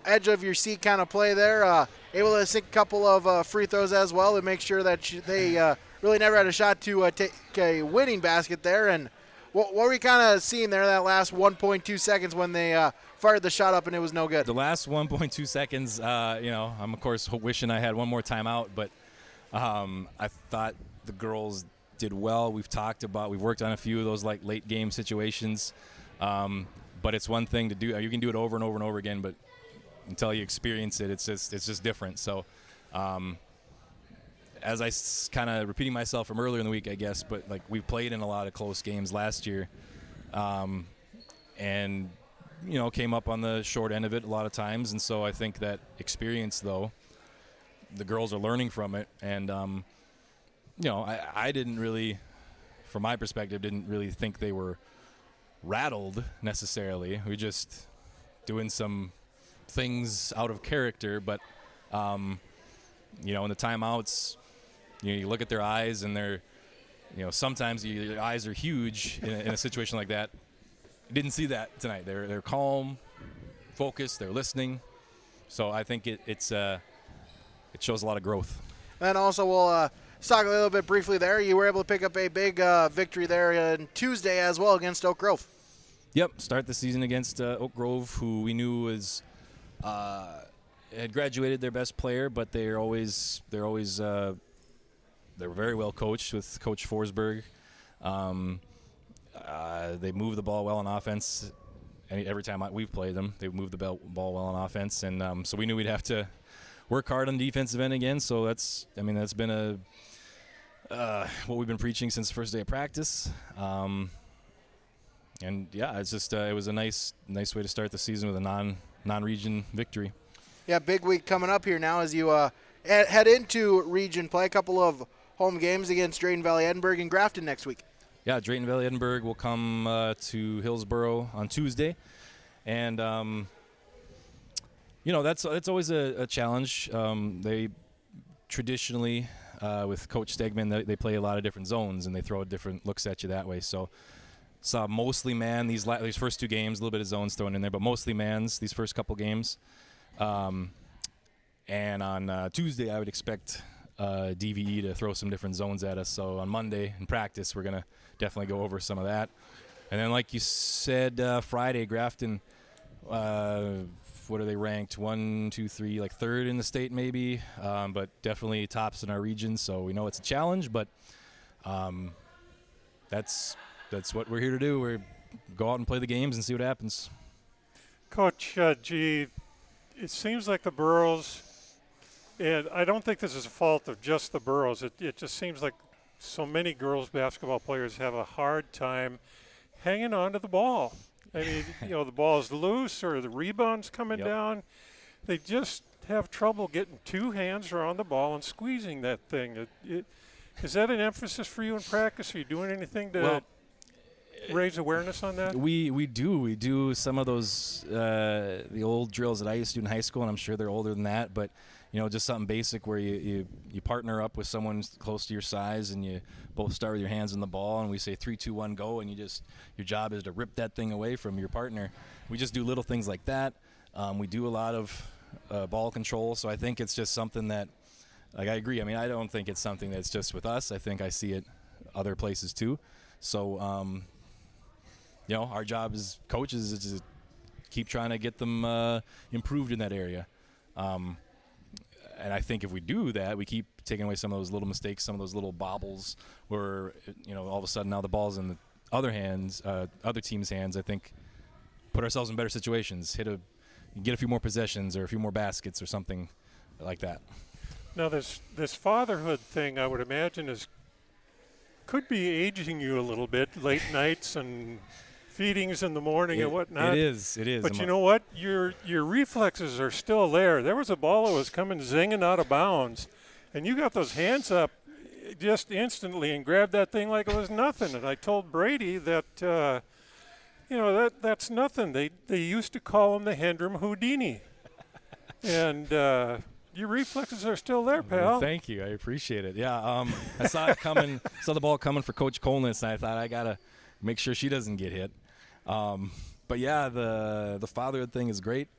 edge of your seat kind of play there. Able to sink a couple of free throws as well to make sure that they really never had a shot to take a winning basket there. And what were we kind of seeing there that last 1.2 seconds when they fired the shot up and it was no good? The last 1.2 seconds, I'm of course wishing I had one more timeout, but I thought the girls did well. We've worked on a few of those like late game situations, but it's one thing to do. You can do it over and over and over again, but until you experience it, it's just different. So, as I kind of repeating myself from earlier in the week, I guess, but like we played in a lot of close games last year, and came up on the short end of it a lot of times. And so I think that experience, though, the girls are learning from it, and I didn't really, from my perspective, didn't really think they were rattled necessarily. We just doing some things out of character, but in the timeouts, you look at their eyes, and they're, sometimes your eyes are huge in a situation like that. Didn't see that tonight. They're calm, focused, they're listening. So I think it shows a lot of growth. And also we'll talk a little bit briefly there. You were able to pick up a big victory there on Tuesday as well against Oak Grove. Yep, start the season against Oak Grove, who we knew was had graduated their best player, but they're very well coached with Coach Forsberg. They move the ball well on offense. Every time we've played them, they move the ball well on offense, and so we knew we'd have to work hard on the defensive end again. So that's been what we've been preaching since the first day of practice. And yeah, it's just it was a nice way to start the season with a non-region victory. Yeah, big week coming up here now as you head into region play. A couple of home games against Drayton Valley Edinburgh and Grafton next week. Yeah, Drayton Valley Edinburgh will come to Hillsborough on Tuesday, and that's always a challenge. They traditionally, with Coach Stegman, they play a lot of different zones and they throw different looks at you that way. So saw mostly man these first two games, a little bit of zones thrown in there, but mostly mans these first couple games. And on Tuesday, I would expect DVE to throw some different zones at us. So on Monday in practice, we're gonna definitely go over some of that. And then, like you said, Friday, Grafton. What are they ranked? 1, 2, 3, like third in the state maybe, but definitely tops in our region. So we know it's a challenge, but that's what we're here to do. We go out and play the games and see what happens. Coach G, it seems like the Burros, and I don't think this is a fault of just the Burros. It just seems like so many girls basketball players have a hard time hanging on to the ball. I mean, the ball's loose or the rebound's coming down. They just have trouble getting two hands around the ball and squeezing that thing. Is that an emphasis for you in practice? Are you doing anything to raise awareness on that? We do some of those the old drills that I used to do in high school, and I'm sure they're older than that, but just something basic where you partner up with someone close to your size and you both start with your hands on the ball, and we say 3, 2, 1, go, and your job is to rip that thing away from your partner. We just do little things like that. We do a lot of ball control. So I think it's just something that, like, I agree. I mean, I don't think it's something that's just with us. I think I see it other places too. So, our job as coaches is to keep trying to get them improved in that area. And I think if we do that, we keep taking away some of those little mistakes, some of those little bobbles where, all of a sudden now the ball's in the other team's hands. I think put ourselves in better situations, get a few more possessions or a few more baskets or something like that. Now, this fatherhood thing, I would imagine, could be aging you a little bit, late nights and feedings in the morning and whatnot. It is. But you know what? Your reflexes are still there. There was a ball that was coming zinging out of bounds, and you got those hands up just instantly and grabbed that thing like it was nothing. And I told Brady that, that's nothing. They used to call him the Hendrum Houdini. And your reflexes are still there, pal. Thank you. I appreciate it. Yeah, I saw it coming, saw the ball coming for Coach Kolnitz, and I thought I got to make sure she doesn't get hit. But yeah, the fatherhood thing is great.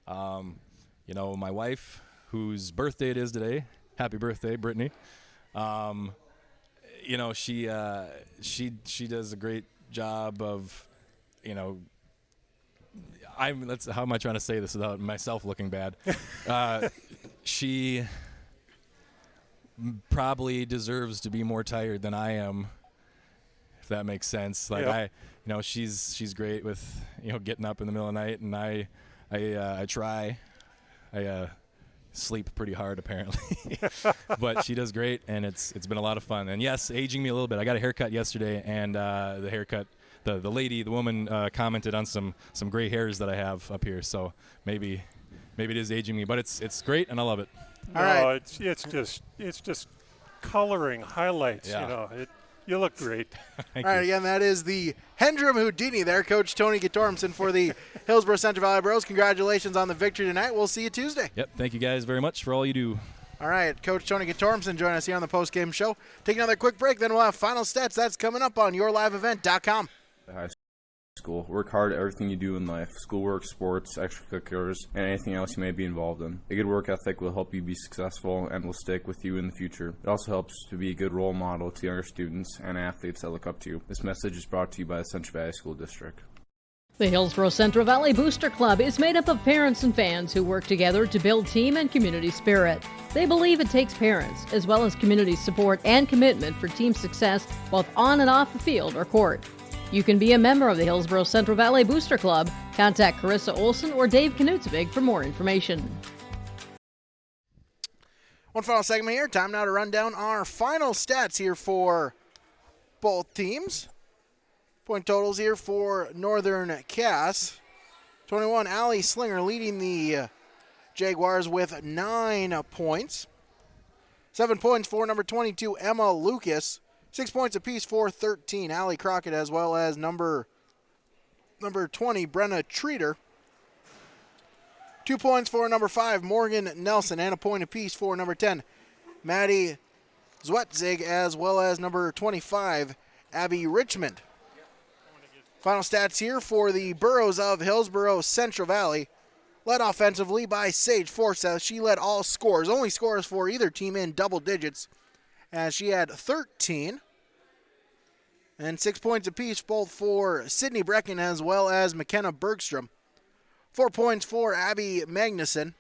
My wife, whose birthday it is today, happy birthday, Brittany. She does a great job of, how am I trying to say this without myself looking bad? She probably deserves to be more tired than I am, if that makes sense. Like, yep. She's great with, getting up in the middle of the night, and I try. I sleep pretty hard apparently, but she does great, and it's been a lot of fun. And yes, aging me a little bit. I got a haircut yesterday, and the haircut, the woman commented on some gray hairs that I have up here. So maybe it is aging me, but it's great, and I love it. No, it's just coloring highlights. Yeah. You look great. All right, again, that is the Hendrum Houdini there, Coach Tony Gatormson for the Hillsborough Central Valley Bros. Congratulations on the victory tonight. We'll see you Tuesday. Yep, thank you guys very much for all you do. All right, Coach Tony Gatormson joining us here on the postgame show. Take another quick break, then we'll have final stats. That's coming up on yourliveevent.com. High school. Work hard at everything you do in life. Schoolwork, sports, extracurriculars, and anything else you may be involved in. A good work ethic will help you be successful and will stick with you in the future. It also helps to be a good role model to younger students and athletes that look up to you. This message is brought to you by the Central Valley School District. The Hillsborough Central Valley Booster Club is made up of parents and fans who work together to build team and community spirit. They believe it takes parents, as well as community support and commitment for team success, both on and off the field or court. You can be a member of the Hillsborough Central Valley Booster Club. Contact Carissa Olson or Dave Knutsvig for more information. One final segment here. Time now to run down our final stats here for both teams. Point totals here for Northern Cass. 21, Allie Slinger leading the Jaguars with 9 points. 7 points for number 22, Emma Lucas. 6 points apiece for 13, Allie Crockett, as well as number 20, Brenna Treater. 2 points for number 5, Morgan Nelson, and a point apiece for number 10, Maddie Zwetzig, as well as number 25, Abby Richmond. Final stats here for the Burros of Hillsborough Central Valley. Led offensively by Sage Forsyth. She led all scores, only scores for either team in double digits, as she had 13. And 6 points apiece both for Sydney Brecken as well as McKenna Bergstrom. 4 points for Abby Magnuson.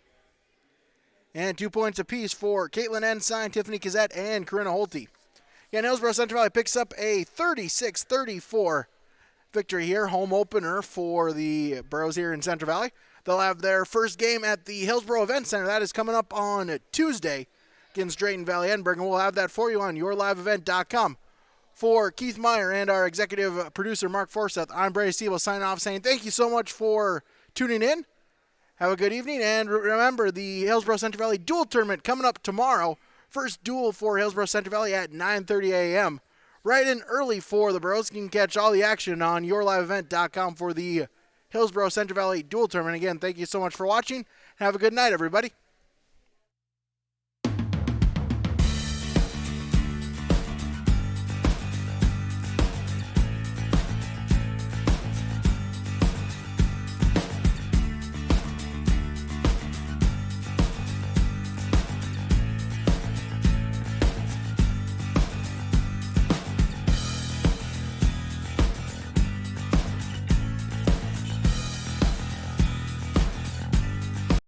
And 2 points apiece for Caitlin Ensign, Tiffany Kazette, and Corinna Holte. Again, Hillsborough Central Valley picks up a 36-34 victory here, home opener for the Burros here in Central Valley. They'll have their first game at the Hillsborough Event Center. That is coming up on Tuesday against Drayton Valley Edinburgh, and we'll have that for you on yourliveevent.com. For Keith Meyer and our executive producer, Mark Forsyth, I'm Brady Siebel signing off saying thank you so much for tuning in. Have a good evening, and remember the Hillsborough Central Valley Dual Tournament coming up tomorrow. First duel for Hillsborough Central Valley at 9:30 a.m. Right in early for the Burros. You can catch all the action on yourliveevent.com for the Hillsborough Central Valley Dual Tournament. Again, thank you so much for watching. Have a good night, everybody.